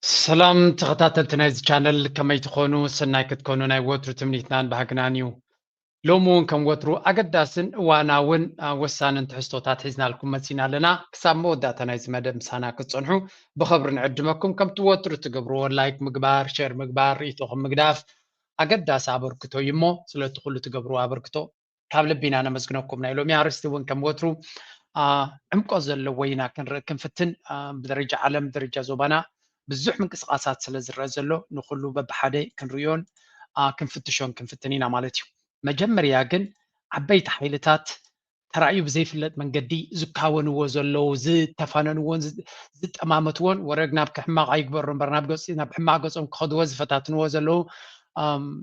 سلام تخطات تنايز channel كما يتخونوا سناي كتكونوا ناي وترو تمنيتنان بهاقنانيو لومون كم وترو أقداسن واناون وسان تحستوتات حزنا لكم مسينا لنا كسام مودا تنايز مدام سانا كتصنحو بخبر نعجمكم كم توترو تقبروا لايك مقبار شير مقبار يتوخم مقداف أقداس عبركتو يمو سلو تقولوا تقبروا عبركتو كابل بينا أنا مسكنوكم نايلوم يعرستي كم وترو عمقو زلو وينا كنفتن بدرجة عالم درجة زوبانا بزح من قصقاسات سلازر زلو نخلو ببحادي كنريون كنفتشون كنفتنينا مالتيو مجمريا ግን عبيت حيلتات ترأيو بزيفلت من قدي زكاونو زلو تفاننون زتأمامتون ورقنا بكحماق عيقبرون برناب قصينا بحماق قصون كخدو زفتاتنو زلو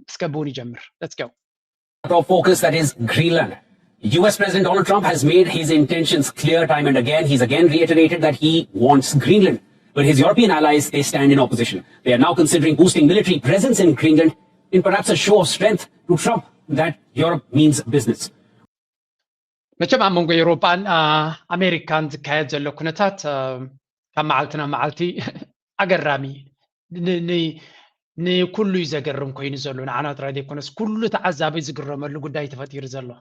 سكبوني جمر. Let's go. Of focus that is Greenland. US President Donald Trump has made his intentions clear time and again. He's again reiterated that he wants Greenland. But his European allies, they stand in opposition. They are now considering boosting military presence in Greenland in perhaps a show of strength to Trump that Europe means business. መቸም ኣብ መንጎ ኤውሮጳን ኣሜሪካን ዝካየድ ዘሎ ኩነታት ካብ መዓልትና መዓልቲ ኣገራሚ ንኩሉ እዩ ዘገርም ኮይኑ ዘሎ ንዓና ጥራይ ዘይኮነስ ኩሉ ተዓዛቢ ዝግረመሉ ጉዳይ ተፈጢሩ ዘሎ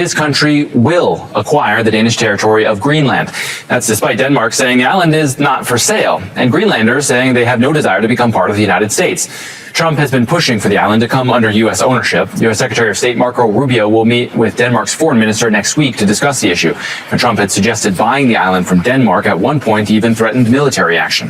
His country will acquire the Danish territory of Greenland. That's despite Denmark saying the island is not for sale, and Greenlanders saying they have no desire to become part of the United States. Trump has been pushing for the island to come under U.S. ownership. U.S. Secretary of State Marco Rubio will meet with Denmark's foreign minister next week to discuss the issue. And Trump had suggested buying the island from Denmark, at one point even threatened military action.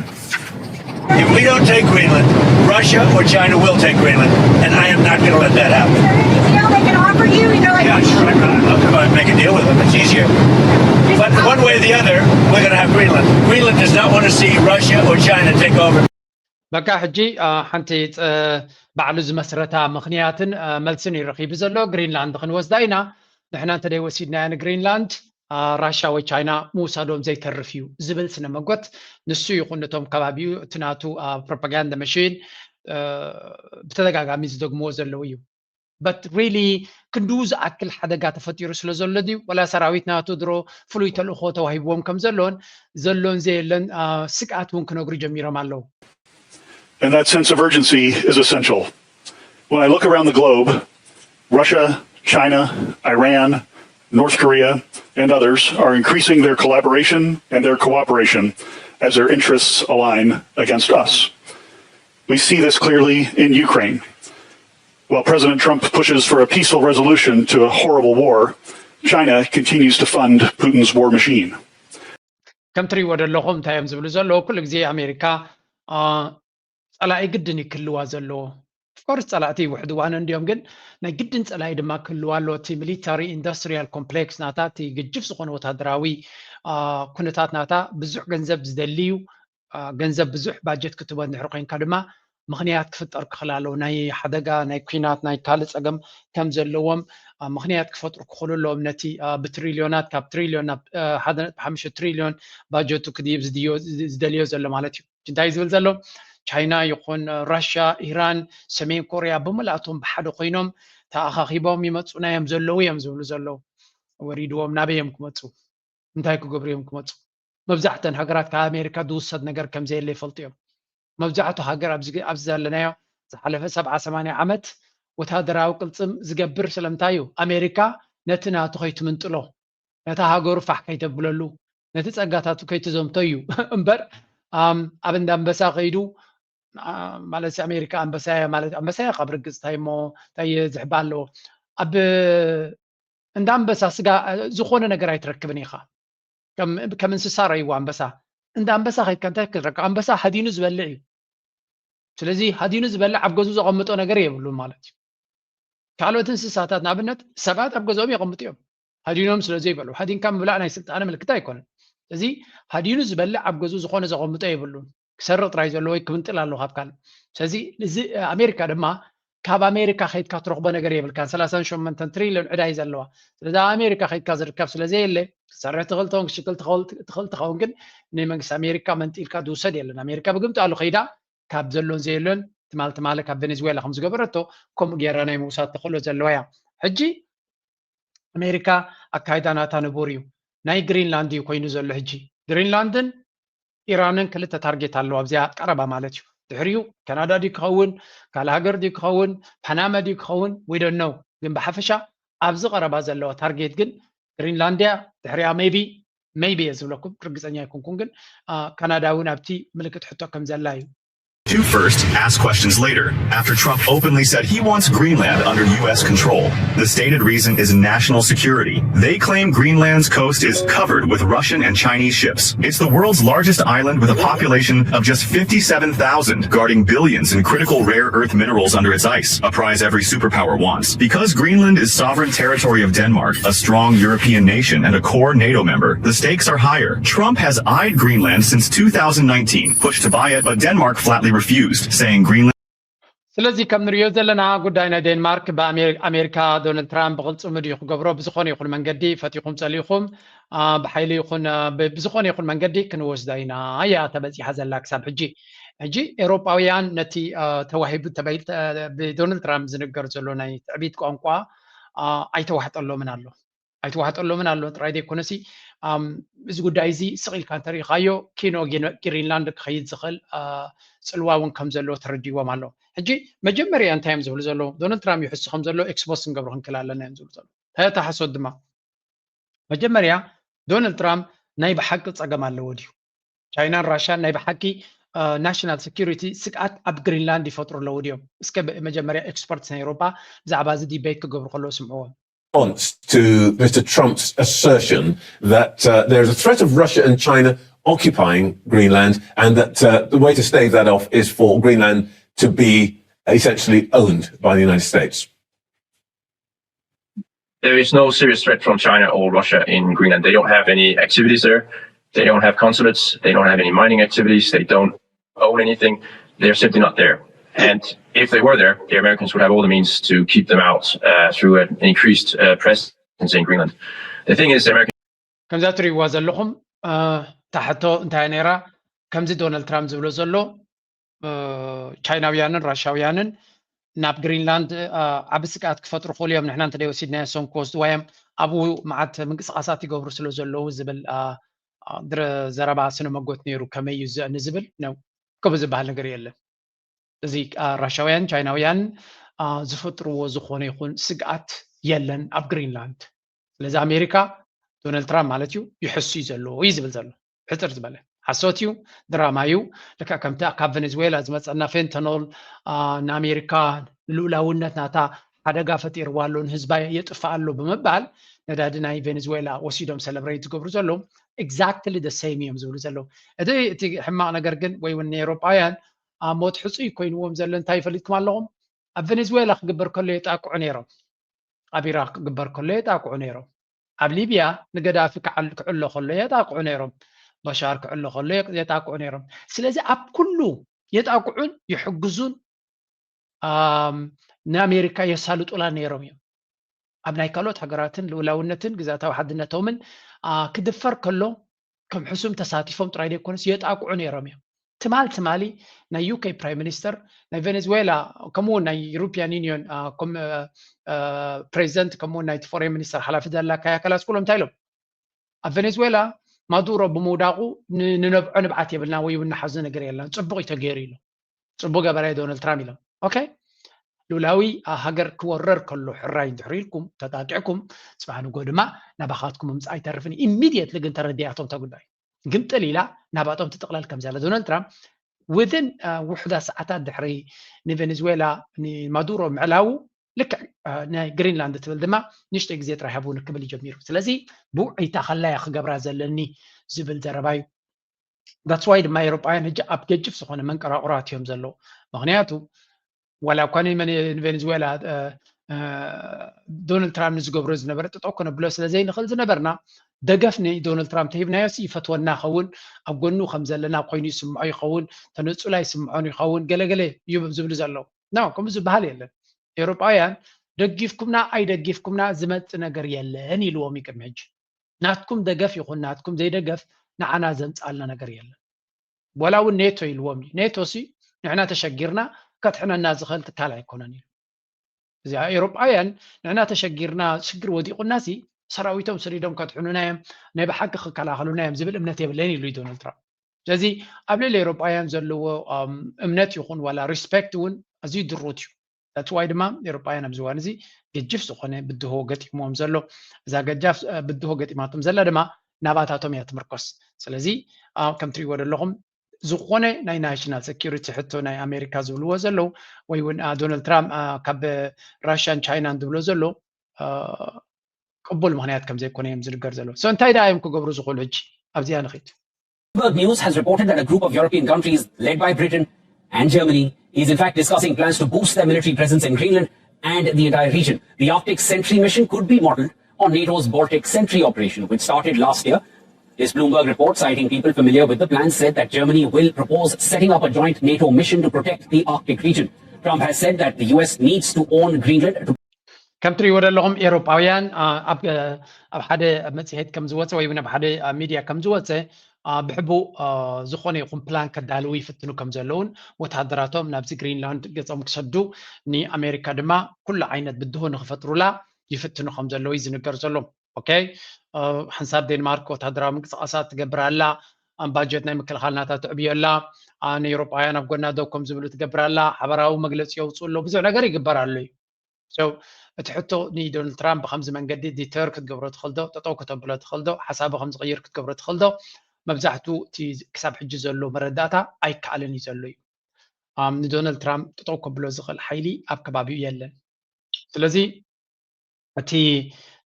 If we don't take Greenland, Russia or China will take Greenland, and I am not going to let that happen. Is there any deal they can offer you? Yeah, sure. I'll come out and make a deal with them. It's easier. But one way or the other, we're going to have Greenland. Greenland does not want to see Russia or China take over. በቃ ሕጂ ሓንቲ ባዕሉ ዝመስረታ ምክንያትን መልስን ይረኺብ ዘሎ ግሪንላንድ ክንወስዳ ኢና ንሕና እንተደይ ወሲድናያ ንግሪንላንድ ራሽያ ወይ ቻይና ምውሳዶም ዘይተርፍ እዩ ዝብል ስነ መጎት ንሱ ይኹን ነቶም ከባቢኡ እቲ ናቱ ፕሮፓጋንዳ መሽን ብተደጋጋሚ ዝደግምዎ ዘለው እዩ but really ክንድኡ ዝኣክል ሓደጋ ተፈጢሩ ስለ ዘሎ ድዩ ወላ ሰራዊት ናቱ ድሮ ፍሉይ ተልእኮ ተዋሂብዎም ከም ዘሎን ዘየለን ስግኣት እውን ክነግሩ ጀሚሮም ኣለው And that sense of urgency is essential. When I look around the globe, Russia, China, Iran, North Korea, and others are increasing their collaboration and their cooperation as their interests align against us. We see this clearly in Ukraine. While President Trump pushes for a peaceful resolution to a horrible war, China continues to fund Putin's war machine. كم تري ود اللهم تايم زبلو زلو كل جزء أمريكا صلاة جدني كلوا زلو فكرت صلاة واحد وأنا اليوم جن نجدن صلاة دما كلوا لو تي military industrial complex ناتا تي جف سخون وتهدراوي كنتات ناتا بزح جنزب زدليو جنزب بزح باجت كتبان نحرقين كلمة مخنيات كفتر خلاله ناي حدقة ناي كينات ناي كالس أجم كم زلوهم مخنيات كفتر خلوا لهم نتي بتريليونات كاب تريليون حدا بحمش تريليون باجتو كديب زدليو زلو مالتي جنتاي زلو تشاينا يكون روسيا إيران سمين كوريا بملاتهم بحد قينهم تأخيبهم يمتصونا يمزلوا يمزلوا وريدوهم نبيهم كمتصو انتهيكو قبريهم كمتصو مبزحتن هجرات كأمريكا دوسد نجر كم زي اللي فلتيهم مبزعته هجر أبزل لنا حلف 7-8 عمت وتهدراو قلصم زجبر سلمتايو أمريكا نتنا تخيت من طلو نتهاجر فحكي تبللو نتسأجاتاتو كي تزمتيو أمبر أبن دم بساقيدو مالس أمريكا أمبسايا قبر قص تايمو تاي زحبالو أب اندام بسا سجا زخونة نجراي تركبني خا كم انسسار أيوة أمبسا اندام بسا خيت كان تركب أمبسا حدينو زبلعي ስለዚህ ሀዲኑ ዝበልዕ ኣብ ገዙ ዘቐምጦ ነገር የብሉን ማለት እዩ ካልኦት እንስሳታት ንኣብነት ሰባት ኣብ ገዝኦም የቐምጡ እዮም ሃዲኖም ስለዘይበልዑ ሃዲንካ ምብላዕ ናይ ስልጣነ ምልክት ኣይኮነን ስለዚ ሃዲኑ ዝበልዕ ኣብ ገዙ ዝኾነ ዘቐምጦ የብሉን ክሰርቕ ጥራይ ዘሎ ወይ ክምንጥል ኣለዎ ካብ ካልእ ስለዚ እዚ ኣሜሪካ ድማ ካብ ኣሜሪካ ከይድካ ትረኽቦ ነገር የብልካን 38 ትሪልዮን ዕዳ እዩ ዘለዋ ስለዚ ኣሜሪካ ከይድካ ዝርከብ ስለዘየለ ክሰርሕ ትኽእል ትኸውን ክሽክል ትኽእል ትኸውን ግን ናይ መንግስቲ ኣሜሪካ መንጢልካ ዝውሰድ የለን ኣሜሪካ ብግምቲ ኣሉ ከይዳ ካብ ዘሎን ዘየሎን ትማለ ካብ ቬኔዙዌላ ከም ዝገበረቶ ከምኡ ጌራ ናይ ምውሳድ ተኽእሎ ዘለዋ እያ ሕጂ ኣሜሪካ ኣካይዳ ናታ ንቡር እዩ ናይ ግሪንላንድ እዩ ኮይኑ ዘሎ ሕጂ ግሪንላንድን ኢራንን ክልተ ታርጌት ኣለዋ ኣብዚኣ ቀረባ ማለት እዩ ድሕሪኡ ካናዳ ዲ ክኸውን ካል ሃገር ዲ ክኸውን ፓናማ ዲ ክኸውን we don't know ግን ብሓፈሻ ኣብዚ ቀረባ ዘለዋ ታርጌት ግን ግሪንላንድያ ድሕሪያ maybe ዝብለኩም ርግፀኛ ይኩንኩን ግን ካናዳ እውን ኣብቲ ምልክት ሕቶ ከም ዘላ እዩ Do first, ask questions later. After Trump openly said he wants Greenland under U.S. control, the stated reason is national security. They claim Greenland's coast is covered with Russian and Chinese ships. It's the world's largest island with a population of just 57,000, guarding billions in critical rare earth minerals under its ice, a prize every superpower wants. Because Greenland is sovereign territory of Denmark, a strong European nation and a core NATO member, the stakes are higher. Trump has eyed Greenland since 2019, pushed to buy it, but Denmark flatly refused, saying Greenland. ስለዚህ ከም ንሪኦ ዘለና ጉዳይ ናይ ዴንማርክ በአሜሪካ ዶናልድ ትራምፕ ብቅልፂ ምድዩ ክገብሮ ብዝኾነ ይኹን መንገዲ ፈቲኹም ፀሊኹም ብሓይሊ ይኹን ብዝኾነ ይኹን መንገዲ ክንወስዳ ኢና እያ ተበፂሓ ዘላ ክሳብ ሕጂ ኤሮጳውያን ነቲ ተዋሂቡ ብዶናልድ ትራምፕ ዝንገር ዘሎ ናይ ትዕቢት ቋንቋ ኣይተዋሕጠሎምን ኣሎ ጥራይ ዘይኮነሲ እዚ ጉዳይ እዚ ስቂልካ እንተሪእኻዮ ኪኖ ግሪንላንድ ክኸይድ ዝኽእል ፅልዋ እውን ከም ዘለዎ ተረዲዎም ኣሎ ሕጂ መጀመርያ እንታይ እዮም ዝብሉ ዘሎ ዶናልድ ትራምፕ ይሕሱ ከም ዘሎ ኤክስፖስ ክንገብሮ ክንክእል ኣለና እዮም ዝብሉ ዘሎ ታታ ሓሶት ድማ መጀመርያ ዶናልድ ትራምፕ ናይ ብሓቂ ፀገም ኣለዎ ድዩ ቻይናን ራሽያን ናይ ብሓቂ ናሽናል ሴኩሪቲ ስግኣት ኣብ ግሪንላንድ ይፈጥሩ ኣለዎ ድዮም እስከ መጀመርያ ኤክስፐርትስ ናይ ኤሮጳ ብዛዕባ እዚ ዲቤት ክገብሩ ከለዉ ስምዕዎም to Mr. Trump's assertion that there is a threat of Russia and China occupying Greenland and that the way to stave that off is for Greenland to be essentially owned by the United States. There is no serious threat from China or Russia in Greenland. They don't have any activities there. They don't have consulates. They don't have any mining activities. They don't own anything. They're simply not there. And if they were there, the Americans would have all the means to keep them out through an increased presence in Greenland. The thing is, the Americans... كم ذاتري وازلهم تحتو انتهى نيرا كم زي دونالد ترامب زبلو زلو تشايناويانن راشاويانن ناب جرينلاند عبسكات كفترو خوليوم نحن انت ديو سيدنا سون كوست ويم ابو معت منقسقاسات يغبرو سلو زلو زبل در زربا سنو مغوت نيرو كميز نزبل نو كبز بحال نغير يله زي راشاويان تشايناويان زفطرو زخونه يكون سقات يلن اب جرينلاند لذا امريكا ዶናልድ ትራምፕ ማለት እዩ ይሕሱ ዘሎ ይዝብል ዘሎ ሕፅር ዝበለ ሓሶት እዩ ድራማ እዩ ልካ ከምቲ ካብ ቬኔዙዌላ ዝመፀና ፌንተኖል ንኣሜሪካ ልኡላውነት ናታ ሓደጋ ፈጢርዋ ኣሎ ንህዝባ የጥፋእ ኣሎ ብምባል ነዳዲ ናይ ቬኔዙዌላ ወሲዶም ሰለብሬት ዝገብሩ ዘሎ ኤግዛክትሊ ደ ሴም እዮም ዝብሉ ዘሎ እቲ ሕማቕ ነገር ግን ወይ እውን ኤሮጳውያን ሞት ሕፁይ ኮይንዎም ዘሎ እንታይ ፈሊጥኩም ኣለኹም ኣብ ቬኔዙዌላ ክግበር ከሎ የጣቅዑ ነይሮም ኣብ ኢራቅ ክግበር ከሎ የጣቅዑ ነይሮም ኣብ ሊብያ ንገዳፊ ክዕሎ ከሎ የጣቅዑ ነይሮም በሻር ክዕሎ ከሎ የጣቅዑ ነይሮም ስለዚ ኣብ ኩሉ የጣቅዑን ይሕግዙን ንኣሜሪካ የሳልጡላ ነይሮም እዮም ኣብ ናይ ካልኦት ሃገራትን ልኡላውነትን ግዛታዊ ሓድነቶምን ክድፈር ከሎ ከም ሕሱም ተሳቲፎም ጥራይ ዘይኮነስ የጣቅዑ ነይሮም እዮም ትማሊ ናይ ዩኬ ፕራይም ሚኒስተር ናይ ቬኔዙዌላ ከምኡውን ናይ ዩሮፒያን ዩኒዮን ፕሬዚደንት ከምኡውን ናይ ፎሬን ሚኒስተር ሓላፊ ዘላ ካያከላስ ኩሎም እንታይ ኢሎም ኣብ ቬኔዙዌላ ማዱሮ ብምውዳቁ ንነብዖ ንብዓት የብልና ወይ እውን ናሓዚ ነገር የለና ፅቡቅ እዩ ተገይሩ ኢሎም ፅቡቅ ገበራይ ዶናልድ ትራምፕ ኢሎም ኦኬ ሉላዊ ሃገር ክወረር ከሎ ሕራይ እንድሕር ኢልኩም ተጣቂዕኩም ፅባሕ ንጎ ድማ ናባኻትኩም ምምፃእ ኣይተርፍን ኢሚድየትሊ ግን ተረዲኣቶም ተጉዳይ ግን ጠሊላ ናባጦም ትጥቕላል ከም ዘላ ዶናልድ ትራምፕ within ውሕዳት ሰዓታት ድሕሪ ንቬኔዙዌላ ንማዱሮ ምዕላው ልክዕ ናይ ግሪንላንድ ትብል ድማ ንእሽተይ ግዜ ጥራይ ሃብውን ክብል ይጀሚሩ ስለዚ ብውዒታ ከላያ ክገብራ ዘለኒ ዝብል ዘረባ እዩ that's why ድማ ኤሮጳውያን ሕጂ ኣብ ገጅፍ ዝኾነ መንቀራቑራት እዮም ዘለዉ ምክንያቱ ዋላ እኳ ንቬኔዙዌላ ዶናልድ ትራምፕ ንዝገብሮ ዝነበረ ጥጠው ክነብሎ ስለዘይንኽእል ዝነበርና ደገፍ ንዶናልድ ትራምፕ ተሂብናዮሲ ይፈትወና ይኸውን ኣብ ጎኑ ከም ዘለና ኮይኑ ይስምዖ ይኸውን ተነፁላይ ይስምዖን ይኸውን ገለገለ እዩ ዝብሉ ዘለዉ ኖ ከምኡ ዝበሃል የለን ኤሮጳውያን ደጊፍኩምና ኣይደጊፍኩምና ዝመፅእ ነገር የለን ኢልዎም ይቅድሚ ሕጂ ናትኩም ደገፍ ይኹን ናትኩም ዘይደገፍ ንዓና ዘምፃልና ነገር የለን ወላ እውን ኔቶ ኢልዎም እዩ ኔቶሲ ንሕና ተሸጊርና ከትሕነና ዝኽእል ትካል ኣይኮነን ኢሉ እዚ ኤሮጳውያን ንሕና ተሸጊርና ሽግር ወዲቁናሲ ሰራዊቶም ሰሪዶም ከትሕኑና እዮም ናይ ብሓቂ ክከላኸሉና እዮም ዝብል እምነት የብለን ኢሉ ዶናልድ ትራምፕ ስለዚ ኣብ ልዕሊ ኤውሮጳውያን ዘለዎ እምነት ይኹን ዋላ ሪስፔክት እውን ኣዝዩ ድሩት እዩ that's why ድማ ኤውሮጳውያን ኣብ ዝዋን እዚ ገጅፍ ዝኾነ ብድሆ ገጢሞም ዘሎ እዛ ገጃፍ ብድሆ ገጢማቶም ዘላ ድማ ናባታቶም እያ ትምርኮስ ስለዚ ከም ትሪእዎ ዘለኹም ዝኾነ ናይ ናሽናል ሴኪሪቲ ሕቶ ናይ ኣሜሪካ ዝብልዎ ዘለው ወይ እውን ዶናልድ ትራምፕ ካብ ራሽያን ቻይናን ዝብሎ ዘሎ ቅቡል ምክንያት ከም ዘይኮነ እዮም ዝንገር ዘሎ ሶ እንታይ ዳ እዮም ክገብሩ ዝኽእሉ ሕጂ ኣብዚኣ ንኽድ Bloomberg News has reported that a group of European countries led by Britain and Germany is in fact discussing plans to boost their military presence in Greenland and the entire region. The Arctic Sentry mission could be modeled on NATO's Baltic Sentry operation, which started last year. This Bloomberg report, citing people familiar with the plan, said that Germany will propose setting up a joint NATO mission to protect the Arctic region. Trump has said that the US needs to own Greenland to ከም ትሪእዎ ዘለኹም ኤውሮጳውያን ኣብ ሓደ መፅሄት ከም ዝወፀ ወይ እውን ኣብ ሓደ ሚድያ ከም ዝወፀ ብሕቡእ ዝኾነ ይኹን ፕላን ከዳልው ይፍትኑ ከም ዘለውን ወታደራቶም ናብዚ ግሪንላንድ ገፆም ክሰዱ ንኣሜሪካ ድማ ኩሉ ዓይነት ብድሆ ንክፈጥሩላ ይፍትኑ ከም ዘለው እዩ ዝንገር ዘሎ ኦኬ ሓንሳብ ዴንማርክ ወታደራዊ ምንቅስቃሳት ትገብራላ ባጀት ናይ ምክልኻል ናታ ትዕብየላ ንኤውሮጳውያን ኣብ ጎና ደው ከም ዝብሉ ትገብራላ ሓበራዊ መግለፂ የውፅኡ ኣሎ ብዙሕ ነገር ይግበራሉ እዩ so እቲ ሕቶ ንዶናልድ ትራምፕ ብከምዚ መንገዲ ዲተር ክትገብሮ ትኽእል ዶ ጠጠው ከተብሎ ትኽእል ዶ ሓሳብ ከም ዝቕይር ክትገብሮ ትኽእል ዶ መብዛሕትኡ እቲ ክሳብ ሕጂ ዘሎ መረዳእታ ኣይከኣልን እዩ ዘሎ እዩ ንዶናልድ ትራምፕ ጠጠው ከብሎ ዝኽእል ሓይሊ ኣብ ከባቢኡ የለን ስለዚ እቲ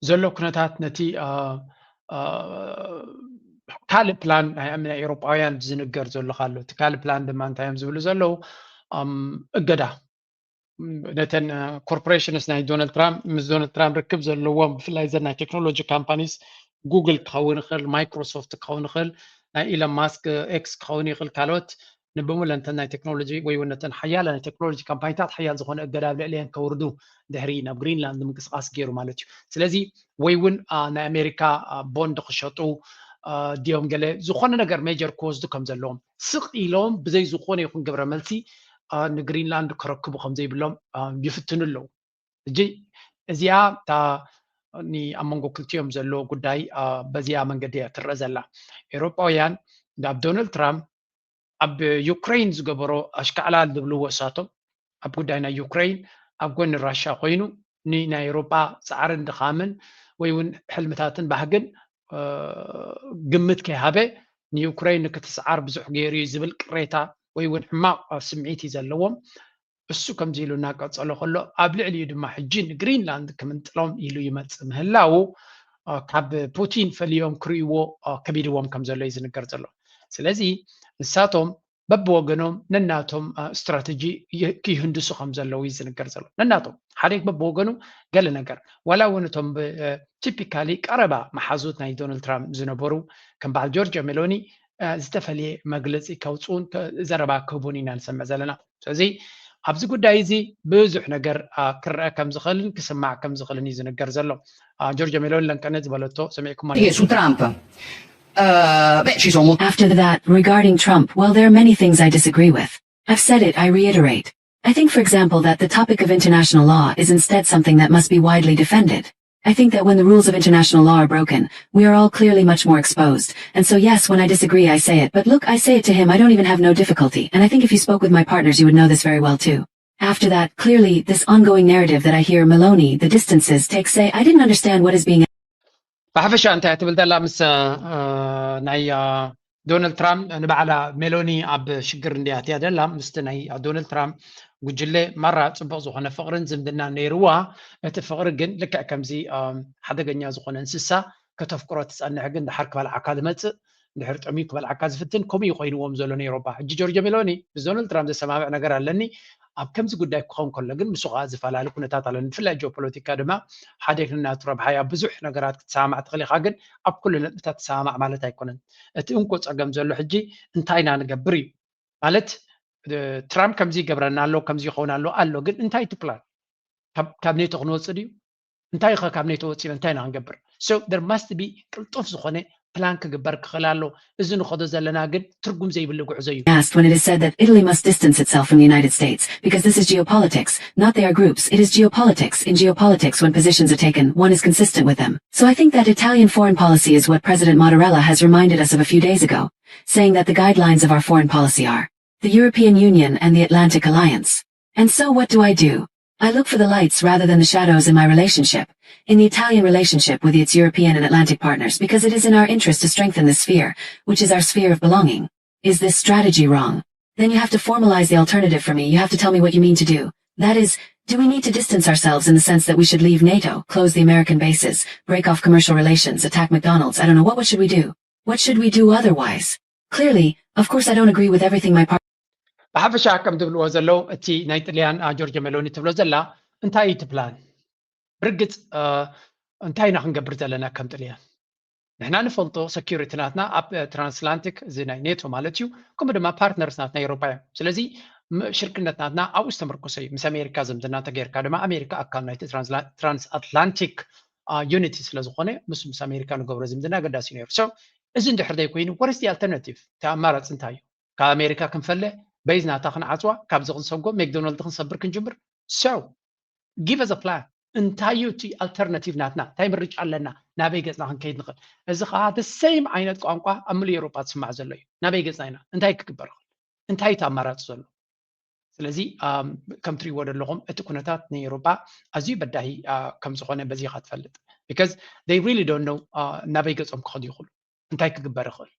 ዘሎ ኩነታት ነቲ ካልእ ፕላን ናይ ኤውሮጳውያን ዝንገር ዘሎ ካሎ እቲ ካልእ ፕላን ድማ እንታይ እዮም ዝብሉ ዘለው እገዳ ነተን ኮርፖሬሽንስ ናይ ዶናልድ ትራምፕ ምስ ዶናልድ ትራምፕ ርክብ ዘለዎም ብፍላይ ዘን ናይ ቴክኖሎጂ ካምፓኒስ ጉግል ክኸውን ይኽእል ማይክሮሶፍት ክኸውን ይኽእል ናይ ኢሎን ማስክ ኤክስ ክኸውን ይኽእል ካልኦት ንብሙሉ እንተን ናይ ቴክኖሎጂ ወይ እውን ነተን ሓያለ ናይ ቴክኖሎጂ ካምፓኒታት ሓያል ዝኾነ እገዳ ኣብ ልዕሊአን ከውርዱ ድሕሪ ናብ ግሪንላንድ ምንቅስቃስ ገይሩ ማለት እዩ ስለዚ ወይ እውን ናይ ኣሜሪካ ቦንድ ክሸጡ ድዮም ገለ ዝኾነ ነገር ሜጀር ክወስዱ ከም ዘለዎም ስቕ ኢሎም ብዘይ ዝኾነ ይኹን ግብረ መልሲ ንግሪንላንድ ክረክቡ ከም ዘይብሎም ይፍትኑ ኣለዉ እጂ እዚኣ እታ ኣብ መንጎ ክልቲኦም ዘሎ ጉዳይ በዚኣ መንገዲ እያ ትረአ ዘላ ኤውሮጳውያን ኣብ ዶናልድ ትራምፕ ኣብ ዩክሬን ዝገበሮ ኣሽካዕላል ዝብልዎ እሳቶም ኣብ ጉዳይ ናይ ዩክሬን ኣብ ጎኒ ራሻ ኮይኑ ንናይ ኤውሮጳ ፃዕርን ድኻምን ወይ እውን ሕልምታትን ባህግን ግምት ከይሃበ ንዩክሬን ንክትሰዓር ብዙሕ ገይሩ እዩ ዝብል ቅሬታ ወይ እውን ሕማቕ ስምዒት እዩ ዘለዎም እሱ ከምዚ ኢሉ እናቀፀሎ ከሎ ኣብ ልዕሊኡ ድማ ሕጂ ንግሪንላንድ ከምንጥሎም ኢሉ ይመፅእ ምህላው ካብ ፑቲን ፈልዮም ክርእይዎ ከቢድዎም ከም ዘሎ እዩ ዝንገር ዘሎ ስለዚ ንሳቶም በብወገኖም ነናቶም ስትራቴጂ ክይህንድሱ ከም ዘለው እዩ ዝንገር ዘሎ ነናቶም ሓደ በብወገኑ ገለ ነገር ዋላ እውን እቶም ቲፒካሊ ቀረባ መሓዙት ናይ ዶናልድ ትራምፕ ዝነበሩ ከም በዓል ጆርጅ ሜሎኒ ዝተፈለየ መግለፂ ከውፅኡን ዘረባ ክህቡን ኢና ንሰምዕ ዘለና ስለዚ ኣብዚ ጉዳይ እዚ ብዙሕ ነገር ክረአ ከም ዝኽእልን ክስማዕ ከም ዝኽእልን እዩ ዝንገር ዘሎ ጆርጅ ሜሎኒ ለንቀነ ዝበለቶ ሰሚዕኩም su Trump ci sono After that, regarding Trump, well, there are many things I disagree with. I've said it, I reiterate. I think, for example, that the topic of international law is instead something that must be widely defended. I think that when the rules of international law are broken, we are all clearly much more exposed. And so yes, when I disagree, I say it. But look, I say it to him, I don't even have no difficulty. And I think if you spoke with my partners, you would know this very well too. After that, clearly, this ongoing narrative that I hear Meloni, the distances, take say, I didn't understand what is being... ብሓፈሻ እንታይ ትብል ዘላ ምስ ናይ ዶናልድ ትራምፕ ንባዕላ ሜሎኒ ኣብ ሽግር እንዲያት እያ ደላ ምስቲ ናይ ዶናልድ ትራምፕ ጉጅለ ማራ ፅቡቅ ዝኾነ ፍቅርን ዝምድና ነይርዋ እቲ ፍቅሪ ግን ልክዕ ከምዚ ሓደገኛ ዝኾነ እንስሳ ከተፍቅሮ ትፀንሕ ግን ድሓር ክበልዓካ ዝመፅእ ድሕር ጥዕሚኡ ክበልዓካ ዝፍትን ከምኡ እዩ ኮይንዎም ዘሎ ነይሮባ ሕጂ ጆርጅ ሜሎኒ ምስ ዶናልድ ትራምፕ ዘሰማምዕ ነገር ኣለኒ ኣብ ከምዚ ጉዳይ ክኸውን ከሎ ግን ምስ ኸ ዝፈላለ ኩነታት ኣለኒ ብፍላይ ጂኦፖለቲካ ድማ ሓደ ክልናቱ ረብሓይ ኣብ ብዙሕ ነገራት ክትሰማዕ ትኽእል ኢኻ ግን ኣብ ኩሉ ነጥብታት ትሰማዕ ማለት ኣይኮነን እቲ እንኮ ፀገም ዘሎ ሕጂ እንታይ ኢና ንገብር እዩ ማለት ትራምፕ ከምዚ ይገብረና ኣሎ ከምዚ ይኸውን ኣሎ ግን እንታይ እቲ ፕላን ካብ ኔቶ ክንወፅእ ድዩ እንታይ ኸ ካብ ኔቶ ወፂና እንታይ ኢና ክንገብር so there must be ቅልጡፍ ዝኾነ ፕላን ክግበር ክኽእል ኣሎ እዚ ንኸዶ ዘለና ግን ትርጉም ዘይብሉ ጉዕዞ እዩ asked when it is said that Italy must distance itself from the United States because this is geopolitics, not they are groups, it is geopolitics. In geopolitics, when positions are taken, one is consistent with them. So I think that Italian foreign policy is what President Mattarella has reminded us of a few days ago. saying that the guidelines of our foreign policy are the European Union and the Atlantic Alliance. And so what do? I look for the lights rather than the shadows in my relationship, in the Italian relationship with its European and Atlantic partners, because it is in our interest to strengthen this sphere, which is our sphere of belonging. Is this strategy wrong? Then you have to formalize the alternative for me. You have to tell me what you mean to do. That is, do we need to distance ourselves in the sense that we should leave NATO, close the American bases, break off commercial relations, attack McDonald's? I don't know. What should we do? What should we do otherwise? Clearly, of course I don't agree with everything my partner... ብሓፈሻ ከም ትብልዎ ዘለው እቲ ናይ ጣልያን ጆርጅ ሜሎኒ ትብሎ ዘላ እንታይ እቲ ፕላን ብርግጽ እንታይ ኢና ክንገብር ዘለና ከም ጣልያን ንሕና ንፈልጦ ሴኩሪቲ ናትና ኣብ ትራንስላንቲክ እዚ ናይ ኔቶ ማለት እዩ ከምኡ ድማ ፓርትነርስ ናትና ኤውሮፓ እዮም ስለዚ ሽርክነት ናትና ኣብኡ ዝተመርኮሰ እዩ ምስ ኣሜሪካ ዝምድና ተገይርካ ድማ ኣሜሪካ ኣካል ናይቲ ትራንስኣትላንቲክ ዩኒቲ ስለዝኾነ ምስ ኣሜሪካ ንገብሮ ዝምድና ኣገዳሲ ነይሩ ሶ እዚ እንድሕር ዘይኮይኑ ወርስ ዲ ኣልተርናቲቭ እቲ ኣማራፂ እንታይ እዩ ካብ ኣሜሪካ ክንፈለ በይዝናታ ክንዓፅዋ ካብዚ ክንሰጎ ሜክዶናልድ ክንሰብር ክንጅምር ሶ ጊቭ us a plan እንታይ እዩ እቲ ኣልተርናቲቭ ናትና እንታይ ምርጫ ኣለና ናበይ ገፅና ክንከይድ ንኽእል እዚ ከዓ the same ዓይነት ቋንቋ ኣብ ሙሉእ ኤውሮፓ ዝስማዕ ዘሎ እዩ ናበይ ገፅና ኢና እንታይ ክግበር ይኽእል እንታይ እቲ ኣማራፂ ዘሎ ስለዚ ከም ትሪእዎ ዘለኹም እቲ ኩነታት ንኤውሮፓ ኣዝዩ በዳሂ ከም ዝኾነ በዚ ኢኻ ትፈልጥ because they really don't know ናበይ ገፆም ክኸዱ ይኽእሉ እንታይ ክግበር ይኽእል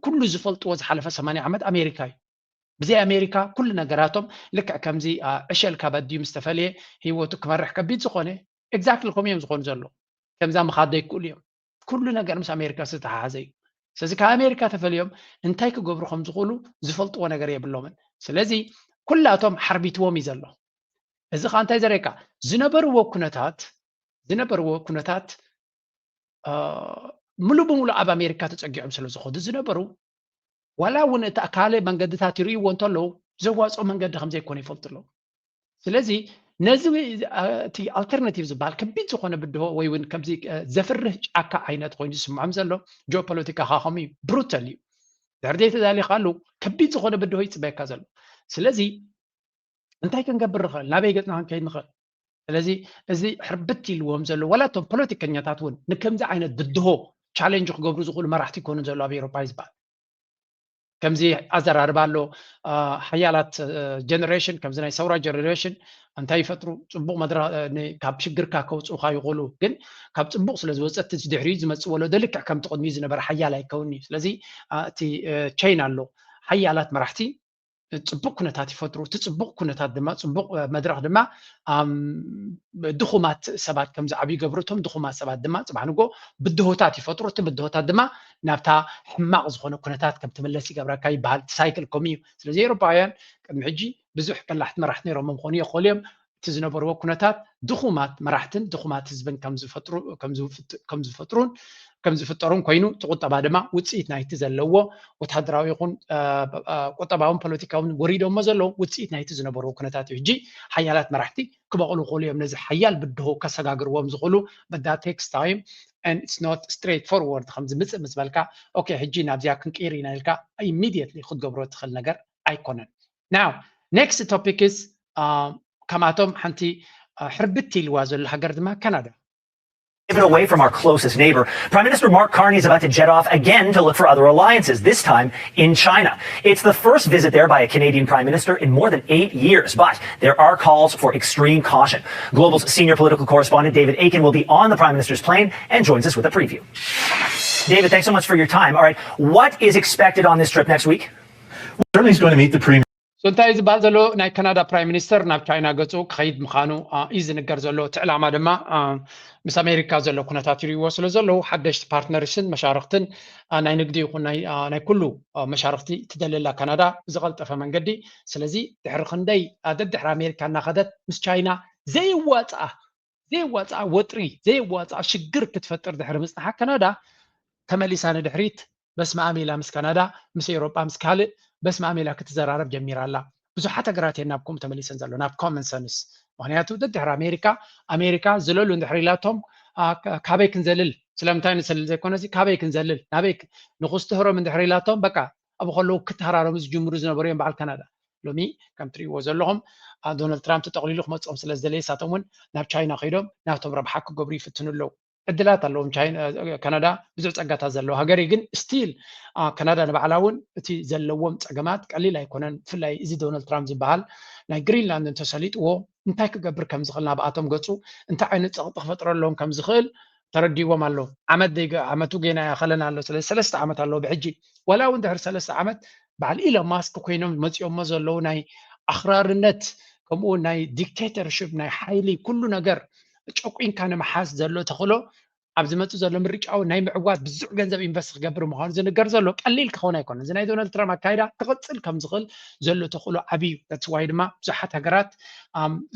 ኩሉ ዝፈልጥዎ ዝሓለፈ 80 ዓመት ኣሜሪካ እዩ ብዘይ ኣሜሪካ ኩሉ ነገራቶም ልክዕ ከምዚ ዕሸል ካብ ኣድዩ ምስ ተፈልየ ሂወቱ ክመርሕ ከቢድ ዝኾነ ኤግዛክትሊ ከምኡ እዮም ዝኾኑ ዘሎ ከምዛ ምኻድ ዘይክእሉ እዮም ኩሉ ነገር ምስ ኣሜሪካ ዝተሓሓዘ እዩ ስለዚ ካብ ኣሜሪካ ተፈልዮም እንታይ ክገብሩ ከም ዝኽእሉ ዝፈልጥዎ ነገር የብሎምን ስለዚ ኩላቶም ሓርቢትዎም እዩ ዘሎ እዚ ከዓ እንታይ ዘርእየካ ዝነበርዎ ኩነታት ሙሉእ ብሙሉእ ኣብ ኣሜሪካ ተፀጊዖም ስለ ዝኸዱ ዝነበሩ ዋላ እውን እቲ ካልእ መንገድታት ይርእይዎ እንተለዉ ዘዋፅኦ መንገዲ ከም ዘይኮነ ይፈልጡ ኣለዉ ስለዚ ነዚ እቲ ኣልተርናቲቭ ዝበሃል ከቢድ ዝኾነ ብድሆ ወይ እውን ከምዚ ዘፍርህ ጫካ ዓይነት ኮይኑ ዝስምዖም ዘሎ ጂኦፖለቲካ ከዓ ከምኡ እዩ ብሩተል እዩ ድሕሪ ዘይተዳልየካ ኣለዉ ከቢድ ዝኾነ ብድሆ ይፅበየካ ዘሎ ስለዚ እንታይ ክንገብር ንኽእል ናበይ ገፅና ክንከይድ ንኽእል ስለዚ እዚ ሕርብት ኢልዎም ዘሎ ዋላ እቶም ፖለቲከኛታት እውን ንከምዚ ዓይነት ብድሆ ቻሌንጅ ክገብሩ ዝኽእሉ መራሕቲ ይኮኑ ዘሎ ኣብ ኤውሮፓ ይዝበሃል ከምዚ ኣዘራርባ ኣሎ ሓያላት ጀነሬሽን ከምዚ ናይ ሰውራ ጀነሬሽን እንታይ ይፈጥሩ ፅቡቕ መድረኽ ካብ ሽግርካ ከውፅኡካ ይኽእሉ ግን ካብ ፅቡቕ ስለ ዝወፀት እቲ ድሕሪኡ ዝመፅእ ወሎ ደልክዕ ከምቲ ቅድሚኡ ዝነበረ ሓያል ኣይከውን እዩ ስለዚ እቲ ቸይን ኣሎ ሓያላት መራሕቲ ፅቡቕ ኩነታት ይፈጥሩ እቲ ፅቡቕ ኩነታት ድማ ፅቡቕ መድረኽ ድማ ድኹማት ሰባት ከምዚ ዓብዪ ገብርቶም ድኹማት ሰባት ድማ ፅባሕ ንጎ ብድሆታት ይፈጥሩ እቲ ብድሆታት ድማ ናብታ ሕማቕ ዝኾነ ኩነታት ከም ትምለስ ይገብረካ ይበሃል ሳይክል ከምኡ እዩ ስለዚ ኤውሮፓውያን ቅድሚ ሕጂ ብዙሕ በላሕቲ መራሕቲ ነይሮም ክኾኑ ይኽእሉ እዮም እቲ ዝነበርዎ ኩነታት ድኹማት መራሕትን ድኹማት ህዝብን ከም ዝፈጥሩን ከም ዝፍጠሩን ኮይኑ እቲ ቁጠባ ድማ ውፅኢት ናይቲ ዘለዎ ወታደራዊ ይኹን ቁጠባውን ፖለቲካውን ወሪዶሞ ዘለዉ ውፅኢት ናይቲ ዝነበርዎ ኩነታት እዩ ሕጂ ሓያላት መራሕቲ ክበቕሉ ይኽእሉ እዮም ነዚ ሓያል ብድሆ ከሰጋግርዎም ዝኽእሉ but that takes time and it's not straight forward ከም ዝምፅእ ምስ በልካ ኦኬ ሕጂ ናብዚኣ ክንቅይር ኢና ኢልካ immediately ክትገብሮ ትኽእል ነገር ኣይኮነን now next topic is ከማቶም ሓንቲ ሕርብት ኢልዋ ዘሎ ሃገር ድማ ካናዳ away from our closest neighbor. Prime Minister Mark Carney is about to jet off again to look for other alliances, this time in China. It's the first visit there by a Canadian Prime Minister in more than 8 years, but there are calls for extreme caution. Global's senior political correspondent David Aiken will be on the Prime Minister's plane and joins us with a preview. David, thanks so much for your time. All right, what is expected on this trip next week? Well, certainly he's going to meet the Premier. So እንታይ ዝበሃል ዘሎ ናይ ካናዳ ፕራይም ሚኒስተር ናብ ቻይና ገፁ ክኸይድ ምዃኑ እዩ ዝንገር ዘሎ እቲ ዕላማ ድማ ምስ ኣሜሪካ ዘሎ ኩነታት ይርእይዎ ስለ ዘለዉ ሓደሽቲ ፓርትነርስን መሻርክትን ናይ ንግዲ ይኹን ናይ ኩሉ መሻርክቲ ትደልላ ካናዳ ዝቐልጠፈ መንገዲ ስለዚ ድሕሪ ክንደይ ደድሕሪ ኣሜሪካ እናኸደት ምስ ቻይና ዘይዋፅኣ ወጥሪ ዘይዋፅኣ ሽግር ክትፈጥር ድሕሪ ምፅናሓ ካናዳ ተመሊሳ ንድሕሪት በስመ ኣሜላ ምስ ካናዳ ምስ ኤውሮጳ ምስ ካልእ በስመ ኣሜላ ክትዘራረብ ጀሚራ ኣላ ብዙሓት ሃገራት እየን ናብኩም ተመሊሰን ዘሎ ናብ ኮመን ሰንስ ምክንያቱ ደድሕሪ ኣሜሪካ ዝለሉ እንድሕሪ ኢላቶም ካበይ ክንዘልል ስለምንታይ ንሰልል ዘይኮነሲ ካበይ ክንዘልል ናበይ ንኽስትህሮም እንድሕሪ ኢላቶም በቃ ኣብኡ ከለዉ ክትሃራሮም ዝጅምሩ ዝነበሩ እዮም በዓል ካናዳ ሎሚ ከም ትሪእዎ ዘለኹም ዶናልድ ትራምፕ ተጠቕሊሉ ክመፅኦም ስለ ዝደለየ ሳቶም እውን ናብ ቻይና ከይዶም ናብቶም ረብሓ ክገብሩ ይፍትኑ ኣለዉ ዕድላት ኣለዎም ካናዳ ብዙሕ ፀጋታት ዘለዎ ሃገር ግን ስቲል ካናዳ ንባዕላውን እቲ ዘለዎም ፀገማት ቀሊል ኣይኮነን ብፍላይ እዚ ዶናልድ ትራምፕ ዝበሃል ናይ ግሪንላንድ እንተሰሊጥዎ እንታይ ክገብር ከም ዝኽእል ናብኣቶም ገፁ እንታይ ዓይነት ፀቕጢ ክፈጥረሎም ከም ዝኽእል ተረዲዎም ኣሎ ዓመቱ ገና ያኸለና ኣሎ 3 ዓመት ኣሎ ብሕጂ ወላ እውን ድሕሪ 3 ዓመት በዓል ኢሎን ማስክ ኮይኖም መፂኦሞ ዘለው ናይ ኣኽራርነት ከምኡ ናይ ዲክቴተርሽፕ ናይ ሓይሊ ኩሉ ነገር ጨቁንካ ንምሓዝ ዘሎ ተኽእሎ ኣብ ዝመፁ ዘሎ ምርጫው ናይ ምዕዋት ብዙሕ ገንዘብ ኢንቨስት ክገብር ምዃኑ ዝንገር ዘሎ ቀሊል ክኸውን ኣይኮነን እዚ ናይ ዶናልድ ትራምፕ ኣካይዳ ክቕፅል ከም ዝኽእል ዘሎ ተኽእሎ ዓብዩ ተስዋይ ድማ ብዙሓት ሃገራት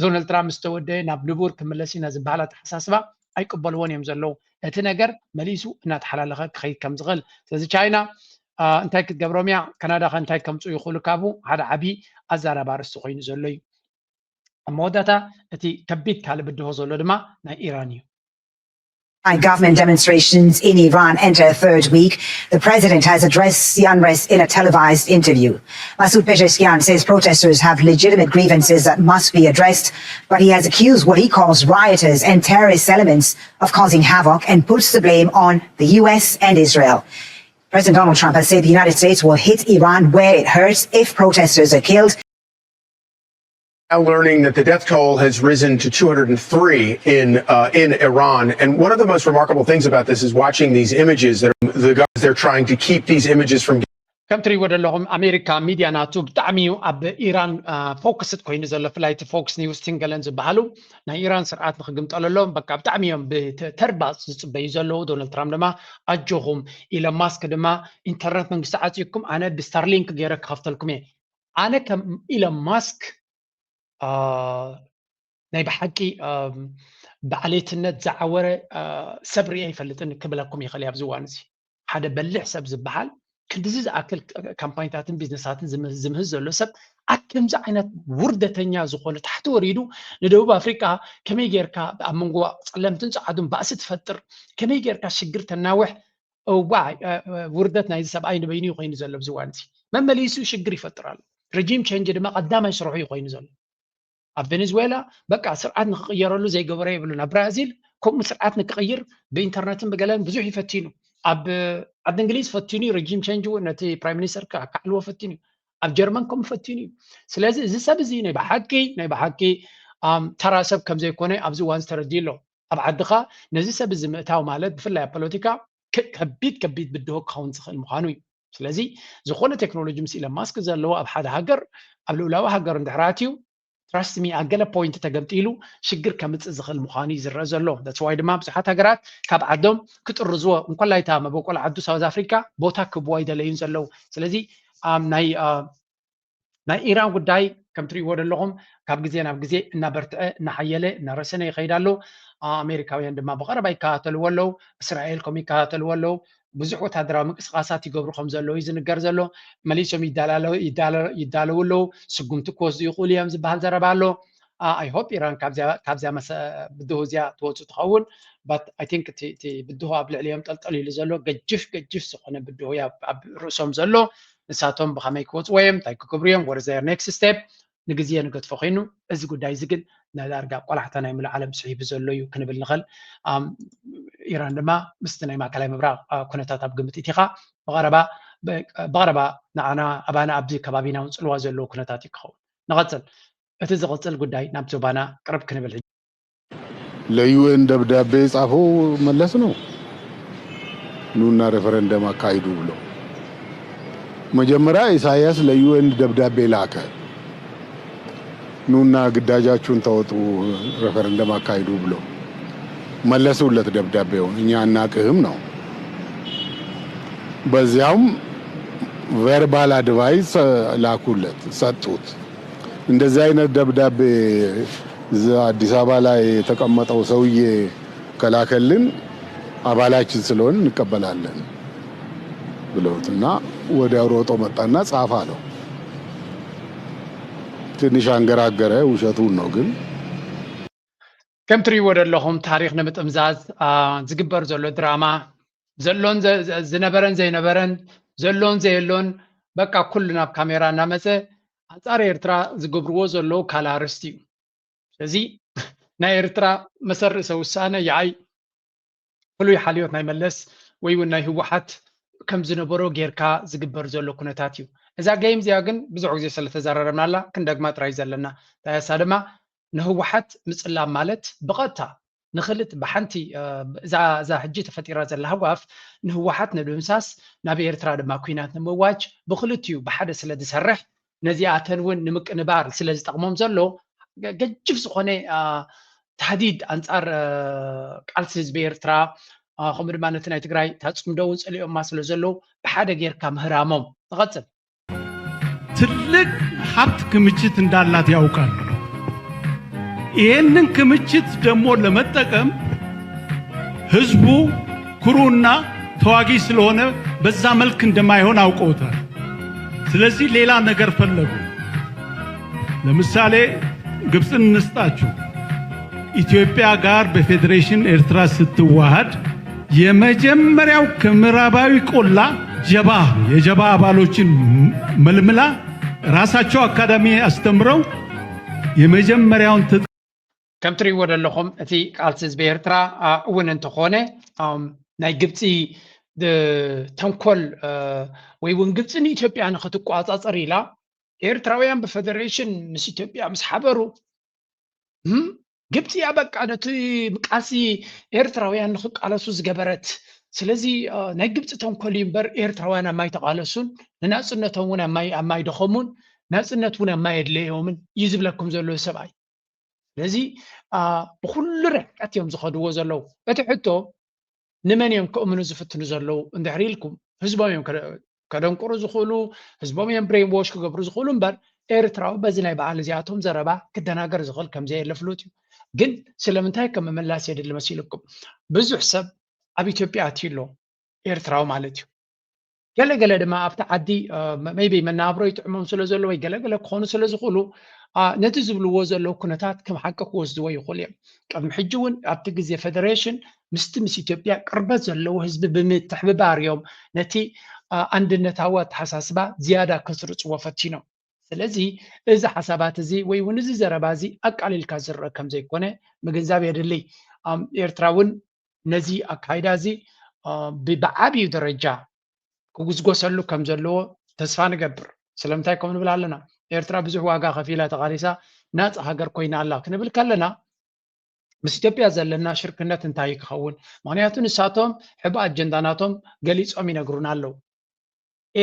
ዶናልድ ትራምፕ ዝተወደየ ናብ ንቡር ክምለስ ኢና ዝበሃል ኣተሓሳስባ ኣይቅበልዎን እዮም ዘለው እቲ ነገር መሊሱ እናተሓላለኸ ክኸይድ ከም ዝኽእል ስለዚ ቻይና እንታይ ክትገብሮም እያ ካናዳ ኸ እንታይ ከምፁ ይኽእሉ ካብኡ ሓደ ዓብዪ ኣዛራባ ርስቲ ኮይኑ ዘሎ እዩ መወዳእታ እቲ ከቢድ ካልእ ብድሆ ዘሎ ድማ ናይ ኢራን እዩ Government demonstrations in Iran enter a third week. The president has addressed the unrest in a televised interview. Masoud Pezeshkian says protesters have legitimate grievances that must be addressed, but he has accused what he calls rioters and terrorist elements of causing havoc and puts the blame on the US and Israel. President Donald Trump has said the United States will hit Iran where it hurts if protesters are killed. Now learning that the death toll has risen to 203 in Iran, and one of the most remarkable things about this is watching these images that they're trying to keep these images from. ከም ትሪእዎ ዘለኹም ኣሜሪካ ሚድያ ናቱ ብጣዕሚ ኣብ ኢራን ፎከስድ ኮይኑ ዘሎ ፍላይቲ ፎክስ ኒውስ ቲንገለን ዝበሃሉ ናይ ኢራን ስርዓት ንክግምጠለሎም በቃ ብጣዕሚ እዮም ብተርባፅ ዝፅበዩ ዘለዉ ዶናልድ ትራምፕ ድማ ኣጆኹም ኢሎን ማስክ ድማ ኢንተርነት መንግስቲ ዓፅዩኩም ኣነ ብስታርሊንክ ገይረ ክኸፍተልኩም እየ ኣነ ከም ኢሎን ማስክ ናይ ብሓቂ ብዓሌትነት ዝዓወረ ሰብ ርአ ይፈልጥን ክብለኩም ይኽእል እየ ኣብዚ እዋን እዚ ሓደ በሊሕ ሰብ ዝበሃል ክንዲዚ ዝኣክል ካምፓኒታትን ቢዝነሳትን ዝምህዝ ዘሎ ሰብ ከምዚ ዓይነት ውርደተኛ ዝኾነ ታሕቲ ወሪዱ ንደቡብ ኣፍሪቃ ከመይ ጌርካ ኣብ መንጎ ፀለምትን ፀዓዱን ባእሲ ትፈጥር ከመይ ጌርካ ሽግር ተናውሕ ውርደት ናይዚ ሰብኣይ ንበይኑ ኮይኑ ዘሎ ኣብዚ እዋን እዚ መመሊሱ ሽግር ይፈጥር ኣሎ ረጂም ቼንጅ ድማ ቀዳማይ ስርሑ እዩ ኮይኑ ዘሎ ኣብ ቬኔዙዌላ በቃ ስርዓት ንክቕየረሉ ዘይገበረ የብሉን ኣብ ብራዚል ከምኡ ስርዓት ንክቕይር ብኢንተርነትን ብገለን ብዙሕ ይፈቲኑ ኣብ ዓዲ እንግሊዝ ፈቲኑ ረጂም ቼንጅ ነቲ ፕራይም ሚኒስተር ካዕልዎ ፈቲኑ ኣብ ጀርመን ከምኡ ፈቲኑ እዩ ስለዚ እዚ ሰብ እዚ ናይ ብሓቂ ተራ ሰብ ከም ዘይኮነ ኣብዚ እዋን ዝተረድዩ ኣሎ ኣብ ዓድኻ ነዚ ሰብ እዚ ምእታው ማለት ብፍላይ ኣብ ፖለቲካ ከቢድ ብድሆ ክኸውን ዝኽእል ምዃኑ እዩ ስለዚ ዝኾነ ቴክኖሎጂ ምስ ኢሎን ማስክ ዘለዎ ኣብ ሓደ ሃገር ኣብ ልኡላዊ ሃገር እንድሕር ኣትዩ ትራስት ሚ ኣብ ገለ ፖይንት ተገምጢሉ ሽግር ከምፅእ ዝኽእል ምዃኑ እዩ ዝረአ ዘሎ ደስዋይ ድማ ብዙሓት ሃገራት ካብ ዓዶም ክጥርዝዎ እንኳላይታ መበቆል ዓዱ ሳውዝ ኣፍሪካ ቦታ ክህብዎ ይደለዩን ዘለዉ ስለዚ ናይ ኢራን ጉዳይ ከም ትሪእዎ ዘለኹም ካብ ግዜ ናብ ግዜ እናበርትዐ እናሓየለ እናረሰነ ይኸይድ ኣሎ ኣሜሪካውያን ድማ ብቐረባ ይከታተልዎ ኣለዉ እስራኤል ከምኡ ይከታተልዎ ኣለዉ ብዙሕ ወታደራዊ ምንቅስቃሳት ይገብሩ ከም ዘለዉ እዩ ዝንገር ዘሎ መሊሶም ይዳለዉ ኣለዉ ስጉምቲ ክወስዱ ይኽእሉ እዮም ዝበሃል ዘረባ ኣሎ ኣይሆፕ ኢራን ካብዚያ ብድሆ እዚያ ትወፅእ ትኸውን በት ኣይ ቲንክ እቲ ብድሆ ኣብ ልዕሊኦም ጠልጠል ኢሉ ዘሎ ገጅፍ ዝኾነ ብድሆ ኣብ ርእሶም ዘሎ ንሳቶም ብኸመይ ክወፅዎ እዮም እንታይ ክገብሩ እዮም ወር ዘር ኔክስት ስቴፕ ንግዜ ንገድፎ ኮይኑ እዚ ጉዳይ እዚ ግን ናዳርጋ ቆላሕታ ናይ ሙሉእ ዓለም ስሒቡ ዘሎ እዩ ክንብል ንኽእል ኢራን ድማ ምስቲ ናይ ማእከላይ ምብራቕ ኩነታት ኣብ ግምት ኢኻ ብቐረባ ንዓና ኣባና ኣብዚ ከባቢና ውፅልዋ ዘለዉ ኩነታት እዩ ክኸውን ንቐፅል እቲ ዝቕፅል ጉዳይ ናብ ዞባና ቅርብ ክንብል ለዩኤን ደብዳቤ ጻፈው መለስ ነው ኑና ሬፈረንደም አካሂዱ ብሎ መጀመሪያ ኢሳያስ ለዩኤን ደብዳቤ ላከ ኑና ግዳጃችሁን ተወጡ ሬፈረንደም አካሂዱ ብሎ መለሱለት ደብዳቤውን እኛ አናቅህም ነው በዚያውም ቨርባል አድቫይስ ላኩለት ሰጡት እንደዚህ አይነት ደብዳቤ አዲስ አበባ ላይ የተቀመጠው ሰውዬ ከላከልን አባላችን ስለሆነ እንቀበላለን ብለውትና ወዲያው ሮጦ መጣና ጻፈ አለው ትንሽ አንገራገረ ውሸቱን ነው ግን ከም ትሪእዎ ዘለኹም ታሪክ ንምጥምዛዝ ዝግበር ዘሎ ድራማ ዘሎን ዝነበረን ዘይነበረን ዘሎን ዘየሎን በቃ ኩሉ ናብ ካሜራ እናመፀ ኣንጻር ኤርትራ ዝገብርዎ ዘለዉ ካላርስቲ እዩ ስለዚ ናይ ኤርትራ መሰረሰ ውሳነ የዓይ ፍሉይ ሓልዮት ናይ መለስ ወይ እውን ናይ ህወሓት ከም ዝነበሮ ጌርካ ዝግበር ዘሎ ኩነታት እዩ እዛ ጌም እዚኣ ግን ብዙሕ ግዜ ስለተዘራረብና ኣላ ክንደግማ ጥራይ ዘለና ታያሳ ድማ ንህወሓት ምፅላም ማለት ብቐጥታ ንኽልት ብሓንቲ እዛ ሕጂ ተፈጢራ ዘላ ህዋፍ ንህወሓት ንምድምሳስ ናብ ኤርትራ ድማ ኩናት ንምዋጅ ብክልትኡ ብሓደ ስለ ዝሰርሕ ነዚኣተን እውን ንምቅንባር ስለ ዝጠቕሞም ዘሎ ገጅፍ ዝኾነ ተሃዲድ ኣንጻር ቃልሲ ህዝቢ ኤርትራ ከምኡ ድማ ነቲ ናይ ትግራይ ታፅምዶውን ፀሊኦማ ስለ ዘለዉ ብሓደ ጌርካ ምህራሞም ንቐፅል ትልቅ ሀብት ክምችት እንዳላት ያውቃሉ። ይህንን ክምችት ደግሞ ለመጠቀም ህዝቡ ኩሩና ተዋጊ ስለሆነ በዛ መልክ እንደማይሆን አውቀውታል። ስለዚህ ሌላ ነገር ፈለጉ። ለምሳሌ ግብፅን እንስጣችሁ። ኢትዮጵያ ጋር በፌዴሬሽን ኤርትራ ስትዋሃድ የመጀመሪያው ከምዕራባዊ ቆላ የጀባ አባሎችን መልምላ ራሳቸው አካዳሚ አስተምረው የመጀመሪያውን ከም ትሪእዎ ዘለኹም እቲ ቃልሲ ህዝቢ ኤርትራ እውን እንተኾነ ናይ ግብፂ ተንኮል ወይ እውን ግብፂ ንኢትዮጵያ ንኽትቋፃፀር ኢላ ኤርትራውያን ብፌዴሬሽን ምስ ኢትዮጵያ ምስ ሓበሩ ግብፂ በቃ ነቲ ቃልሲ ኤርትራውያን ንኽቃለሱ ዝገበረት ስለዚ ናይ ግብፂ ተንኮል እምበር ኤርትራውያን ኣብ ማይ ተቃለሱን ንናፅነቶም እውን ኣብ ማይ ደኸሙን ናፅነት እውን ኣብ ማይ የድለዮምን እዩ ዝብለኩም ዘሎ ሰብኣይ ስለዚ ብኩሉ ርሕቀት እዮም ዝኸድዎ ዘለዉ እቲ ሕቶ ንመን እዮም ክእምኑ ዝፍትኑ ዘለዉ እንድሕር ኢልኩም ህዝቦም እዮም ከደንቁሩ ዝኽእሉ ህዝቦም እዮም ብሬን ዎሽ ክገብሩ ዝኽእሉ እምበር ኤርትራዊ በዚ ናይ በዓል እዚኣቶም ዘረባ ክደናገር ዝኽእል ከምዘየለፍሉት እዩ ግን ስለምንታይ ከም መመላስ የድሊ መሲልኩም ብዙሕ ሰብ ኣብ ኢትዮጵያ ኣትዩሎ ኤርትራዊ ማለት እዩ ገለገለ ድማ ኣብቲ ዓዲ ሜይቢ መናብሮ ይጥዕሞም ስለ ዘሎ ወይ ገለገለ ክኾኑ ስለ ዝኽእሉ ነቲ ዝብልዎ ዘለዉ ኩነታት ከም ሓቂ ክወስድዎ ይኽእሉ እዮም ቅድሚ ሕጂ እውን ኣብቲ ግዜ ፌደሬሽን ምስቲ ምስ ኢትዮጵያ ቅርበት ዘለዎ ህዝቢ ብምትሕብባር እዮም ነቲ አንድነታዊ ኣተሓሳስባ ዝያዳ ከስርፅዎ ፈቲኖም ስለዚ እዚ ሓሳባት እዚ ወይ እውን እዚ ዘረባ እዚ ኣቃሊልካ ዝረአ ከም ዘይኮነ ምግንዛብ የድሊ ኤርትራ እውን ነዚ ኣካይዳ እዚ ብዓብዩ ደረጃ ክጉዝጎሰሉ ከም ዘለዎ ተስፋ ንገብር ስለምንታይ ከም ንብል ኣለና ኤርትራ ብዙሕ ዋጋ ከፊላ ተቃሊሳ ናፃ ሃገር ኮይና ኣላ ክንብል ከለና ምስ ኢትዮጵያ ዘለና ሽርክነት እንታይ ክኸውን ምክንያቱ ንሳቶም ሕቡ ኣጀንዳናቶም ገሊፆም ይነግሩና ኣለዉ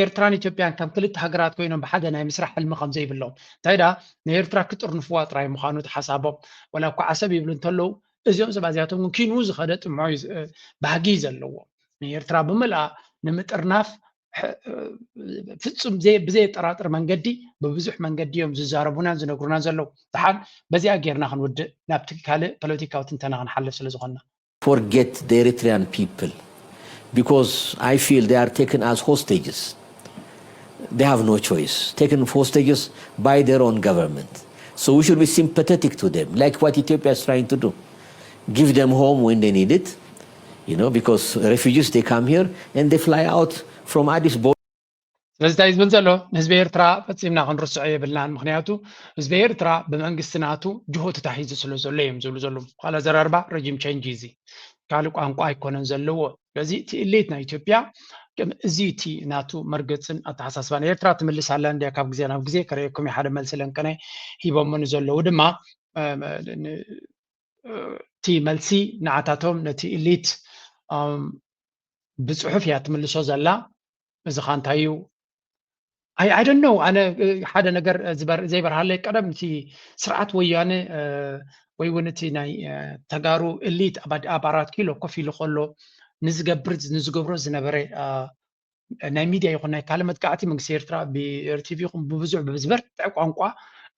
ኤርትራን ኢትዮጵያን ከም ክልተ ሃገራት ኮይኖም ብሓደ ናይ ምስራሕ ሕልሚ ከም ዘይብሎም እንታይ ዳ ንኤርትራ ክጥርንፍዋ ጥራይ ምዃኑ ተሓሳቦም ወላ እኳ ዓሰብ ይብሉ እንተለዉ እዚኦም ሰባዚያቶም እውን ኪንኡ ዝኸደ ጥምዖ ባህጊ ዘለዎ ንኤርትራ ብምልኣ ንምጥርናፍ ፍጹም ብዘየጠራጥር መንገዲ ብብዙሕ መንገዲ እዮም ዝዛረቡናን ዝነግሩናን ዘለዉ ድሓን በዚኣ ጌርና ክንውድእ ናብቲ ካልእ ፖለቲካዊ ትንተና ክንሓልፍ ስለ ዝኾንና forget the Eritrean people because I feel they are taken as hostages. They have no choice, taken hostages by their own government. So we should be sympathetic to them, like what Ethiopia is trying to do. Give them home when they need it, because refugees, they come here and they fly out from Addis Ababa. ስለዚ እንታይ ዝብል ዘሎ ንህዝቢ ኤርትራ ፈፂምና ክንርስዖ የብልናን ምክንያቱ ህዝቢ ኤርትራ ብመንግስትናቱ ጅሆት ተታሒዙ ስለ ዘሎ እዮም ዝብሉ ዘሎ ካላ ዘራርባ ረጂም ቼንጅ እዚ ካልእ ቋንቋ ኣይኮነን ዘለዎ ስለዚ እቲ እሌት ናይ ኢትዮጵያ እዚ እቲ ናቱ መርገፅን ኣተሓሳስባን ኤርትራ ትምልስ ኣላ እንድያ ካብ ግዜ ናብ ግዜ ከረየኩም ሓደ መልሲ ለንቀናይ ሂቦምን ዘለዉ ድማ እቲ መልሲ ንዓታቶም ነቲ እሌት ብፅሑፍ እያ ትምልሶ ዘላ እዚ ኻ እንታይ እዩ I don't know ኣነ ሓደ ነገር ዘይበርሃለይ ቀደም እቲ ስርዓት ወያነ ወይ እውን እቲ ናይ ተጋሩ እሊት ኣብ 4 ኪሎ ኮፍ ኢሉ ከሎ ንዝገብሮ ዝነበረ ናይ ሚድያ ይኹን ናይ ካልእ መጥቃዕቲ መንግስቲ ኤርትራ ብኤርቲቪ ይኹን ብብዙሕ ብዝበርትዕ ቋንቋ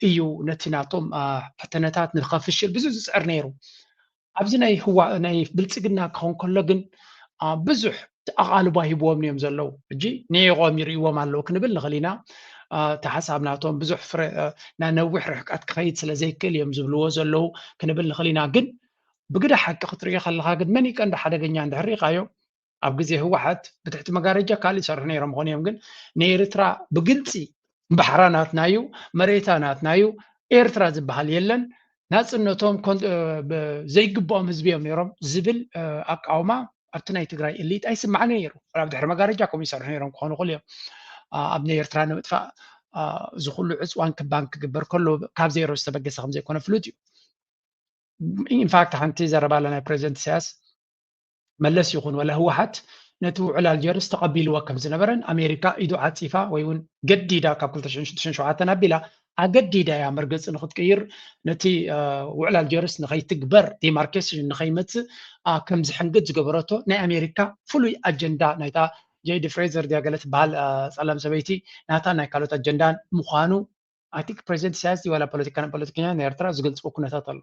እዩ ነቲ ናቶም ፈተነታት ንኸፍሽል ብዙሕ ዝፅዕር ነይሩ ኣብዚ ናይ ብልፅግና ክኸውን ከሎ ግን ብዙሕ ኣቓልቦ ሂቦም እዮም ዘለዉ እጂ ነይቆም ይርእዎም ኣለዉ ክንብል ንኽእል ኢና እቲ ሓሳብናቶም ብዙሕ ነዊሕ ርሕቀት ክኸይድ ስለ ዘይክእል እዮም ዝብልዎ ዘለዉ ክንብል ንኽእል ኢና ግን ብግዳ ሓቂ ክትሪኦ ከለካ ግን መን ቀንዲ ሓደገኛ እንድሕር ሪኢኻዮ ኣብ ግዜ ህወሓት ብትሕቲ መጋረጃ ካልእ ይሰርሑ ነይሮም ምኾኑ እዮም ግን ንኤርትራ ብግልፂ ባሕራ ናትናዩ መሬታ ናትናዩ ኤርትራ ዝበሃል የለን ናፅነቶም ዘይግብኦም ህዝቢ እዮም ነይሮም ዝብል ኣቃውማ أبتناي تجري اللي تأيس معنا يرو ولا بدحر مجارجة كم يصير هيرون كانوا قليا أبني يرتران مدفع زخلوا عسوان كبانك جبر كله كاب زيرو استبقى سهم زي كنا فلوتيو in fact حنتي زربا لنا بريزنت سياس ملس يكون ولا هو حد نتو على الجرس تقبل وكم زنبرن أمريكا إيدو عاطفة ويون جديدة كابل تشنشوعاتنا بلا أجديدة يا مرقص نخد كير نتي وعلى الجرس نخي تكبر دي ماركس نخي مت كم زحنجت جبرته نا أمريكا فلوي أجندة نايتا جاي فريزر دي قالت بال سلام سبيتي ناتا نايكالوت أجندة مخانو I think president سياسي ولا بوليتيكيان نيرترا زغلت سبوكنا تطل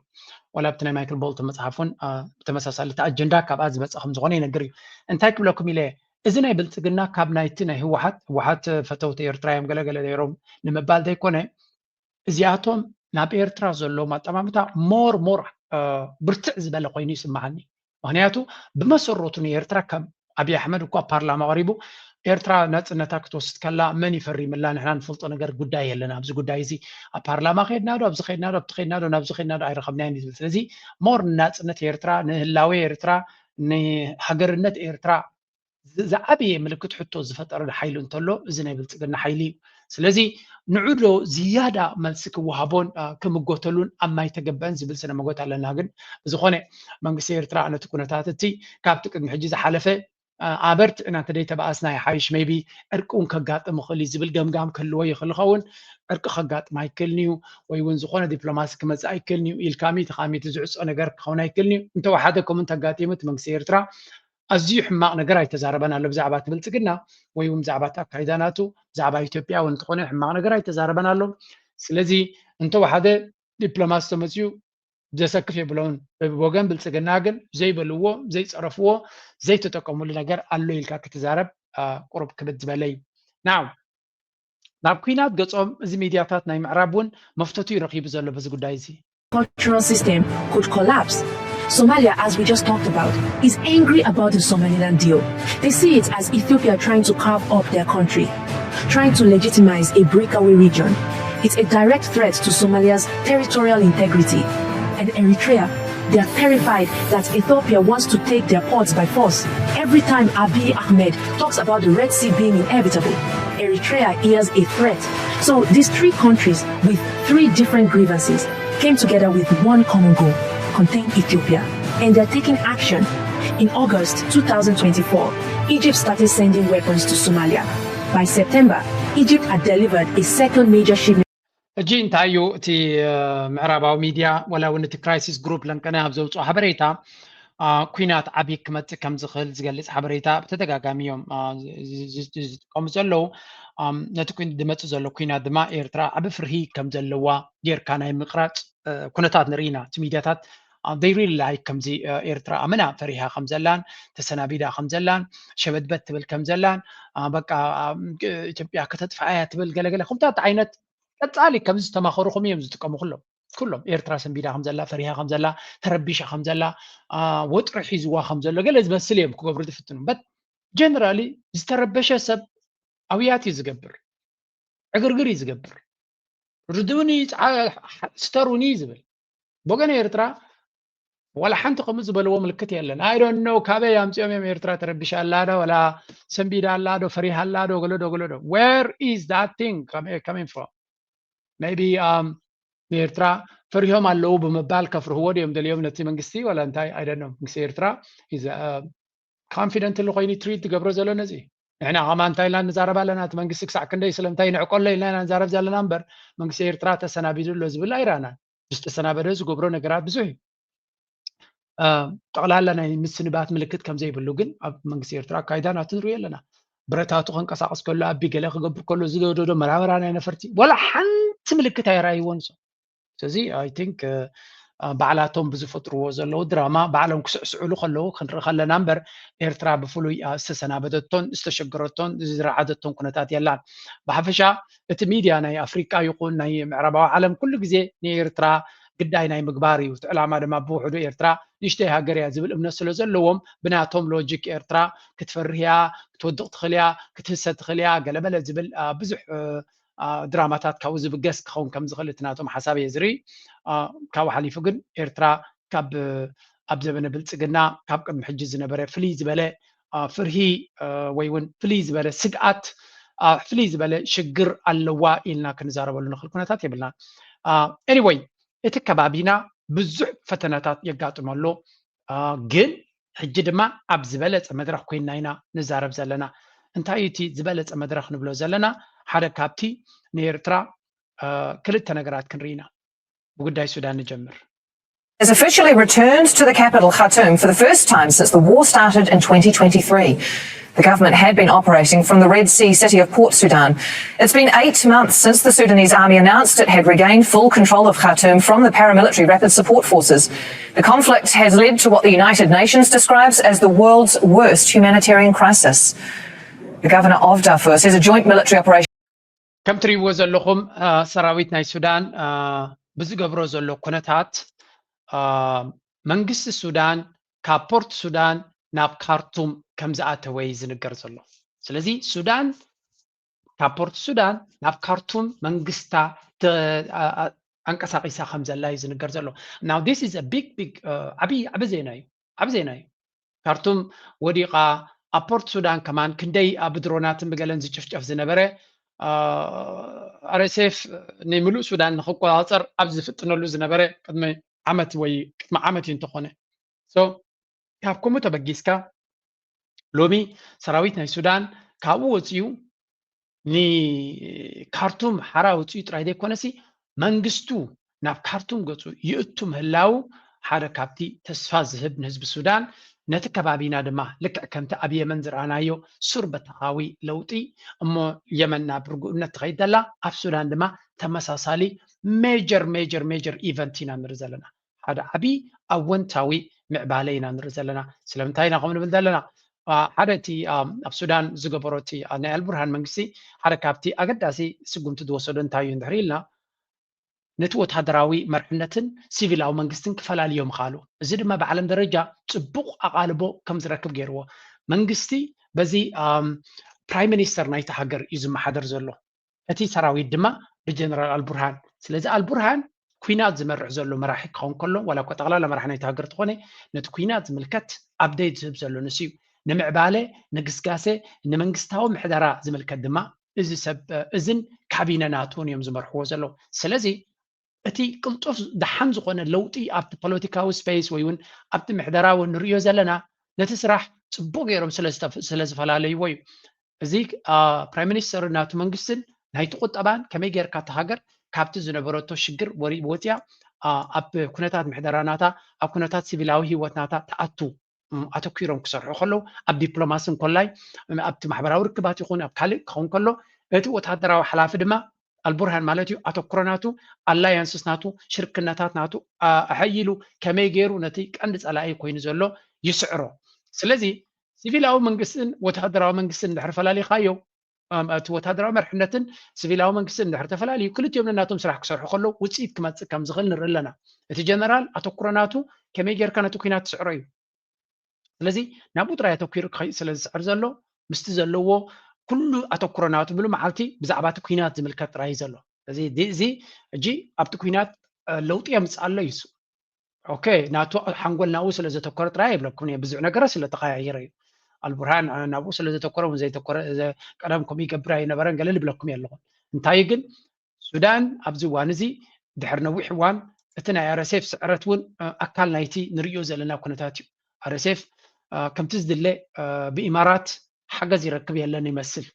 ولا بتنا مايكل بولتون مصحفون بتمساسل تا أجندة كاب أز بس أخم زغوني نجري انتاي كبلكم إليه إذن أي بلتقلنا كاب نايتنا هو حد فتوت إيرترا يم قلقل ديروم نمبال دي كونه زياتهم ناب إيرترا زلو ما تمامتا مور برتع زبالة قويني سمعني وهنياتو بمسروتون إيرترا كم أبي أحمد وكو بارلما غريبو إيرترا نتاك توست كلا من يفري ملا نحن نفلط نجر قداي لنا أبز قداي زي بارلما خيدنا دو أبز خيدنا دو بتخيدنا دو نبز خيدنا دو أي رقم نين زي مور نت إيرترا نهلاوي إيرترا نحجر النت إيرترا زعبي ملكت حتى زفتر الحيل انتلو زين بلتقلنا حيلي سلازي نعودو زيادة ملسك وهابون كم قوتلون أما يتقبان زبل سنة ما قوت على ناقن زخونة من قصير ترى أنا تكون تاتتي كابتك محجزة حلفة عبرت أنا تدي تبع أسناي حايش maybe أركون كجات مخلي زبل جام كله يخلقون أرك خجات ما يكلنيو ويون زخونة دبلوماسي كم زي يكلنيو الكامي تخامي تزعس أنا جرك خونا يكلنيو أنت وحدكم أنت جاتي مت من قصير ترى أزيح ما نقرأ تزاربنا لو بزعبات بلتقنا ويوم زعبات كايداناتو زعبا إثيوبيا ونتقونه ما نقرأ تزاربنا لهم سلزي أنت وحده دبلوماسي تمسيو جسك في بلون بوجن بلتقنا جن زي بلوه زي صرفوه زي تتقامل نجار الله يلكاك تزارب قرب كبد بالي نعم كوينات قصهم زي ميدياتات نايم عربون مفتوتي رقيب زلوا بس قدايزي cultural system could collapse. Somalia, as we just talked about, is angry about the Somaliland deal. They see it as Ethiopia trying to carve up their country, trying to legitimize a breakaway region. It's a direct threat to Somalia's territorial integrity. And Eritrea, they are terrified that Ethiopia wants to take their ports by force. Every time Abiy Ahmed talks about the Red Sea being inevitable, Eritrea hears a threat. So these three countries with three different grievances came together with one common goal: contain Ethiopia. And they're taking action. In August 2024, Egypt started sending weapons to Somalia. By September, Egypt had delivered a second major shipment. جين تايو تي معرباو ميديا ولا ونتي كرايسيس جروب لنكنا بزوجو حبريتا كوينات عبي كمت كم زخل زغلص حبريتا بتدغاغامي يوم قوم زلو نتكون دمت زلو كوينات دما إيرترا عبي فرهي كم زلوا دير كان مقراط كونتات نرينا تميدياتات they really like كم زي إيرترا أمنا فريها خمزلان تسنابيدا خمزلان شبد بت بالكمزلان بقى إثيوبيا كتدفع تبل قلقله خمتات عينت قطالي كم زي تماخرهم يمز تقامو كلهم إيرترا سنبيدا خمزلا فريها خمزلا تربيشة خمزلا وطرح حيزوا خمزلا قال لازم السليم كوكو برد فتنهم بس جنرالي يستربش سب أويات يزقبر عقرقر يزقبر ردوني ستروني زبل بوغن إيرترا ولا حنت قمز بلو ملكتي يلا I don't know كابي يامتيوم يم إيرترا تربيش اللادو ولا سنبيدا اللادو فريها اللادو قلودو where is that thing coming from maybe إيرترا فريهم على بمبال كفر هو اليوم دليوم نتي منقستي ولا انتاي I don't know مكس إيرترا إذا confident اللي قيني تريد تقبر زلو نزي إحنا عمان تايلاند نزارب لنا تمنقستك ساعة كندي سلام تاين عقول لنا نزارب زلنا نمبر منقس إيرترا تسنابيدو لوز بالإيران جست تسنابيدو قبرو نقرات بزوي طلع لنا مسنبات ملكت كم زي بلوجن منقس إيرترا كايدان تدري لنا برتاتو خنقصاقس كله أبي قلق قبر كله زدو مراورانا نفرتي ولا حنت ملكت هاي راي ونسو سزي I think بعلاتهم بزفتروا زلوا دراما بعلهم كسعلو خلوا نمبر إيرترا بفلوي استسنا بدتون استشجرتون زرعتون كنتات يلا بحفشة التميديا ناي أفريقيا يقول ناي معربة عالم كل جزء إيرترا قداي ناي مقباري وتعلم ما بوحدو إيرترا يشتهي هاجريا زبل ابن السلوزلوهم بناتهم لوجيك إيرترا كتفريها كتودق تخليها كتهسد تخليها قلبها زبل بزح دراماتات كاوز بقس كون كم زغلتناتهم حساب يزري كاو حليفقن إيرترا كاب ኣብ ዘበነ ብልጽግና ካብ ቅድሚ ሕጂ ዝነበረ ፍልይ ዝበለ ፍርሂ ወይ እውን ፍልይ ዝበለ ስግኣት ፍልይ ዝበለ ሽግር ኣለዋ ኢልና ክንዛረበሉ ንኽእል ኩነታት የብልና ኤኒዌይ እቲ ከባቢና ብዙሕ ፈተናታት የጋጥመሎ ግን ሕጂ ድማ ኣብ ዝበለፀ መድረኽ ኮይና ኢና ንዛረብ ዘለና እንታይ እቲ ዝበለፀ መድረኽ ንብሎ ዘለና ሓደ ካብቲ ንኤርትራ ክልተ ነገራት ክንርኢና ብጉዳይ ሱዳን ንጀምር has officially returned to the capital, Khartoum, for the first time since the war started in 2023. The government had been operating from the Red Sea city of Port Sudan. It's been 8 months since the Sudanese army announced it had regained full control of Khartoum from the paramilitary Rapid Support Forces. The conflict has led to what the United Nations describes as the world's worst humanitarian crisis. The governor of Darfur says a joint military operation... ከም ትሪእዎ ዘለኹም ሰራዊት ናይ ሱዳን ብዝገብሮ ዘሎ ኩነታት መንግስቲ ሱዳን ካብ ፖርት ሱዳን ናብ ካርቱም ከም ዝኣተወ ዝንገር ዘሎ ስለዚ ሱዳን ካብ ፖርት ሱዳን ናብ ካርቱም መንግስታ አንቀሳቂሳ ከም ዘላ ዝንገር ዘሎ now this is a big ዓቢ ዜና እዩ ካርቱም ወዲቃ ኣብ ፖርት ሱዳን ከማን ክንደይ ኣብ ድሮናትን ብገለን ዝጭፍጨፍ ዝነበረ RSF ንምሉእ ሱዳን ንኽቆፃፀር ኣብ ዝፍጥነሉ ዝነበረ ቅድሚ ዓመት ወይ ቅድሚ ዓመት እንትኾነ so ካብ ከምኡ ተበጊስካ ሎሚ ሰራዊት ናይ ሱዳን ካብኡ ወፂኡ ንካርቱም ሓራ ወፂኡ ጥራይ ዘይኮነሲ መንግስቱ ናብ ካርቱም ገፁ ይእቱ ምህላው ሓደ ካብቲ ተስፋ ዝህብ ንህዝቢ ሱዳን ነቲ ከባቢና ድማ ልክዕ ከምቲ ኣብ የመን ዝረኣናዮ ሱር በተኻዊ ለውጢ እሞ የመን ናብ ርጉእነት ትኸይድ ዘላ ኣብ ሱዳን ድማ ተመሳሳሊ ሜጀር ኢቨንት ኢና ንርኢ ዘለና ሓደ ዓቢ ኣወንታዊ ምዕባለ ኢና ንርኢ ዘለና ስለምንታይ ኢና ከምኡ ንብል ዘለና ሓደ እቲ ኣብ ሱዳን ዝገበሮ እቲ ናይ አልቡርሃን መንግስቲ ሓደ ካብቲ ኣገዳሲ ስጉምቲ ዝወሰዶ እንታይ እዩ እንድሕር ኢልና ነቲ ወታደራዊ መርሕነትን ሲቪላዊ መንግስትን ክፈላለዮም ካሉ እዚ ድማ ብዓለም ደረጃ ጽቡቕ ኣቓልቦ ከም ዝረክብ ገይርዎ መንግስቲ በዚ ፕራይም ሚኒስተር ናይቲ ሃገር እዩ ዝመሓደር ዘሎ እቲ ሰራዊት ድማ ብጀነራል አልቡርሃን ስለዚ አልቡርሃን ኩናት ዝመርሕ ዘሎ መራሒ ክኸውን ከሎ ዋላ እኳ ጠቕላላ መራሒ ናይቲ ሃገር ትኾነ ነቲ ኩናት ዝምልከት ኣብዴት ዝህብ ዘሎ ንሱ እዩ ንምዕባለ ንግስጋሴ ንመንግስታዊ ምሕደራ ዝምልከት ድማ እዚ ሰብ እዝን ካቢነናቱን እዮም ዝመርሕዎ ዘሎ ስለዚ እቲ ቅልጡፍ ደሓን ዝኾነ ለውጢ ኣብቲ ፖለቲካዊ ስፔስ ወይ እውን ኣብቲ ምሕደራዊ ንሪኦ ዘለና ነቲ ስራሕ ጽቡቕ ገይሮም ስለ ዝፈላለይዎ እዩ እዚ ፕራይም ሚኒስተር ናቱ መንግስትን ናይቲ ቁጠባን ከመይ ጌርካ እቲ ሃገር ካብቲ ዝነበረቶ ሽግር ወፅያ ኣብ ኩነታት ምሕደራ ናታ ኣብ ኩነታት ሲቪላዊ ሂወት ናታ ተኣቱ ኣተኪሮም ክሰርሑ ከለዉ ኣብ ዲፕሎማስን ኮላይ ኣብቲ ማሕበራዊ ርክባት ይኹን ኣብ ካልእ ክኸውን ከሎ እቲ ወታደራዊ ሓላፊ ድማ አልቡርሃን ማለት እዩ ኣተኩሮናቱ አላያንስስ ናቱ ሽርክነታት ናቱ ኣሐይሉ ከመይ ገይሩ ነቲ ቀንዲ ጸላኢ ኮይኑ ዘሎ ይስዕሮ ስለዚ ሲቪላዊ መንግስትን ወታደራዊ መንግስትን እንድሕር ፈላሊኻዮ እቲ ወታደራዊ መርሕነትን ሲቪላዊ መንግስትን እንድሕር ተፈላልዩ ክልቲኦም ነናቶም ስራሕ ክሰርሑ ከለዉ ውፅኢት ክመፅእ ከም ዝኽእል ንርኢ ኣለና እቲ ጀነራል ኣተኩሮናቱ ከመይ ጌርካ ነቲ ኩናት ትስዕሮ እዩ ስለዚ ናብኡ ጥራይ ኣተኪሩ ስለ ዝስዕር ዘሎ ምስቲ ዘለዎ ኩሉ ኣተኩሮናቱ ብሉ መዓልቲ ብዛዕባ እቲ ኩናት ዝምልከት ጥራይ ዘሎ ስለዚ እዚ ሕጂ ኣብቲ ኩናት ለውጢ የምፅእ ኣሎ እዩ ኦኬ ናቱ ሓንጎል ናብኡ ስለ ዘተኮረ ጥራይ የብለኩም ብዙሕ ነገር ስለ ተቀያየረ እዩ አልቡርሃን ናብኡ ስለ ዘተኮረ ዘይተኮረ ቀደም ከም ይገብር ኣይነበረን ገለ ልብለኩም እየ ኣለኹ እንታይ ግን ሱዳን ኣብዚ እዋን እዚ ድሕሪ ነዊሕ እዋን እቲ ናይ RSF ስዕረት እውን ኣካል ናይቲ ንሪኦ ዘለና ኩነታት እዩ RSF ከምቲ ዝድለ ብኢማራት ሓገዝ ይረክብ የለን ይመስል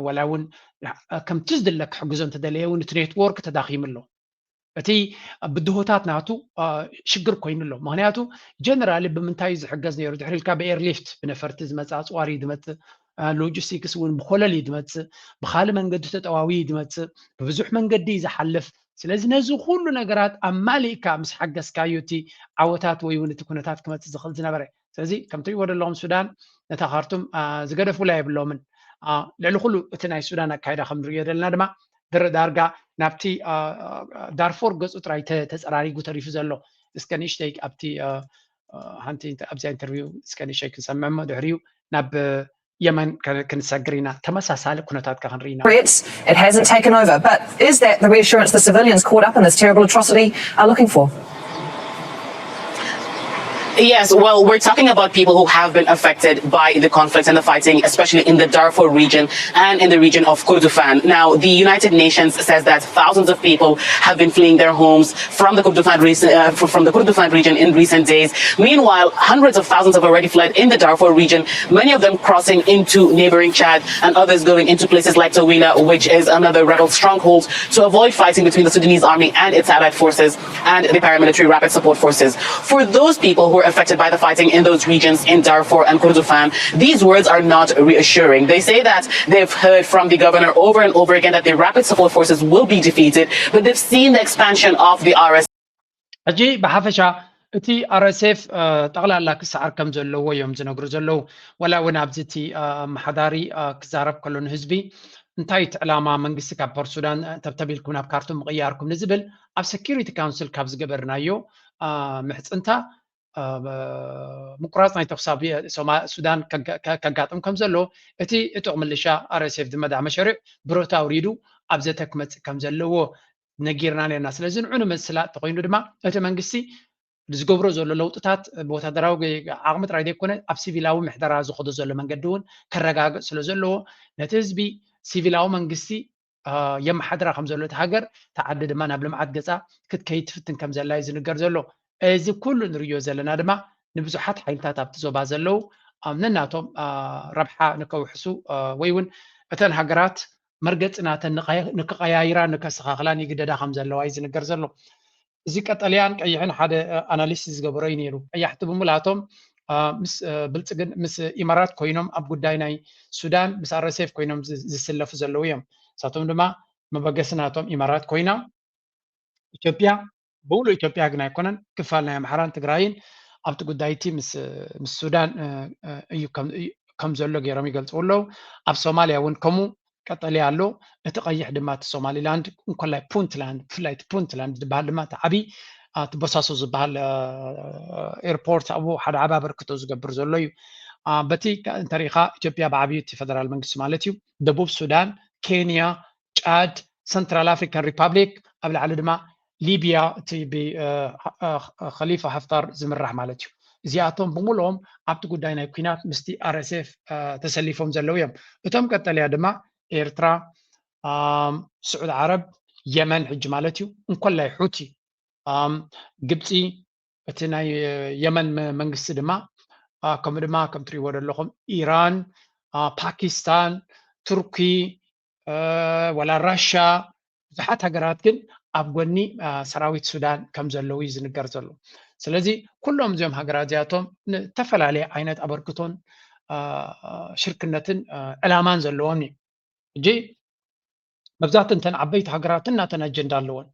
ወላ እውን ከምቲ ዝድለ ክሕግዞ እንተደለየ እውን እቲ ኔትዎርክ ተዳኺሙ ኣሎ እቲ ብድሆታት ናቱ ሽግር ኮይኑ ኣሎ ምክንያቱ ጀነራሊ ብምንታይ ዝሕገዝ ነይሩ ድሕሪ ኢልካ ብኤርሊፍት ብነፈርቲ ዝመፅእ ኣፅዋሪ ዝመፅእ ሎጂስቲክስ እውን ብኮለል ዝመፅእ ብካልእ መንገዲ ተጠዋዊ ዝመፅእ ብብዙሕ መንገዲ ዝሓልፍ ስለዚ ነዚ ኩሉ ነገራት ኣማሊእካ ምስ ሓገዝካዮ እቲ ዓወታት ወይ እውን እቲ ኩነታት ክመፅእ ዝኽእል ዝነበረ ስለዚ ከም ትሪእዎ ዘለኹም ሱዳን ነታ ካርቱም ዝገደፍላ የብሎምን ልዕሊ ኩሉ እቲ ናይ ሱዳን ኣካይዳ ከም ንሪኦ ዘለና ድማ ዳርጋ ናብቲ ዳርፎር ገፁ ጥራይ ተፀራሪጉ ተሪፉ ዘሎ እስከ ንእሽተይ ኣብቲ ሓንቲ ኣብዚያ ኢንተርቪው እስከ ንእሽተይ ክንሰምዕ እሞ ድሕሪኡ ናብ የመን ክንሰግር ኢና ተመሳሳሊ ኩነታት ካ ክንርኢ ኢና It hasn't taken over, but is that the reassurance the civilians caught up in this terrible atrocity are looking for? Yes, well, we're talking about people who have been affected by the conflict and the fighting, especially in the Darfur region and in the region of Kordofan. Now, the United Nations says that thousands of people have been fleeing their homes from the Kordofan region in recent days. Meanwhile, hundreds of thousands have already fled in the Darfur region, many of them crossing into neighboring Chad and others going into places like Tawila, which is another rebel stronghold, to avoid fighting between the Sudanese army and its allied forces and the paramilitary rapid support forces. For those people who are affected by the fighting in those regions in Darfur and Kordofan, these words are not reassuring. They say that they've heard from the governor over and over again that the rapid support forces will be defeated, but they've seen the expansion of the RSF. أجي بحفشة እቲ RSF ጠቕላላ ክሰዓር ከም ዘለዎ እዮም ዝነግሩ ዘለው ወላ እውን ኣብዚ እቲ መሓዳሪ ክዛረብ ከሎ ንህዝቢ እንታይ እቲ ዕላማ መንግስቲ ካብ ፖርት ሱዳን ተብተቢልኩም ናብ ካርቱም ምቕያርኩም ንዝብል ኣብ ሴኪሪቲ ካውንስል ካብ ዝገበርናዮ ምሕፅንታ ምቁራፅ ናይ ተኩስ ኣብ ሱዳን ከጋጥም ከም ዘሎ እቲ እጡቕ ምልሻ RSF ዝመድዓ መሸርዕ ብሮታ አውሪዱ ኣብ ዘተ ክመፅእ ከም ዘለዎ ነጊርና ነርና ስለዚ ንዑ ንምስላጥ ተኮይኑ ድማ እቲ መንግስቲ ዝገብሮ ዘሎ ለውጥታት ብወታደራዊ ዓቕሚ ጥራይ ዘይኮነ ኣብ ሲቪላዊ ምሕደራ ዝኸዶ ዘሎ መንገዲ እውን ከረጋግፅ ስለ ዘለዎ ነቲ ህዝቢ ሲቪላዊ መንግስቲ የመሓደራ ከም ዘሎ እቲ ሃገር ተዓዲ ድማ ናብ ልምዓት ገፃ ክትከይድ ትፍትን ከም ዘላ እዩ ዝንገር ዘሎ እዚ ኩሉ ንሪኦ ዘለና ድማ ንብዙሓት ሓይልታት ኣብቲ ዞባ ዘለው ነናቶም ረብሓ ንከውሕሱ ወይ እውን እተን ሃገራት መርገፂ ናተን ንክቀያይራ ንከሰኻኽላን ይግደዳ ከም ዘለዋ እዩ ዝንገር ዘሎ እዚ ቀጠልያን ቀይሕን ሓደ ኣናሊሲስ ዝገበሮ እዩ ነይሩ ቀያሕቲ ብምልኣቶም ምስ ብልፅግን ምስ ኢማራት ኮይኖም ኣብ ጉዳይ ናይ ሱዳን ምስ RSF ኮይኖም ዝስለፉ ዘለው እዮም ንሳቶም ድማ መበገስናቶም ኢማራት ኮይና ኢትዮጵያ ብውሉ ኢትዮጵያ ግን ኣይኮነን ክፋል ናይ ኣምሓራን ትግራይን ኣብቲ ጉዳይ እቲ ምስ ሱዳን እዩ ከም ዘሎ ገይሮም ይገልፅዎ ኣለው ኣብ ሶማልያ እውን ከምኡ ቀጠልያ ኣሎ እቲ ቀይሕ ድማ እቲ ሶማሊላንድ እንኮላይ ፑንትላንድ ብፍላይ እቲ ፑንትላንድ ዝበሃል ድማ እቲ ዓብይ እቲ ቦሳሶ ዝበሃል ኤርፖርት ኣብኡ ሓደ ዓባ በርክቶ ዝገብር ዘሎ እዩ በቲ እንተሪኢኻ ኢትዮጵያ ብዓብዪ እቲ ፌደራል መንግስቲ ማለት እዩ ደቡብ ሱዳን ኬንያ ጫድ ሰንትራል ኣፍሪካን ሪፓብሊክ ኣብ ላዕሊ ድማ ሊብያ እቲ ብኸሊፋ ሃፍታር ዝምራሕ ማለት እዩ እዚኣቶም ብምልኦም ኣብቲ ጉዳይ ናይ ኩናት ምስቲ RSF ተሰሊፎም ዘለው እዮም እቶም ቀጠልያ ድማ ኤርትራ ስዑድ ዓረብ የመን ሕጂ ማለት እዩ እንኮላይ ሑቲ ግብፂ እቲ ናይ የመን መንግስቲ ድማ ከምኡ ድማ ከም ትሪእዎ ዘለኹም ኢራን ፓኪስታን ቱርኪ ወላ ራሻ ብዙሓት ሃገራት ግን ኣብ ጎኒ ሰራዊት ሱዳን ከም ዘለው እዩ ዝንገር ዘሎ ስለዚ ኩሎም እዚኦም ሃገራት እዚኣቶም ንተፈላለየ ዓይነት ኣበርክቶን ሽርክነትን ዕላማን ዘለዎም እዩ እጂ መብዛሕትኡ እንተን ዓበይቲ ሃገራት እናተን ኣጀንዳ ኣለዎን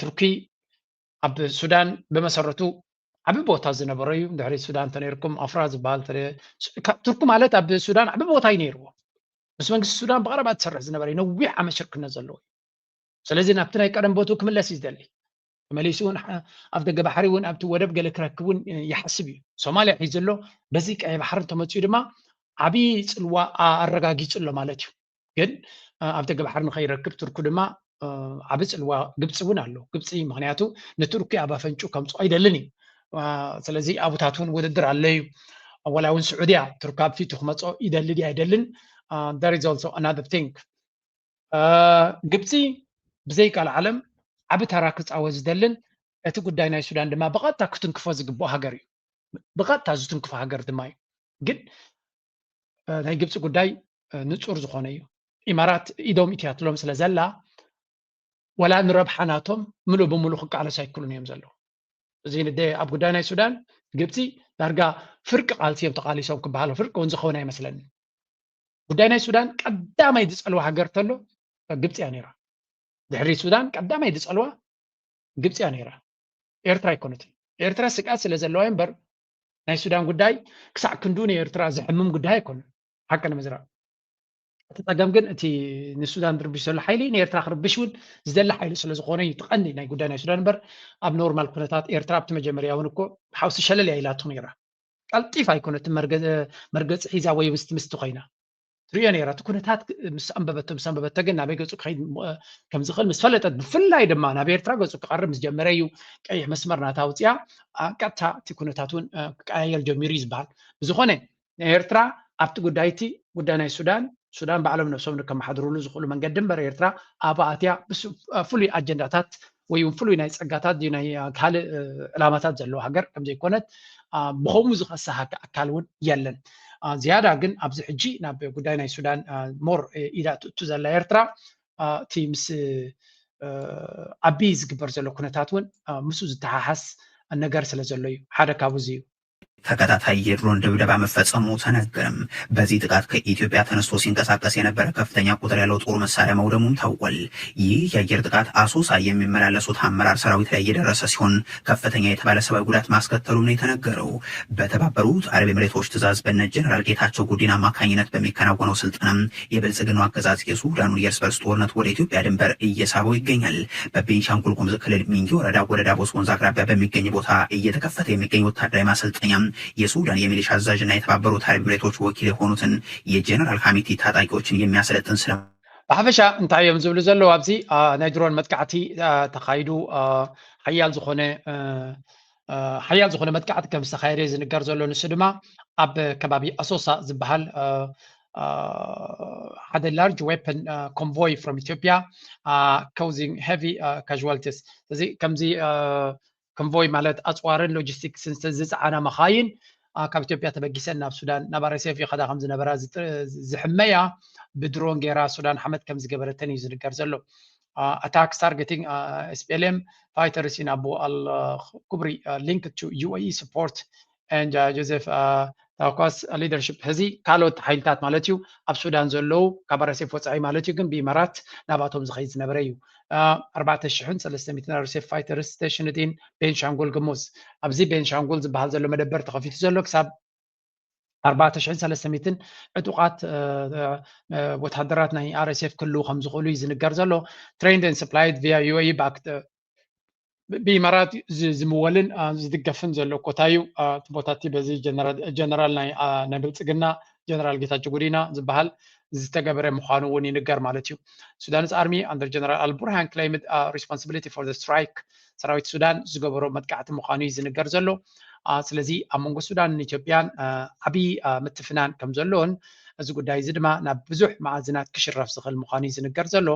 ቱርኪ ኣብ ሱዳን ብመሰረቱ ዓብይ ቦታ ዝነበረ እዩ ድሕሪ ሱዳን ተነይርኩም ኣፍራ ዝበሃል ቱርኪ ማለት ኣብ ሱዳን ዓብይ ቦታ እዩ ነይርዎ ምስ መንግስቲ ሱዳን ብቐረባ ትሰርሕ ዝነበረ እዩ ነዊሕ ዓመት ሽርክነት ዘለዎ ስለዚ ናብቲ ናይ ቀደም ቦቱ ክምለስ እዩ ዝደሊ መሌሲ እውን ኣብ ደገ ባሕሪ እውን ኣብቲ ወደብ ገለ ክረክብ እውን ይሓስብ እዩ ሶማልያ ሒዙ ዘሎ በዚ ቀይ ባሕሪ ተመፅኡ ድማ ዓብይ ፅልዋ ኣረጋጊፁ ኣሎ ማለት እዩ ግን ኣብ ደገ ባሕሪ ንኸይረክብ ቱርኪ ድማ ዓብይ ፅልዋ ግብፂ እውን ኣሎ ግብፂ ምክንያቱ ንቱርኪ ኣብ ኣፈንጩ ከምፅኡ ኣይደልን እዩ ስለዚ ኣብታት እውን ውድድር ኣሎ እዩ ወላ እውን ስዑድያ ቱርኪ ኣብ ፊቱ ክመፅኦ ይደሊ ድያ ኣይደልን there is also another thing ግብፂ ብዘይካል ዓለም ዓብ ተራ ክፃወት ዝደልን እቲ ጉዳይ ናይ ሱዳን ድማ ብቐጥታ ክትንክፎ ዝግብኦ ሃገር እዩ ብቐጥታ ዝትንክፎ ሃገር ድማ እዩ ግን ናይ ግብፂ ጉዳይ ንፁር ዝኾነ እዩ ኢማራት ኢዶም ኢትያትሎም ስለ ዘላ ወላ ንረብሓናቶም ምሉእ ብምሉእ ክቃለሱ ኣይክሉን እዮም ዘለዉ እዚ ኣብ ጉዳይ ናይ ሱዳን ግብፂ ዳርጋ ፍርቂ ቃልሲ እዮም ተቃሊሶም ክበሃሉ ፍርቂ እውን ዝኸውን ኣይመስለኒ ጉዳይ ናይ ሱዳን ቀዳማይ ዝፀልዋ ሃገር ተሎ ግብፂ እያ ነይራ ድሕሪ ሱዳን ቀዳማይ ዝፀልዋ ግብፂ እያ ነይራ ኤርትራ ኣይኮነትን ኤርትራ ስቃት ስለ ዘለዋ እምበር ናይ ሱዳን ጉዳይ ክሳዕ ክንዱ ንኤርትራ ዝሕምም ጉዳይ ኣይኮነን ሓቂ ንምዝራብ እቲ ፀገም ግን እቲ ንሱዳን ዝርብሽ ዘሎ ሓይሊ ንኤርትራ ክርብሽ እውን ዝደሊ ሓይሊ ስለ ዝኾነ እዩ ትቐንዲ ናይ ጉዳይ ናይ ሱዳን እምበር ኣብ ኖርማል ኩነታት ኤርትራ ኣብቲ መጀመርያ እውን እኮ ሓውሲ ሸለል እያ ኢላቱ ነይራ ቀልጢፍ ኣይኮነትን መርገፂ ሒዛ ወይ ምስቲ ኮይና ትሪዮ ነይራት ኩነታት ምስ አንበበተ ግን ናበይ ገጹ ከይድ ከም ዝኽእል ምስ ፈለጠት ብፍላይ ድማ ናብ ኤርትራ ገጹ ክቐርብ ምስ ጀመረ እዩ ቀይሕ መስመር ናታ ውፅያ ቀጥታ እቲ ኩነታቱን ክቀያየር ጀሚሩ እዩ ዝበሃል ብዝኾነ ኤርትራ ኣብቲ ጉዳይቲ ጉዳይ ናይ ሱዳን ባዕሎም ነፍሶም ከመሓድሩሉ ዝኽእሉ መንገዲ እምበር ኤርትራ ኣብ ኣትያ ፍሉይ ኣጀንዳታት ወይ ፍሉይ ናይ ፀጋታት ናይ ካልእ ዕላማታት ዘለዎ ሃገር ከም ዘይኮነት ብኸምኡ ዝኸሳህ ኣካል እውን የለን ዝያዳ ግን ኣብዚ ሕጂ ናብ ጉዳይ ናይ ሱዳን ሞር ኢዳ ትእቱ ዘላ ኤርትራ እቲ ምስ ዓብይ ዝግበር ዘሎ ኩነታት እውን ምስኡ ዝተሓሓስ ነገር ስለ ዘሎ እዩ ሓደ ካብኡ እዩ ተከታታይ የድሮን ድብደባ መፈጸሙ ተነገረም። በዚህ ጥቃት ከኢትዮጵያ ተነስቶ ሲንቀሳቀስ የነበረ ከፍተኛ ቁጥር ያለው ጦር መሳሪያ መውደሙም ታውቋል። ይህ የአየር ጥቃት አሶሳ የሚመላለሱት አመራር ሰራዊት ላይ የደረሰ ሲሆን ከፍተኛ የተባለ ሰብአዊ ጉዳት ማስከተሉም ነው የተነገረው። በተባበሩት አረብ ኤምሬቶች ትዕዛዝ በነ ጀነራል ጌታቸው ጉዲና አማካኝነት በሚከናወነው ስልጠናም የብልጽግናው አገዛዝ የሱዳኑን የእርስ በርስ ጦርነት ወደ ኢትዮጵያ ድንበር እየሳበው ይገኛል። በቤንሻንጉል ጉሙዝ ክልል ሚንጊ ወረዳ ወደ ዳቦስ ወንዝ አቅራቢያ በሚገኝ ቦታ እየተከፈተ የሚገኝ ወታደራዊ ማሰልጠኛ የሱዳን የሚሊሻ አዛዥና የተባበሩት አረብ ኤምሬቶች ወኪል የሆኑትን የጀነራል ሐሚቲ ታጣቂዎችን የሚያሰለጥን ስለ ብሓፈሻ እንታይ እዮም ዝብሉ ዘለዉ ኣብዚ ናይ ድሮን መጥቃዕቲ ተኻይዱ ሓያል ዝኾነ መጥቃዕቲ ከም ዝተኻየደ ዝንገር ዘሎ ንሱ ድማ ኣብ ከባቢ ኣሶሳ ዝበሃል ሓደ ላርጅ ዌፐን ኮንቮይ ፍሮም ኢትዮጵያ ካውዚንግ ሄቪ ካዥዋልቲስ እዚ ከምዚ ኮንቮይ ማለት ኣፅዋርን ሎጂስቲክስን ዝፀዓና መኻይን ካብ ኢትዮጵያ ተበጊሰን ናብ ሱዳን ናብ RSF ይኸዳ ከም ዝነበራ ዝሕመያ ብድሮን ጌራ ሱዳን ሓመድ ከም ዝገበረተን እዩ ዝንገር ዘሎ attacks targeting SPLM fighters in Abu al-Kubri linked to UAE support and Joseph ታኳስ ሊደርሺፕ ህዚ ካልኦት ሓይልታት ማለት እዩ ኣብ ሱዳን ዘለው ካብ RSF ወፃኢ ማለት እዩ ግን ብኢማራት ናባቶም ዝኸይድ ዝነበረ እዩ 4300 RSF ፋይተርስ ስቴሽንድ ኢን ቤንሻንጉል ጉሙዝ ኣብዚ ቤንሻንጉል ዝበሃል ዘሎ መደበር ተኸፊቱ ዘሎ ክሳብ 4300 ዕጡቃት ወታደራት ናይ RSF ክልው ከም ዝኽእሉ እዩ ዝንገር ዘሎ trained and supplied via UAE backed ብኢማራት ዝምወልን ዝድገፍን ዘሎ ኮታ እዩ እቲ ቦታ እቲ በዚ ጀነራል ናይ ብልፅግና ጀነራል ጌታቸው ጉዲና ዝበሃል ዝተገበረ ምዃኑ እውን ይንገር ማለት እዩ ሱዳንስ ኣርሚ ኣንደር ጀነራል አልቡርሃን claimed responsibility for the strike ሰራዊት ሱዳን ዝገበሮ መጥቃዕቲ ምዃኑ እዩ ዝንገር ዘሎ ስለዚ ኣብ መንጎ ሱዳንን ኢትዮጵያን ዓብይ ምትፍናን ከም ዘለዎን እዚ ጉዳይ እዚ ድማ ናብ ብዙሕ ማዕዝናት ክሽረፍ ዝኽእል ምዃኑ እዩ ዝንገር ዘሎ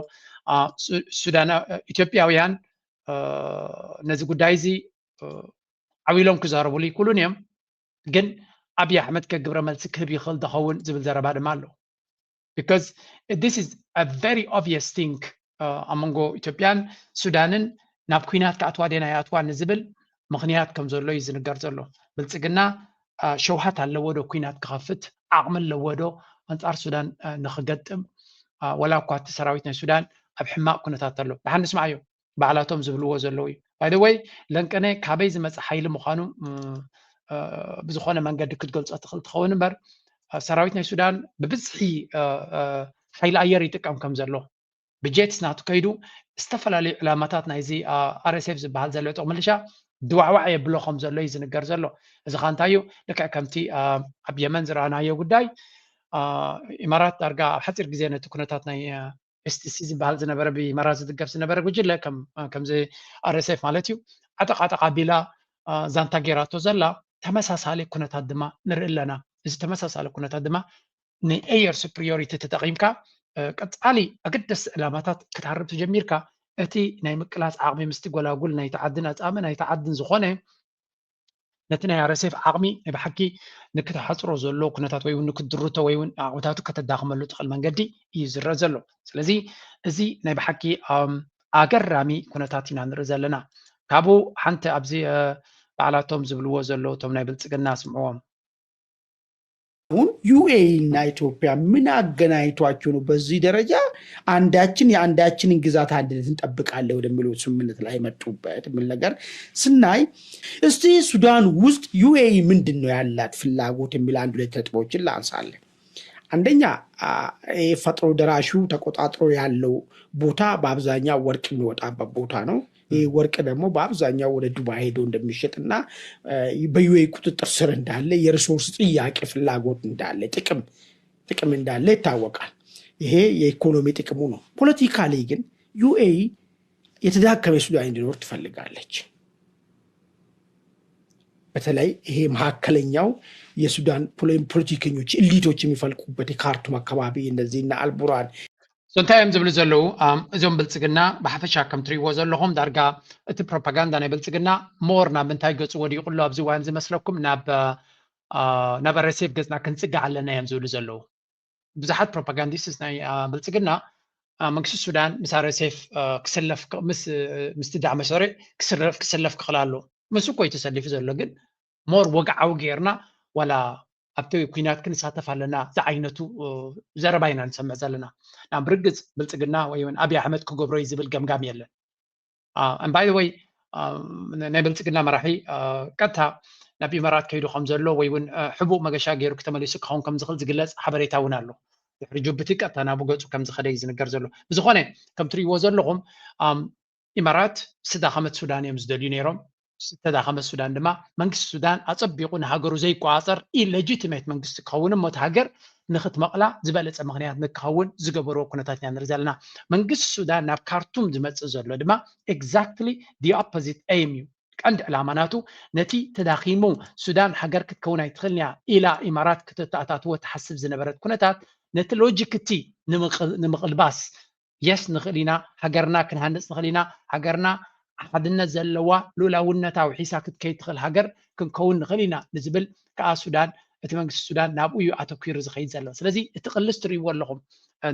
ሱዳን ኢትዮጵያውያን ነዚ ጉዳይ እዚ ዓዊሎም ክዛረብሉ ይክእሉን እዮም ግን ኣብይ ኣሕመድ ከግብረ መልሲ ክህብ ይኽእል ዝኸውን ዝብል ዘረባ ድማ ኣሎ because this is a very obvious thing ኣብ መንጎ ኢትዮጵያን ሱዳንን ናብ ኩናት ከኣትዋ ዴና ይኣትዋ ንዝብል ምክንያት ከም ዘሎ እዩ ዝንገር ዘሎ ብልፅግና ሸውሃት ኣለዎ ዶ ኩናት ክኸፍት ዓቕሚ ኣለዎ ዶ ኣንጻር ሱዳን ንክገጥም ወላ እኳ እቲ ሰራዊት ናይ ሱዳን ኣብ ሕማቕ ኩነታት ኣሎ ብሓን ንስማዕ እዮም ባዕላቶም ዝብልዎ ዘለዉ እዩ by the way ለንቀነ ካበይ ዝመፅእ ሓይሊ ምዃኑ ብዝኾነ መንገዲ ክትገልፆ ትኽእል ትኸውን እምበር ሰራዊት ናይ ሱዳን ብብዝሒ ሓይሊ ኣየር ይጥቀም ከም ዘሎ ብጀትስ ናቱ ከይዱ ዝተፈላለዩ ዕላማታት ናይዚ RSF ዝበሃል ዘሎ ጥቕ ምልሻ ድዋዕዋዕ የብሎ ከም ዘሎ እዩ ዝንገር ዘሎ እዚ ኻ እንታይ እዩ ልክዕ ከምቲ ኣብ የመን ዝረኣናዮ ጉዳይ ኢማራት ዳርጋ ኣብ ሓፂር ግዜ ነቲ ኩነታት ናይ STC ዝበሃል ዝነበረ ብኢማራት ዝድገፍ ዝነበረ ጉጅለ ከምዚ RSF ማለት እዩ ዓጠቃ ቢላ ዛንታ ጌራቶ ዘላ ተመሳሳሊ ኩነታት ድማ ንርኢ ኣለና እዚ ተመሳሳሊ ኩነታት ድማ ንኤየር ሱፕሪዮሪቲ ተጠቒምካ ቀፃሊ ኣገደስቲ ዕላማታት ክትሃርብ ተጀሚርካ እቲ ናይ ምቅላስ ዓቕሚ ምስቲ ጎላጉል ናይ ተዓድን ኣፃሚ ናይ ተዓድን ዝኾነ ነቲ ናይ RSF ዓቕሚ ናይ ብሓቂ ንክተሓፅሮ ዘሎ ኩነታት ወይ እውን ንክድርቶ ወይ እውን ዓቕምታቱ ከተዳኽመሉ ትኽእል መንገዲ እዩ ዝረአ ዘሎ ስለዚ እዚ ናይ ብሓቂ ኣገራሚ ኩነታት ኢና ንርኢ ዘለና ካብኡ ሓንቲ ኣብዚ በዓላቶም ዝብልዎ ዘሎ እቶም ናይ ብልፅግና ስምዕዎም አሁን ዩኤኢ እና ኢትዮጵያ ምን አገናኝቷቸው ነው በዚህ ደረጃ አንዳችን የአንዳችንን ግዛት አንድነት እንጠብቃለን ወደሚለው ስምምነት ላይ መጡበት ምን ነገር ስናይ እስቲ ሱዳን ውስጥ ዩኤኢ ምንድነው ያላት ፍላጎት የሚል አንድ ሁለት ነጥቦችን ላንሳለን አንደኛ ፈጥሮ ደራሹ ተቆጣጥሮ ያለው ቦታ በአብዛኛው ወርቅ የሚወጣበት ቦታ ነው ወርቅ ደግሞ በአብዛኛው ወደ ዱባይ ሄዶ እንደሚሸጥና በዩኤኢ ቁጥጥር ስር እንዳለ የሪሶርስ ጥያቄ ፍላጎት እንዳለ ጥቅም ጥቅም እንዳለ ይታወቃል። ይሄ የኢኮኖሚ ጥቅሙ ነው። ፖለቲካሊ ግን ዩኤኢ የተዳከመ ሱዳን እንዲኖር ትፈልጋለች። በተለይ ይሄ መካከለኛው የሱዳን ፖለቲከኞች ኢሊቶች የሚፈልቁበት የካርቱም አካባቢ እነዚህና አልቡራን ሶንታይም ዝብል ዘለው እዞም ብልጽግና ብሓፈሻ ከም ትሪእዎ ዘለኹም ዳርጋ እቲ ፕሮፓጋንዳ ናይ ብልጽግና ሞር ናብ ምንታይ ገፁ ወዲቑሎ ኣብዚ እዋን ዝመስለኩም ናብ ረሴፍ ገፅና ክንፅጋዕ ኣለና እዮም ዝብሉ ዘለው ብዙሓት ፕሮፓጋንዲስትስ ናይ ብልጽግና መንግስቲ ሱዳን ምስ ረሴፍ ክሰለፍ ምስቲ ዳዕመ ሰሪዕ ክሰለፍ ክኽእል ኣሎ ምስ እኮ ተሰሊፉ ዘሎ ግን ሞር ወግዓዊ ጌርና ዋላ ኣብቲ ኩናት ክንሳተፍ ኣለና ዝዓይነቱ ዘረባ ኢና ንሰምዕ ዘለና ናብ ርግፅ ብልጽግና ወይ እውን ኣብይ ኣሕመድ ክገብሮ እዩ ዝብል ገምጋም የለን ባይ ዘ ወይ ናይ ብልጽግና መራሒ ቀጥታ ናብ ኢማራት ከይዱ ከም ዘሎ ወይ እውን ሕቡእ መገሻ ገይሩ ክተመሊሱ ክኸውን ከም ዝኽእል ዝግለፅ ሓበሬታ እውን ኣሎ ድሕሪ ጅቡቲ ቀጥታ ናብኡ ገፁ ከም ዝኸደ እዩ ዝንገር ዘሎ ብዝኾነ ከም ትሪእዎ ዘለኹም ኢማራት ዝተዳኸመት ሱዳን እዮም ዝደልዩ ነይሮም ዝተዳኸመት ሱዳን ድማ መንግስቲ ሱዳን ኣፀቢቑ ንሃገሩ ዘይቋፀር ኢሌጂቲሜት መንግስቲ ክኸውን እሞ እቲ ሃገር ንኽትመቕላ ዝበለፀ ምክንያት ንክኸውን ዝገበርዎ ኩነታት ኢና ንርኢ ዘለና መንግስቲ ሱዳን ናብ ካርቱም ዝመፅእ ዘሎ ድማ ኤግዛክትሊ ዲ ኦፖዚት ኤም እዩ ቀንዲ ዕላማ ናቱ ነቲ ተዳኺሙ ሱዳን ሃገር ክትከውን ኣይትኽእልን እያ ኢላ ኢማራት ክትተኣታትዎ ትሓስብ ዝነበረት ኩነታት ነቲ ሎጂክ እቲ ንምቕልባስ የስ ንኽእል ኢና ሃገርና ክንሃንፅ ንኽእል ኢና ሃገርና ሓድነት ዘለዋ ሉላውነታዊ ሒሳ ክትከይድ ትኽእል ሃገር ክንከውን ንኽእል ኢና ንዝብል ከዓ ሱዳን እቲ መንግስቲ ሱዳን ናብኡ እዩ ኣተኪሩ ዝኸይድ ዘሎ ስለዚ እቲ ቅልስ ትርእይዎ ኣለኹም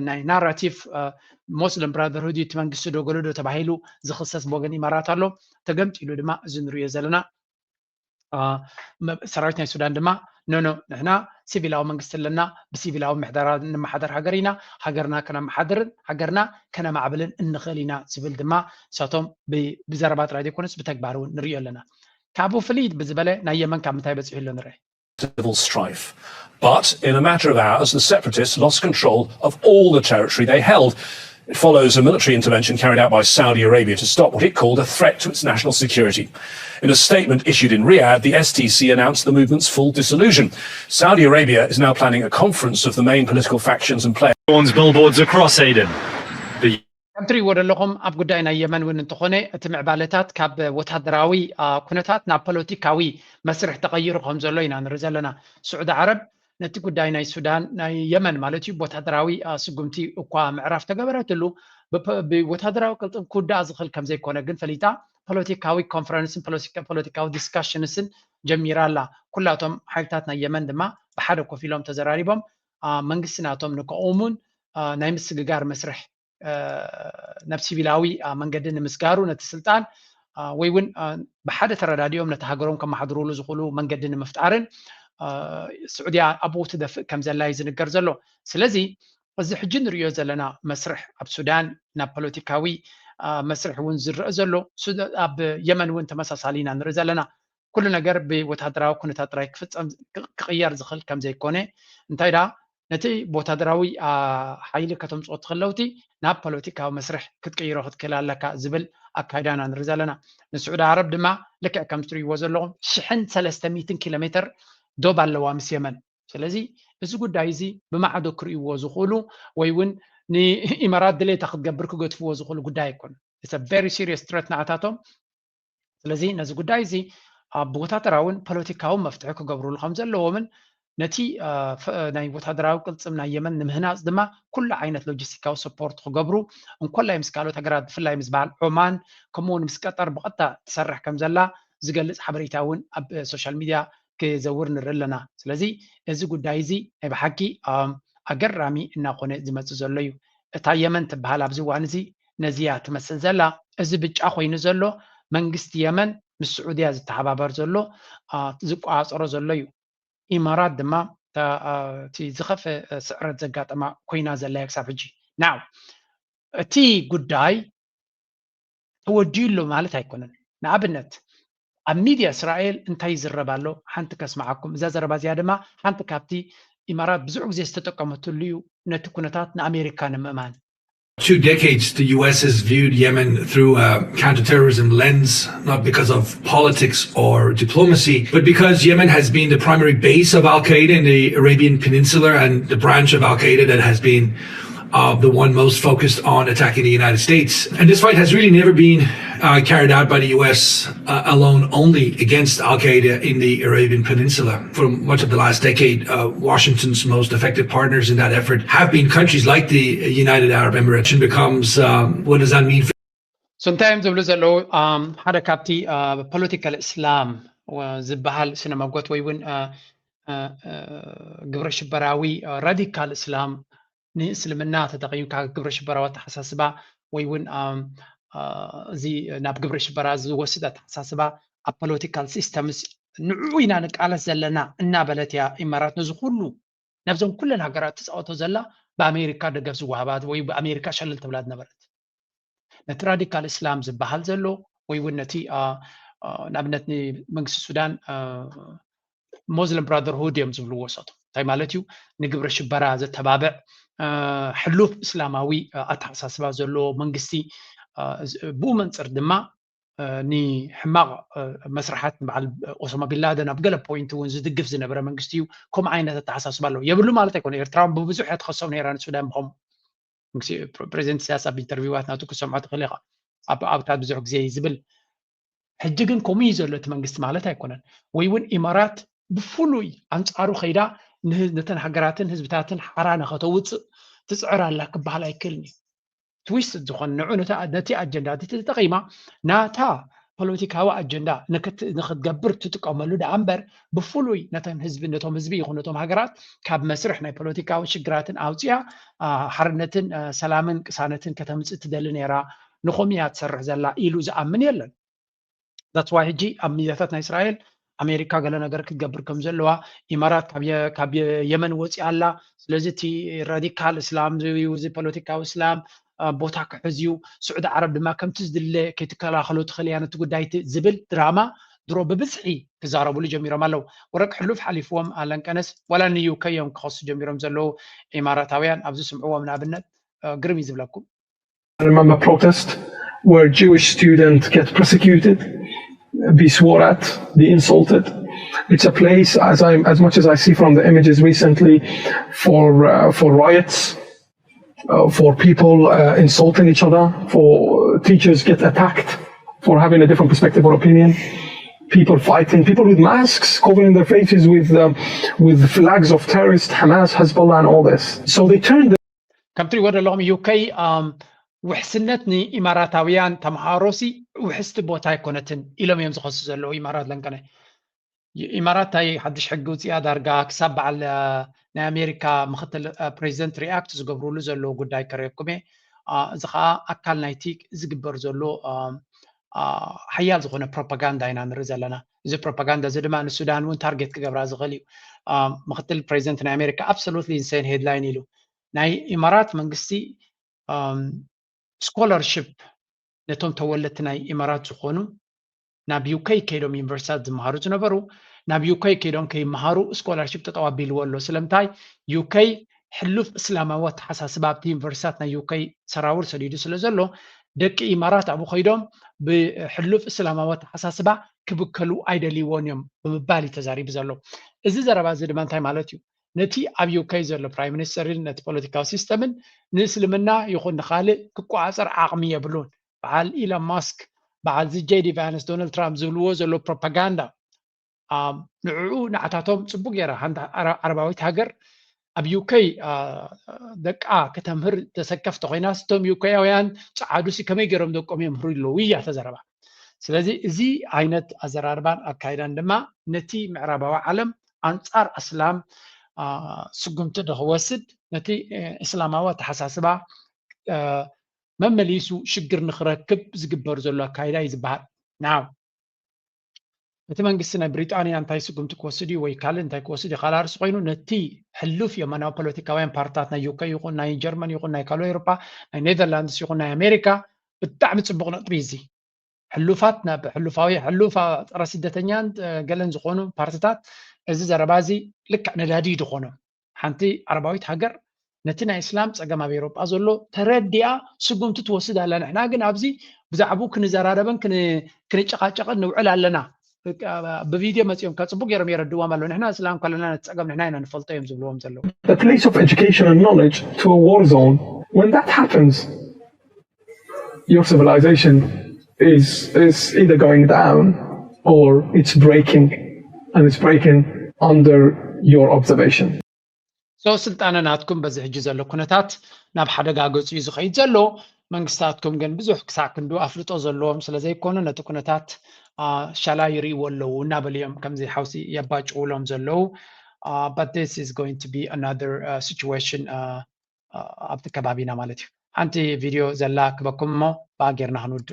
ናይ ናራቲቭ ሞስሊም ብራዘርሁድ እቲ መንግስቲ ደገለዶ ተባሂሉ ዝኽሰስ ብወገን ኢማራት ኣሎ ተገምጢሉ ድማ እዚ ንሪኦ ዘለና ሰራዊት ናይ ሱዳን ድማ ኖ ንሕና ሲቪላዊ መንግስቲ ኣለና ብሲቪላዊ ምሕደራ ንመሓደር ሃገር ኢና ሃገርና ከነመሓድርን ሃገርና ከነማዕብልን እንኽእል ኢና ዝብል ድማ ንሳቶም ብዘረባ ጥራይ ዘይኮነስ ብተግባር እውን ንሪኦ ኣለና ካብኡ ፍልይ ብዝበለ ናይ የመን ካብ ምንታይ በፂሑ ኢሎ ንርአ civil strife. But in a matter of hours, the separatists lost control of all the territory they held. It follows a military intervention carried out by Saudi Arabia to stop what it called a threat to its national security. In a statement issued in Riyadh, the STC announced the movement's full dissolution. Saudi Arabia is now planning a conference of the main political factions and players. Billboards across Aden. ከም ትሪእዎ ዘለኹም ኣብ ጉዳይ ናይ የመን እውን እንተኾነ እቲ ምዕባለታት ካብ ወታደራዊ ኩነታት ናብ ፖለቲካዊ መስርሕ ተቐይሩ ከም ዘሎ ኢና ንርኢ ዘለና ስዑድ ዓረብ ነቲ ጉዳይ ናይ ሱዳን ናይ የመን ማለት እዩ ወታደራዊ ስጉምቲ እኳ ምዕራፍ ተገበረትሉ ብወታደራዊ ቅልጥም ክውዳእ ዝኽእል ከም ዘይኮነ ግን ፈሊጣ ፖለቲካዊ ኮንፈረንስን ፖለቲካዊ ዲስካሽንስን ጀሚራ ኣላ ኩላቶም ሓይልታት ናይ የመን ድማ ብሓደ ኮፍ ኢሎም ተዘራሪቦም መንግስቲ ናቶም ንክቆሙን ናይ ምስግጋር መስርሕ ናብ ሲቪላዊ መንገዲ ንምስጋሩ ነቲ ስልጣን ወይ እውን ብሓደ ተረዳዲኦም ነቲ ሃገሮም ከመሓድርሉ ዝኽእሉ መንገዲ ንምፍጣርን ስዑድያ ኣብኡ ትደፍእ ከም ዘላ እዩ ዝንገር ዘሎ ስለዚ እዚ ሕጂ ንሪኦ ዘለና መስርሕ ኣብ ሱዳን ናብ ፖለቲካዊ መስርሕ እውን ዝረአ ዘሎ ኣብ የመን እውን ተመሳሳሊ ኢና ንርኢ ዘለና ኩሉ ነገር ብወታደራዊ ኩነታት ጥራይ ክቕየር ዝኽእል ከም ዘይኮነ እንታይ ዳ ነቲ ወታደራዊ ሓይሊ ከተምፅኦ ትኽእለውቲ ናብ ፖለቲካዊ መስርሕ ክትቅይሮ ክትክእል ኣለካ ዝብል ኣካይዳ ኢና ንርኢ ዘለና ንስዑድ ዓረብ ድማ ልክዕ ከም ትሪእዎ ዘለኹም 1300 ኪሎ ሜትር ዶብ ኣለዋ ምስ የመን ስለዚ እዚ ጉዳይ እዚ ብማዕዶ ክርእይዎ ዝኽእሉ ወይ እውን ንኢማራት ድሌታ ክትገብር ክገድፍዎ ዝኽእሉ ጉዳይ ኣይኮነ it's a very serious threat ንዓታቶም ስለዚ ነዚ ጉዳይ እዚ ብወታደራውን ፖለቲካውን መፍትሒ ክገብርሉ ከም ዘለዎምን ነቲ ናይ ወታደራዊ ቅልፅም ናይ የመን ንምህናፅ ድማ ኩሉ ዓይነት ሎጂስቲካዊ ሰፖርት ክገብሩ እንኮላይ ምስ ካልኦት ሃገራት ብፍላይ ምስ በዓል ዑማን ከምኡውን ምስ ቀጠር ብቐጥታ ትሰርሕ ከም ዘላ ዝገልፅ ሓበሬታ እውን ኣብ ሶሻል ሚድያ ክዘውር ንርኢ ኣለና ስለዚ እዚ ጉዳይ እዚ ናይ ብሓቂ ኣገራሚ እናኾነ ዝመፅእ ዘሎ እዩ እታ የመን ትበሃል ኣብዚ እዋን እዚ ነዚያ ትመስል ዘላ እዚ ብጫ ኮይኑ ዘሎ መንግስቲ የመን ምስ ስዑድያ ዝተሓባበር ዘሎ ዝቋፀሮ ዘሎ እዩ ኢማራት ድማ እቲ ዝኸፈ ስዕረት ዘጋጠማ ኮይና ዘላ ክሳብ ሕጂ ናው እቲ ጉዳይ ተወዲዩሉ ማለት ኣይኮነን ንኣብነት ኣብ ሚድያ እስራኤል እንታይ ይዝረብ ኣሎ ሓንቲ ከስማዓኩም እዛ ዘረባ እዚኣ ድማ ሓንቲ ካብቲ ኢማራት ብዙሕ ግዜ ዝተጠቀመትሉ እዩ ነቲ ኩነታት ንኣሜሪካ ንምእማን 2 decades, the U.S. has viewed Yemen through a counterterrorism lens, not because of politics or diplomacy, but because Yemen has been the primary base of Al-Qaeda in the Arabian Peninsula and the branch of Al-Qaeda that has been the one most focused on attacking the United States. And this fight has really never been carried out by the U.S. Alone only against Al-Qaeda in the Arabian Peninsula. For much of the last decade, Washington's most effective partners in that effort have been countries like the United Arab Emirates. And becomes, what does that mean? Sometimes ዝብሉ ዘለው ሓደ ካብቲ ፖለቲካል እስላም ዝበሃል ስነ መጎት ወይ እውን ግብረ ሽበራዊ ራዲካል እስላም ንእስልምና ተጠቂምካ ግብረ ሽበራዊ ኣተሓሳስባ ወይ እውን እዚ ናብ ግብረ ሽበራ ዝወስድ ኣተሓሳስባ ኣብ ፖለቲካል ሲስተምስ ንዑ ኢና ንቃለስ ዘለና እናበለት እያ ኢማራት ነዚ ኩሉ ናብዞም ኩለን ሃገራት ትፃወቶ ዘላ ብኣሜሪካ ደገፍ ዝወሃባት ወይ ብኣሜሪካ ሸለል ተብላ ዝነበረት ነቲ ራዲካል እስላም ዝበሃል ዘሎ ወይ እውን ነቲ ንኣብነት ንመንግስቲ ሱዳን ሙስሊም ብራዘርሁድ እዮም ዝብልዎ ሰቶ እንታይ ማለት እዩ ንግብረ ሽበራ ዘተባብዕ ሕሉፍ እስላማዊ ኣተሓሳስባ ዘሎ መንግስቲ ብኡ መንፅር ድማ ንሕማቕ መስራሓት በዓል ኦሳማ ቢንላደን ኣብ ገለ ፖይንት እውን ዝድግፍ ዝነበረ መንግስቲ እዩ ከምኡ ዓይነት ኣተሓሳስባ ኣሎ የብሉ ማለት ኣይኮነ ኤርትራ ብብዙሕ እያ ትኸሰብ ነይራ ንሱዳን ብኸምኡ ፕሬዚደንት ኢሳያስ ኣብ ኢንተርቪዋት ናቱ ክሰምዖ ትኽእል ኢኻ ኣብ ኣብታት ብዙሕ ግዜ ዝብል ሕጂ ግን ከምኡ እዩ ዘሎ እቲ መንግስቲ ማለት ኣይኮነን ወይ እውን ኢማራት ብፍሉይ ኣንፃሩ ኸይዳ ነተን ሃገራትን ህዝብታትን ሓራ ንኸተውፅእ ትፅዕር ኣላ ክበሃል ኣይክእልን እዩ ትዊስት ዝኾነ ንዑ ነቲ ኣጀንዳ እቲ ተጠቒማ ናታ ፖለቲካዊ ኣጀንዳ ንክትገብር ትጥቀመሉ ዳ እምበር ብፍሉይ ነቶም ህዝቢ ይኹን ነቶም ሃገራት ካብ መስርሕ ናይ ፖለቲካዊ ሽግራትን ኣውፅያ ሓርነትን ሰላምን ቅሳነትን ከተምፅእ ትደሊ ነይራ ንኸምኡ እያ ትሰርሕ ዘላ ኢሉ ዝኣምን የለን that's why ሕጂ ኣብ ሚድያታት ናይ እስራኤል ኣሜሪካ ገለ ነገር ክትገብር ከም ዘለዋ ኢማራት ካብ የመን ወፂኣ ኣላ ስለዚ እቲ ራዲካል እስላም እዚ ፖለቲካዊ እስላም ቦታ ክሕዝዩ ስዑድ ዓረብ ድማ ከምቲ ዝድለ ከይትከላኸሎ ትኽእል እያ ነቲ ጉዳይ ዝብል ድራማ ድሮ ብብዝሒ ክዛረብሉ ጀሚሮም ኣለው ወረቅ ሕሉፍ ሓሊፍዎም ኣለንቀነስ ዋላ ንዩከ እዮም ክኸሱ ጀሚሮም ዘለዉ ኢማራታውያን ኣብዚ ስምዕዎም ንኣብነት ግርም እዩ ዝብለኩም I remember protest where Jewish students get persecuted, be swore at, be insulted. It's a place, as much as I see from the images recently, for riots, for people insulting each other, for teachers get attacked for having a different perspective or opinion, people fighting, people with masks covering their faces with flags of terrorists, Hamas, Hezbollah, and all this. So they turned. ከምቲ ትሪእዎ ዘለኹም ዩኬ ውሕስነት ንኢማራታውያን ተምሃሮሲ ውሕስቲ ቦታ ኣይኮነትን ኢሎም እዮም ዝኸሱ ዘለዉ ኢማራት ለንቀነ ኢማራት ታይ ሓድሽ ሕጊ ውፅያ ዳርጋ ክሳብ በዓል ናይ ኣሜሪካ ምክትል ፕሬዚደንት ሪኣክት ዝገብርሉ ዘለዉ ጉዳይ ከረየኩም እየ እዚ ከዓ ኣካል ናይቲ ዝግበር ዘሎ ሓያል ዝኾነ ፕሮፓጋንዳ ኢና ንርኢ ዘለና እዚ ፕሮፓጋንዳ እዚ ድማ ንሱዳን እውን ታርጌት ክገብራ ዝኽእል እዩ ምክትል ፕሬዚደንት ናይ ኣሜሪካ ኣብሶሉትሊ ኢንሴን ሄድላይን ኢሉ ናይ ኢማራት መንግስቲ ስኮለርሽፕ ነቶም ተወለድቲ ናይ ኢማራት ዝኾኑ ናብ ዩኬ ከይዶም ዩኒቨርሲታት ዝመሃሩ ዝነበሩ ናብ ዩኬ ከይዶም ከይመሃሩ ስኮላርሽፕ ተጠዋቢልዎ ኣሎ ስለምንታይ ዩኬ ሕሉፍ እስላማዊ ኣተሓሳስባ ኣብቲ ዩኒቨርሲታት ናይ ዩኬ ሰራውር ሰዲዱ ስለ ዘሎ ደቂ ኢማራት ኣብኡ ከይዶም ብሕሉፍ እስላማዊ ኣተሓሳስባ ክብከሉ ኣይደልይዎን እዮም ብምባል እዩ ተዛሪቡ ዘሎ እዚ ዘረባ እዚ ድማ እንታይ ማለት እዩ ነቲ ኣብ ዩኬ ዘሎ ፕራይም ሚኒስተርን ነቲ ፖለቲካዊ ሲስተምን ንእስልምና ይኹን ንካልእ ክቋፀር ዓቕሚ የብሉን በዓል ኢሎን ማስክ በዓል ጄዲ ቫንስ ዶናልድ ትራምፕ ዝብልዎ ዘሎ ፕሮፓጋንዳ ንዕኡ ንዓታቶም ፅቡቅ ጌራ ሓንቲ ዓረባዊት ሃገር ኣብ ዩኬ ደቃ ከተምህር ተሰከፍቲ ኮይናስ እቶም ዩኬያውያን ጨዓዱሲ ከመይ ገይሮም ደቆም የምህሩ ኣለዉ እያ ተዘረባ ስለዚ እዚ ዓይነት ኣዘራርባን ኣካይዳን ድማ ነቲ ምዕራባዊ ዓለም ኣንፃር እስላም ስጉምቲ ንክወስድ ነቲ እስላማዊ ኣተሓሳስባ መመሊሱ ሽግር ንክረክብ ዝግበር ዘሎ ኣካይዳ እዩ ዝበሃል ናው እቲ መንግስቲ ናይ ብሪጣንያ እንታይ ስጉምቲ ክወስድ እዩ ወይ ካልእ እንታይ ክወስድ እዩ ካልኣርሲ ኮይኑ ነቲ ሕሉፍ የመናዊ ፖለቲካውያን ፓርትታት ናይ ዩኬ ይኹን ናይ ጀርመን ይኹን ናይ ካልእ ኤውሮፓ ናይ ኔዘርላንድስ ይኹን ናይ ኣሜሪካ ብጣዕሚ ፅቡቅ ነጥቢ እዚ ሕሉፋት ናብ ሕሉፋዊ ሕሉፍ ፀረ ስደተኛን ገለን ዝኾኑ ፓርትታት እዚ ዘረባ እዚ ልክዕ ነዳዲ ድኾኖም ሓንቲ ዓረባዊት ሃገር نتنا إسلام سجمع بيروب أزولو ترديا سجوم تتوسد على نحنا جن أبزي بزعبو كنزارابن كنتشقاق نوعل علينا بفيديو مثلا كاتبوك يرمي يردوا مالو نحنا إسلام كلنا نتسجم نحنا نفلطة يمزلوهم زلوا. The place of education and knowledge to a war zone. When that happens, your civilization is either going down or it's breaking, and it's breaking under your observation. So سلطانا ناتكم بزح جزء كنتات ناب حدا قاعد يزخيد زلو منقصاتكم جن بزح كساك ندو أفلتو زلوهم سلزي كونن نتكنتات شلايري ولو نابليهم كم زي حوسي يباج أولهم زلو but this is going to be another situation أبتك كبابينا مالتي أنتي فيديو زلاك بكمو باقيرنا هنود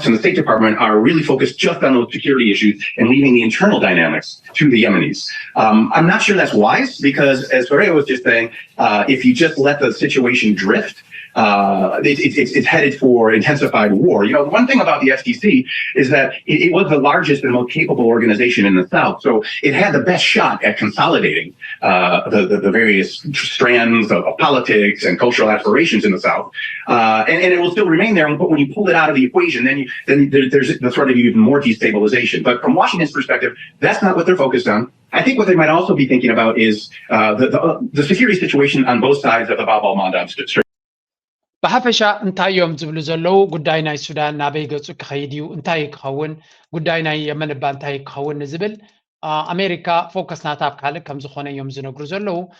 and the State Department are really focused just on those security issues and leaving the internal dynamics to the Yemenis. I'm not sure that's wise because, as Ferreira was just saying, if you just let the situation drift, it's headed for intensified war. You know, one thing about the SDC is that it was the largest and most capable organization in the South, so it had the best shot at consolidating the various strands of politics and cultural aspirations in the South, and it will still remain there. But when you pull it out of the equation, then there's the threat of even more destabilization. But from Washington's perspective, that's not what they're focused on. I think what they might also be thinking about is the security situation on both sides of the Bab al-Mandab Strait. بحفشة انتاي يوم زبلو زلو قداينا السودان نابي قصو كخيديو انتاي كخون قداينا يمن بانتاي كخون نزبل أمريكا فوكس ناتاب كالك كم زخونا يوم زنقرو زلو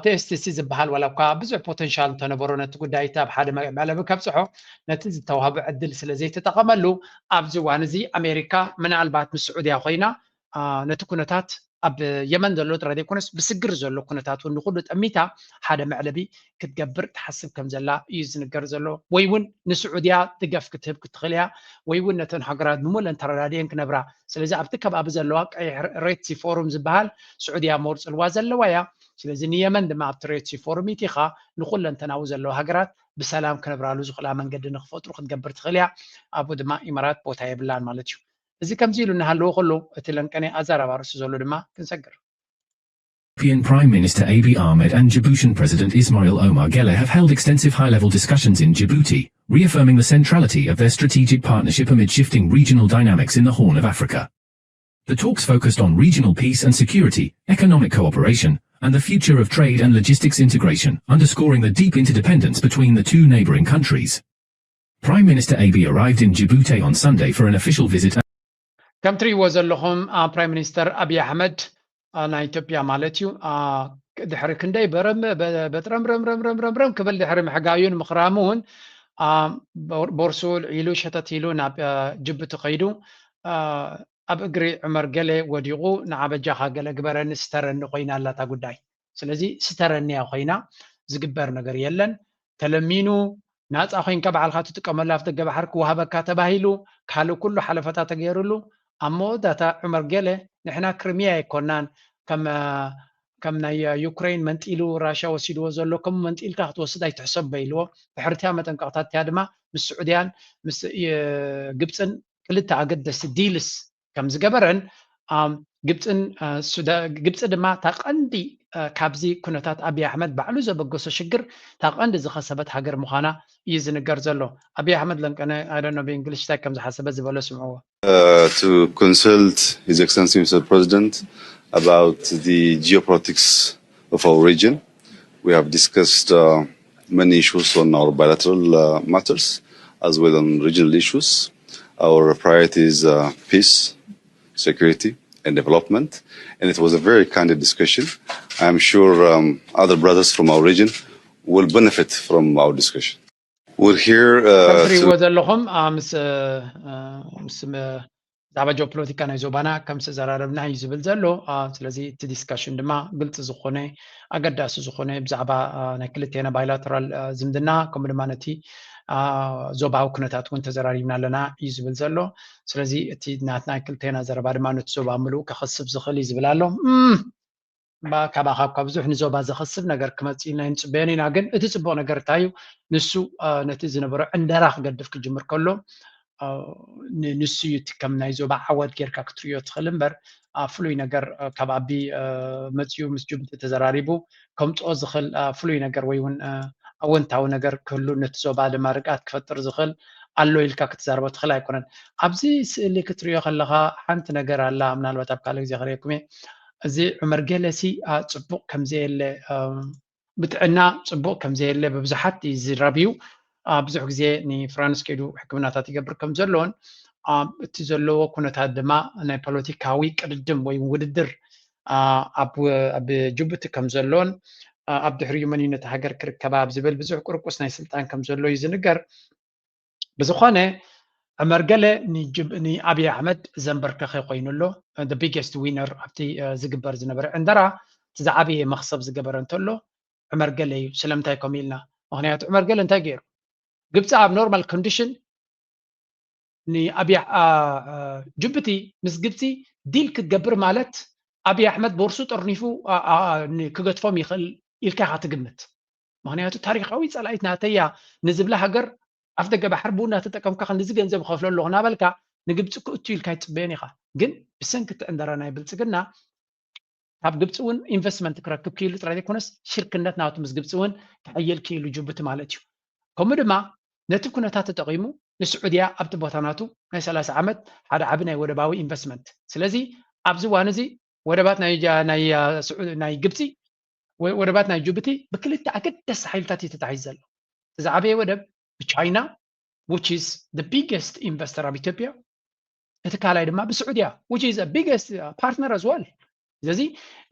تأستيسي زبحال ولو كا بزع بوتنشال تنبرونا قداي تاب حدا معلبة كبسحو نتنزل توهب عدل سلزي تتقملو أبزو وانزي أمريكا من البات من السعودية خوينا نتكونتات أب يمن دلو ترى يكونس بسجر زلو كنتات ونقول أميتا هذا معلبي كتجبر تحسب كم زلا يزن جرزلو ويون نسعودية تقف كتب كتخليها ويون نتنحقرات بمول أن ترى رادين كنبرة سلزة أبتكب أبزلواك أي ريتسي فورم زبال سعودية مورس الوازل لويا سلزة يمن دم أبتريتسي فورم يتيخا نقول أن تناوزل له هجرات بسلام كنبرة لوز خلا من قد نخفط روح تجبر تخليها أبو دما إمارات بوتاي بلان مالتشو إذا كم زيلو نهالو خلو أتلن كني أزارة بارس زولو دما كنسجر. Ethiopian Prime Minister Abiy Ahmed and Djiboutian President Ismail Omar Guelleh have held extensive high-level discussions in Djibouti, reaffirming the centrality of their strategic partnership amid shifting regional dynamics in the Horn of Africa. The talks focused on regional peace and security, economic cooperation, and the future of trade and logistics integration, underscoring the deep interdependence between the two neighboring countries. Prime Minister Abiy arrived in Djibouti on Sunday for an official visit. كم تري وزلهم برايم مينستر أبي أحمد نا إثيوبيا مالتيو دحر كندي برم بترم رم رم رم رم رم قبل دحر محقايون مخرامون بورسول عيلو شتتيلو ناب جبت قيدو أب أجري عمر قلة وديقو نعب جاها قلة قبرن سترن قينا لا تقداي سلزي سترن يا قينا زقبر نجر يلن تلمينو ناس أخين كبع الخاتو تكمل لافت جب حرك وهذا كاتباهيلو كالو كله حلفات تغيرلو أمو داتا عمر قلة نحنا كريميا يكونان كم يوكرين منتيلو راشا وسيدو زلو كم منتيل تحت وسداي تحسب بيلو بحرتها متن قطات تادما مس السعوديان مس جبتن كلتا عقدس ديلس كم زقبرن جبتن جبتن دما تاقندي كابزي كنتات أبي أحمد بعلو زبقوس الشجر تاقندي زخصبت حجر مخانا يزن الجرزلو أبي أحمد لنك أنا I don't know بإنجليش تاك كم زحسبت زبالو سمعوه to consult His Excellency Mr. President about the geopolitics of our region. We have discussed many issues on our bilateral matters as well on regional issues. Our priority is peace, security, and development, and it was a very candid discussion. I'm sure other brothers from our region will benefit from our discussion. We're here زعبا جوبوليتيكا ناي زوبانا كم سزراربنا يزبل زلو سلازي تي ديسكشن دما قلت زخونه اقداس زخونه بزعبا نكلتينا بايلاترال زمدنا كم دما نتي زوباو كنتات وانت زراريبنا لنا يزبل زلو سلازي تي ناتنا كلتينا زربا دما نتزوبا ملو كخصب زخل يزبلالو با كبا كبزح نزوبا زخصب نجر كمصينا نصبينينا ግን እቲ ጽቡቕ ነገር ታዩ ንሱ ነቲ ዝነበረ እንደራኽ ገድፍ ክጅምር ከሎ ንሱ ከም ናይ ዞባ ዓወት ጌርካ ክትሪዮ ትኽእል እምበር ፍሉይ ነገር ካብ ኣቢ መፅኡ ምስ ጅቡቲ ተዘራሪቡ ከምፅኦ ዝኽእል ፍሉይ ነገር ወይ እውን ኣወንታዊ ነገር ክህሉ ነቲ ዞባ ድማ ርግኣት ክፈጥር ዝኽእል ኣሎ ኢልካ ክትዛረቦ ትኽእል ኣይኮነን። ኣብዚ ስእሊ ክትሪኦ ከለካ ሓንቲ ነገር ኣላ ምናልባት ኣብ ካልእ ግዜ ክሪአኩም እየ። እዚ ዑመር ገለሲ ፅቡቅ ከምዘየለ ብጥዕና ፅቡቅ ከምዘየለ ብብዙሓት ይዝረብ እዩ። ብዙሕ ግዜ ንፍራንስ ከይዱ ሕክምናታት ይገብር ከም ዘለዎን እቲ ዘለዎ ኩነታት ድማ ናይ ፖለቲካዊ ቅድድም ወይ ውድድር ኣብ ጅቡቲ ከም ዘሎን ኣብ ድሕሪኡ መንነት ሃገር ክርከባ ዝብል ብዙሕ ቁርቁስ ናይ ስልጣን ከም ዘሎ እዩ ዝንገር። ብዝኾነ ዑመር ገለ ንኣብይ ኣሕመድ ዘንበርከኸ ኮይኑ ኣሎ the biggest winner ኣብቲ ዝግበር ዝነበረ ዕንደራ እቲ ዝዓበየ መክሰብ ዝገበረ እንተሎ ዑመር ገለ እዩ። ስለምንታይ ከምኡ ኢልና ምክንያቱ ዑመር ገለ እንታይ ገይሩ ግብፂ ኣብ ኖርማል ኮንዲሽን ንኣብይ ጅቡቲ ምስ ግብፂ ዲል ክትገብር ማለት ኣብይ ኣሕመድ ቦርሱ ጠርኒፉ ክገድፎም ይኽእል ኢልካ ኢኻ ትግምት። ምክንያቱ ታሪካዊ ፀላኢት ናተያ ንዝብላ ሃገር ኣፍ ደገ ባሕር ቡና ተጠቀምካ ክንዚ ገንዘብ ከፍሎ ኣለኹ ናበልካ ንግብፂ ክእቱ ኢልካ ይፅበየን ኢኻ። ግን ብሰንኪ ዕንደራ ናይ ብልፅግና ኣብ ግብፂ እውን ኢንቨስትመንት ክረክብ ክኢሉ ጥራይ ዘይኮነስ ሽርክነት ናቱ ምስ ግብፂ እውን ክሕየል ክኢሉ ጅቡቲ ማለት እዩ። ከምኡ ድማ ነቲ ኩነታት ተጠቂሙ ንስዑድያ ኣብቲ ቦታ ናቱ ናይ 30 ዓመት ሓደ ዓቢ ናይ ወደባዊ ኢንቨስትመንት። ስለዚ ኣብዚ እዋን እዚ ወደባት ናይ ግብፂ ወደባት ናይ ጅቡቲ ብክልተ ኣገደስቲ ሓይልታት እዩ ተታሒዙ ዘሎ። እቲ ዝዓበየ ወደብ ብቻይና which is the biggest investor of Ethiopia. እቲ ካልኣይ ድማ ብስዑድያ which is the biggest partner as well. ስለዚ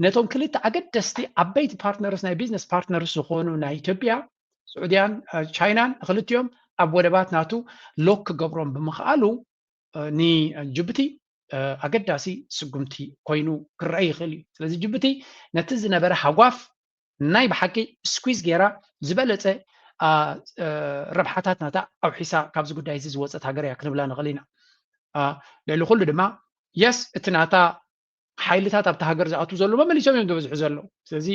ነቶም ክልተ ኣገደስቲ ዓበይቲ ፓርትነርስ ናይ ቢዝነስ ፓርትነርስ ዝኾኑ ናይ ኢትዮጵያ ስዑድያን ቻይናን ክልቲኦም ኣብ ወደባት ናቱ ሎክ ክገብሮም ብምኽኣሉ ንጅቡቲ ኣገዳሲ ስጉምቲ ኮይኑ ክረአይ ይኽእል እዩ። ስለዚ ጅቡቲ ነቲ ዝነበረ ሓጓፍ ናይ ብሓቂ ስኩዝ ጌራ ዝበለፀ ረብሓታት ናታ ኣውሒሳ ካብዚ ጉዳይ እዚ ዝወፀት ሃገር እያ ክንብላ ንኽእል ኢና። ልዕሊ ኩሉ ድማ የስ እቲ ናታ ሓይልታት ኣብቲ ሃገር ዝኣትዉ ዘሎ መመሊሶም እዮም ዝበዝሑ ዘሎ። ስለዚ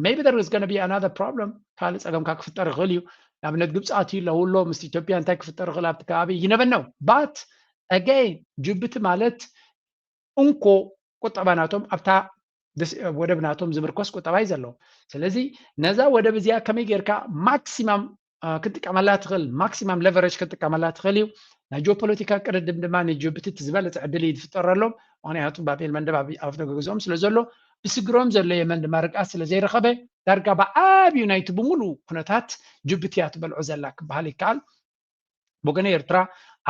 ሜይቢ there is going to be another problem ካልእ ፀገምካ ክፍጠር ይኽእል እዩ። ንኣብነት ግብፂ ኣትዩ ለውሎ ምስ ኢትዮጵያ እንታይ ክፍጠር ይኽእል ኣብቲ ከባቢ ይነበነው ባት ኣገይን ጅቡቲ ማለት እንኮ ቁጠባ ናቶም ኣብታ ወደብ ናቶም ዝምርኮስ ቁጠባ እዩ ዘለዎ። ስለዚ ነዛ ወደብ እዚኣ ከመይ ጌርካ ማክሲማም ክትጥቀመላ ትኽእል ማክሲማም ሌቨሬጅ ክትጥቀመላ ትኽእል እዩ። ናይ ጂኦፖለቲካ ቅድድም ድማ ንጅቡቲ ዝበለፀ ዕድል እዩ ዝፍጠረሎም። ምክንያቱ ባቤል መንደብ ኣብ ገዝኦም ስለ ዘሎ ብስግሮም ዘሎ የመን ድማ ርግኣት ስለ ዘይረኸበ ዳርጋ ብዓብዩ ናይቲ ብምሉእ ኩነታት ጅቡቲ እያ ትበልዖ ዘላ ክበሃል ይከኣል። ብወገነ ኤርትራ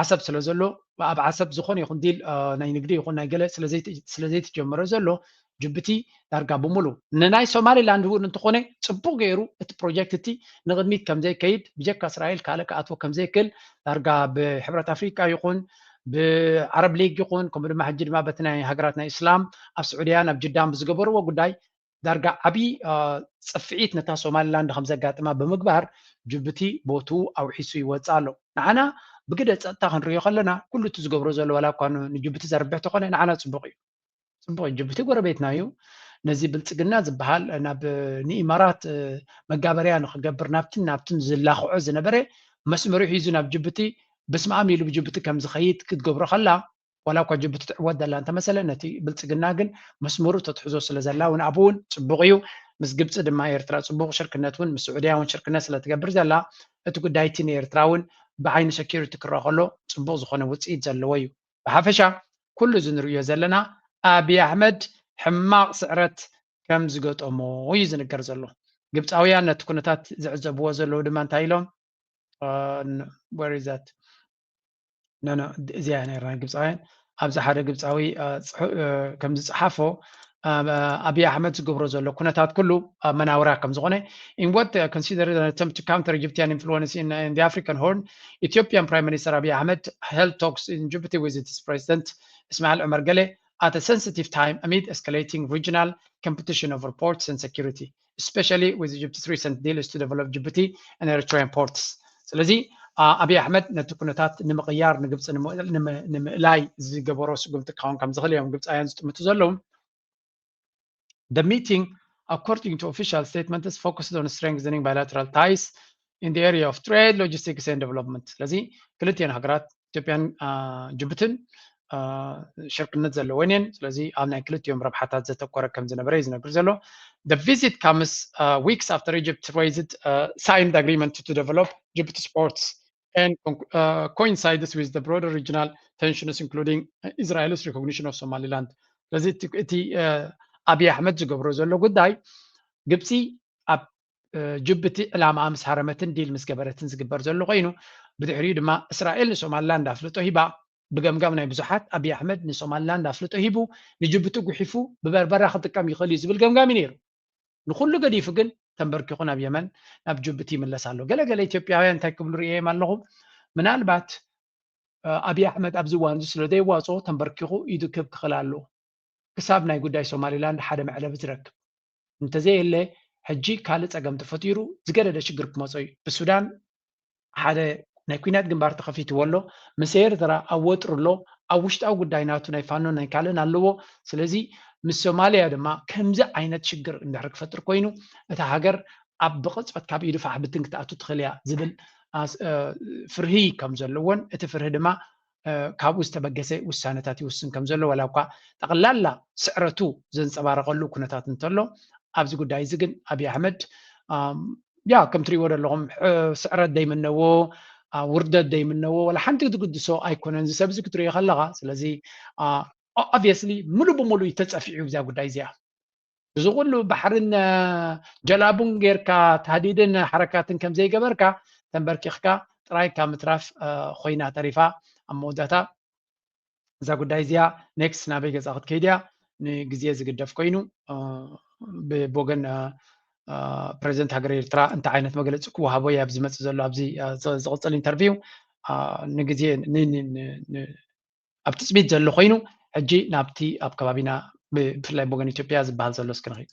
ዓሰብ ስለ ዘሎ ኣብ ዓሰብ ዝኾነ ይኹን ዲል ናይ ንግዲ ይኹን ናይ ገለ ስለዘይተጀመረ ዘሎ ጅቡቲ ዳርጋ ብምሉእ ንናይ ሶማሊላንድ እውን እንተኾነ ፅቡቅ ገይሩ እቲ ፕሮጀክት እቲ ንቅድሚት ከምዘይከይድ ብጀካ እስራኤል ካልእ ክኣትዎ ከምዘይክእል ዳርጋ ብሕብረት ኣፍሪካ ይኹን ብዓረብ ሊግ ይኹን ከምኡ ድማ ሕጂ ድማ በቲ ናይ ሃገራት ናይ እስላም ኣብ ስዑድያን ኣብ ጅዳን ብዝገበርዎ ጉዳይ ዳርጋ ዓብይ ፅፍዒት ነታ ሶማሊላንድ ከምዘጋጥማ ብምግባር ጅቡቲ ቦትኡ ኣውሒሱ ይወፅእ ኣሎ። ንዓና ብግደ ፀጥታ ክንሪኦ ከለና ኩሉ እቲ ዝገብሮ ዘሎ ዋላ እኳ ንጅቡቲ ዘርብሕ ተኾነ ንዓና ፅቡቅ እዩ። ፅቡቅ ጅቡቲ ጎረቤትና እዩ። ነዚ ብልፅግና ዝበሃል ናብ ንኢማራት መጋበርያ ንክገብር ናብትን ዝላኽዖ ዝነበረ መስመሩ ሒዙ ናብ ጅቡቲ በስማም ኢሉ ብጅቡቲ ከም ዝኸይድ ክትገብሮ ከላ ዋላ እኳ ጅቡቲ ትዕወት ዘላ እንተመሰለ ነቲ ብልፅግና ግን መስመሩ ተትሕዞ ስለ ዘላ እውን ኣብኡ እውን ፅቡቅ እዩ። ምስ ግብፂ ድማ ኤርትራ ፅቡቅ ሽርክነት እውን ምስ ስዑድያ እውን ሽርክነት ስለትገብር ዘላ እቲ ጉዳይ እቲ ንኤርትራ እውን ብዓይኒ ሴኪሪቲ ክረአ ከሎ ፅቡቅ ዝኾነ ውፅኢት ዘለዎ እዩ። ብሓፈሻ ኩሉ እዚ ንሪኦ ዘለና ኣብይ ኣሕመድ ሕማቅ ስዕረት ከም ዝገጠሞ እዩ ዝንገር ዘሎ። ግብፃውያን ነቲ ኩነታት ዝዕዘብዎ ዘለዉ ድማ እንታይ ኢሎም ወሪዛት እዚኣ ነርና ግብፃውያን ኣብዚ ሓደ ግብፃዊ ከም ዝፀሓፎ ኣብይ ኣሕመድ ዝገብሮ ዘሎ ኩነታት ኩሉ መናውራ ከም ዝኾነ in what considered an attempt to counter Egyptian influence in the African Horn, Ethiopian Prime Minister Abiy Ahmed held talks in Djibouti with its President Ismail Omar Guelleh at a sensitive time amid escalating regional competition over ports and security, especially with Egypt's recent deals to develop Djibouti and Eritrean ports. ስለዚ ኣብይ ኣሕመድ ነቲ ኩነታት ንምቕያር ንግብፂ ንምእላይ ዝገበሮ ስጉምቲ ክኸውን ከም ዝኽእል እዮም ግብፃውያን ዝጥምቱ ዘለዉ። The meeting, according to official statements, focused on strengthening bilateral ties in the area of trade, logistics and development. ስለዚ ክልቲአን ሃገራት ኢትዮጵያን ጅቡትን ሽርክነት ዘለወን እየን ስለዚ ኣብ ናይ ክልቲኦም ረብሓታት ዘተኮረ ከም ዝነበረ ይዝነግር ዘሎ The visit comes weeks after Egypt raised signed the agreement to develop Djibouti ports and coincides with the broader regional tensions including Israel's recognition of Somaliland. ስለዚ እቲ አብይ አሕመድ ዝገብሮ ዘሎ ጉዳይ ግብፂ ኣብ ጅቡቲ ዕላማ ምስ ሃረመትን ዲል ምስ ገበረትን ዝግበር ዘሎ ኮይኑ ብድሕሪኡ ድማ እስራኤል ንሶማሊላንድ ኣፍልጦ ሂባ ብገምጋም ናይ ብዙሓት አብይ አሕመድ ንሶማሊላንድ ኣፍልጦ ሂቡ ንጅቡቲ ጉሒፉ ብበርበራ ክጥቀም ይኽእል እዩ ዝብል ገምጋሚ ነይሩ ንኩሉ ገዲፉ ግን ተንበርኪኹ ናብ የመን ናብ ጅቡቲ ይምለስ ኣሎ ገለገለ ኢትዮጵያውያን እንታይ ክብሉ ርኢዮም ኣለኹም ምናልባት አብይ አሕመድ ኣብዚ እዋን እዚ ስለዘይዋፅኦ ተንበርኪኹ ኢዱ ክብ ክኽእል ኣሎ ክሳብ ናይ ጉዳይ ሶማሊላንድ ሓደ መዕለብ ዝረክብ እንተዘየለ ሕጂ ካልእ ፀገም ተፈጢሩ ዝገደደ ሽግር ክመፆ እዩ ብሱዳን ሓደ ናይ ኩናት ግንባር ተኸፊትዎ ኣሎ ምስ ኤርትራ ኣብ ወጥሩ ኣሎ ኣብ ውሽጣዊ ጉዳይ ናቱ ናይ ፋኖ ናይ ካልእን ኣለዎ ስለዚ ምስ ሶማልያ ድማ ከምዚ ዓይነት ሽግር እንድሕር ክፈጥር ኮይኑ እታ ሃገር ኣብ ብቕፅበት ካብ ኢዱ ፋሕ ብትን ክትኣቱ ትኽእል እያ ዝብል ፍርሂ ከም ዘለዎን እቲ ፍርሂ ድማ ካብኡ ዝተበገሰ ውሳነታት ይውስን ከም ዘሎ ወላ እኳ ጠቕላላ ስዕረቱ ዘንፀባረቐሉ ኩነታት እንተሎ ኣብዚ ጉዳይ እዚ ግን አብይ አሕመድ ያ ከም ትሪእዎ ዘለኹም ስዕረት ደይምነዎ ውርደት ደይምነዎ ወላ ሓንቲ ክትግድሶ ኣይኮነን ሰብ እዚ ክትሪኦ ከለኻ ስለዚ obviously ሙሉ ብሙሉ ተፀፊዑ ብዛ ጉዳይ እዚኣ እዚ ኩሉ ባሕርን ጀላቡን ጌርካ ተሃዲድን ሓረካትን ከም ዘይገበርካ ተንበርኪኽካ ጥራይ ካብ ምትራፍ ኮይና ተሪፋ ኣብ መወዳእታ እዛ ጉዳይ እዚኣ ኔክስት ናበይ ገዛ ክትከይድ እያ ንግዜ ዝግደፍ ኮይኑ ብወገን ፕሬዚደንት ሃገር ኤርትራ እንታይ ዓይነት መግለፂ ክወሃቦ እያ ኣብዚ መፅእ ዘሎ ኣብዚ ዝቕፅል ኢንተርቪው ንግዜ ኣብ ትፅቢት ዘሎ ኮይኑ ሕጂ ናብቲ ኣብ ከባቢና ብፍላይ ብወገን ኢትዮጵያ ዝበሃል ዘሎ እስክንኸይድ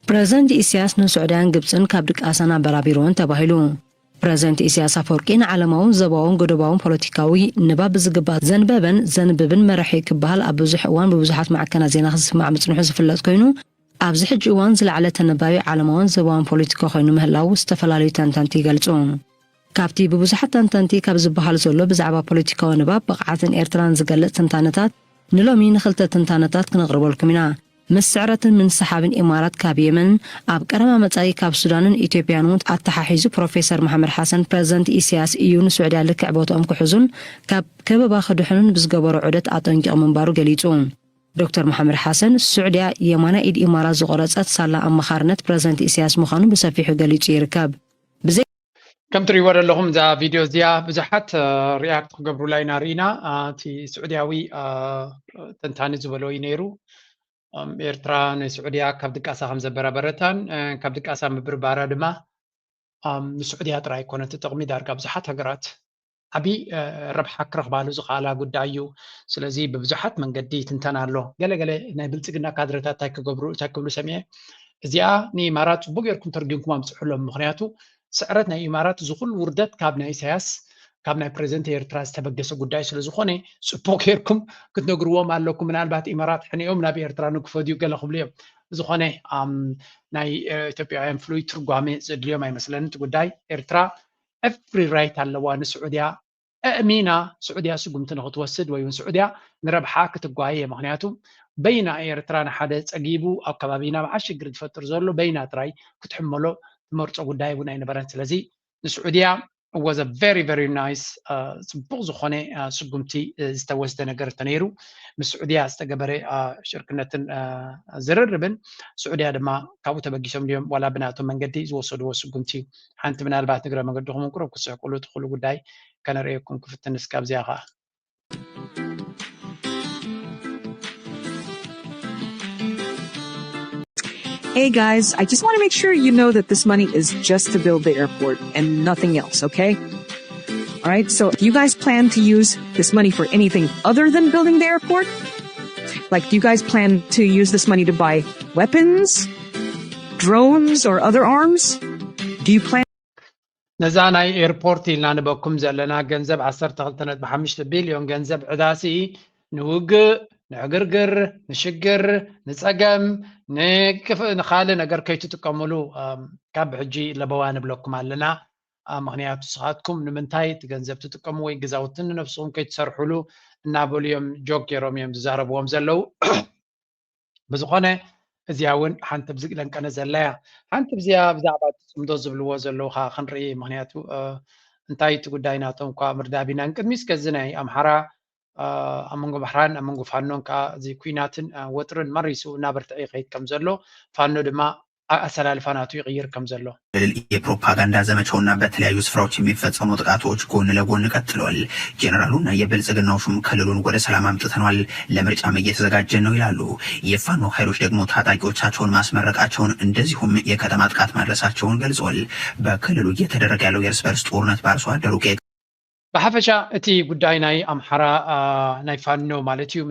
ፕሬዚደንት ኢሳያስ ንሱዑዳን ግብፅን ካብ ድቃሳና በራቢሮን ተባሂሉ ፕሬዚደንት ኢሳያስ አፈወርቂ ንዓለማውን ዘባውን ጎደባውን ፖለቲካዊ ንባብ ዝግባት ዘንብብን መራሒ ክበሃል ኣብ ብዙሕ እዋን ብብዙሓት ማዕከናት ዜና ክስማዕ ምፅንሑ ዝፍለጥ ኮይኑ ኣብዚ ሕጂ እዋን ዝለዓለ ተነባቢ ዓለማውን ዘባውን ፖለቲካ ኮይኑ ምህላው ዝተፈላለዩ ተንተንቲ ይገልጹ ካብቲ ብብዙሓት ተንተንቲ ካብ ዝበሃል ዘሎ ብዛዕባ ፖለቲካዊ ንባብ ብቕዓትን ኤርትራን ዝገልጽ ትንታነታት ንሎሚ ንኽልተ ትንታነታት ክነቕርበልኩም ኢና ምስ ስዕረትን ምንሰሓብን ኢማራት ካብ የመን ኣብ ቀረባ መጻኢ ካብ ሱዳንን ኢትዮጵያን እውን ኣተሓሒዙ ፕሮፌሰር መሐመድ ሓሰን ፕሬዚደንት ኢሳያስ እዩ ንሱዑድያ ልክዕ ቦትኦም ክሕዙን ካብ ከበባ ክድሕኑን ብዝገበሮ ዑደት ኣጠንቂቕ ምንባሩ ገሊጹ ዶክተር መሐመድ ሓሰን ሱዑድያ የማና ኢድ ኢማራት ዝቆረፀት ሳላ ኣመኻርነት ፕሬዚደንት ኢሳያስ ምዃኑ ብሰፊሑ ገሊጹ ይርከብ ከም ትሪእዎ ዘለኹም እዛ ቪድዮ እዚኣ ብዙሓት ሪኣክት ክገብሩላ ኢና ርኢና እቲ ስዑድያዊ ተንታኒ ዝበሎ እዩ ነይሩ ኤርትራ ንስዑድያ ካብ ድቃሳ ከም ዘበራበረታን ካብ ድቃሳ ምብርባራ ድማ ንስዑድያ ጥራይ ኮነት ጥቕሚ ዳርጋ ብዙሓት ሃገራት ዓብይ ረብሓ ክረኽባሉ ዝኽኣላ ጉዳይ እዩ ስለዚ ብብዙሓት መንገዲ ትንተና ኣሎ ገለገለ ናይ ብልፅግና ካድረታት እንታይ ክብሉ ሰሚዐ እዚኣ ንኢማራት ፅቡቅ ጌርኩም ተርጊምኩም ኣምፅሑሎም ምክንያቱ ስዕረት ናይ ኢማራት ዝኩሉ ውርደት ካብ ናይ ኢሳያስ ካብ ናይ ፕሬዚደንት ኤርትራ ዝተበገሰ ጉዳይ ስለዝኾነ ፅቡቅ ጌርኩም ክትነግርዎም ኣለኩም ምናልባት ኢማራት ሕኒኦም ናብ ኤርትራ ንክፈድዩ ገለ ክብሉ እዮም ዝኾነ ናይ ኢትዮጵያውያን ፍሉይ ትርጓሜ ዘድልዮም ኣይመስለኒ እቲ ጉዳይ ኤርትራ ኤፍሪ ራይት ኣለዋ ንስዑድያ ኣእሚና ስዑድያ ስጉምቲ ንክትወስድ ወይ እውን ስዑድያ ንረብሓ ክትጓየ ምክንያቱ በይና ኤርትራ ንሓደ ፀጊቡ ኣብ ከባቢና መዓሽ ሽግር ዝፈጥር ዘሎ በይና ጥራይ ክትሕመሎ ትመርፆ ጉዳይ እውን ኣይነበረን ስለዚ ንስዑድያ was a very very nice ጽቡቕ ዝኾነ ስጉምቲ ዝተወስደ ነገር ተነይሩ ምስ ስዑድያ ዝተገበረ ሽርክነትን ዝርርብን ስዑድያ ድማ ካብኡ ተበጊሶም ድዮም ዋላ ብናቶም መንገዲ ዝወሰድዎ ስጉምቲ ሓንቲ ምናልባት ንግረ መንገድኹም እንቁረብ ክስሕቁሉ ትኽእሉ ጉዳይ ከነርእየኩም ክፍትንስ ካብዚኣ ከዓ Hey guys, I just want to make sure you know that this money is just to build the airport and nothing else, okay? All right, so do you guys plan to use this money for anything other than building the airport? Like, do you guys plan to use this money to buy weapons, drones, or other arms? Do you plan... ነዛ ናይ ኤርፖርት ኢልና ንበኩም ዘለና ገንዘብ 12.5 ቢልዮን ገንዘብ ዕዳሲ ንውግእ ንዕግርግር ንሽግር ንፀገም ንካልእ ነገር ከይትጥቀምሉ ካብ ሕጂ ለበዋ ንብለኩም ኣለና ምክንያቱ ስኻትኩም ንምንታይ ትገንዘብ ትጥቀሙ ወይ ገዛውትን ነፍስኩም ከይትሰርሕሉ እናበልዮም ጆክ ገይሮም እዮም ዝዛረብዎም ዘለው ብዝኾነ እዚያ እውን ሓንቲ ብዝግለንቀነ ዘለያ ሓንቲ ብዚያ ብዛዕባ ፅምዶ ዝብልዎ ዘለው ካ ክንርኢ ምክንያቱ እንታይ እቲ ጉዳይ ናቶም እኳ ምርዳቢና ቅድሚስ ከዚ ናይ ኣምሓራ ኣብ መንጎ ባሕራን ኣብ መንጎ ፋኖን ከዓ እዚ ኩናትን ወጥርን መሪሱ እናበርትዐ ይኸይድ ከም ዘሎ ፋኖ ድማ አሰላልፋ ናቱ ይቀይር ከም ዘሎ የፕሮፓጋንዳ ዘመቻውና በተለያዩ ስፍራዎች የሚፈጸሙ ጥቃቶች ጎን ለጎን ቀጥለዋል። ጄኔራሉና የብልጽግናው ሹም ክልሉን ወደ ሰላም አምጥተናል፣ ለምርጫም እየተዘጋጀን ነው ይላሉ። የፋኖ ኃይሎች ደግሞ ታጣቂዎቻቸውን ማስመረቃቸውን እንደዚሁም የከተማ ጥቃት ማድረሳቸውን ገልጸዋል። በክልሉ እየተደረገ ያለው የእርስ በርስ ጦርነት በአርሶ አደሩ ብሓፈሻ እቲ ጉዳይ ናይ ኣምሓራ ናይ ፋኖ ማለት እዩ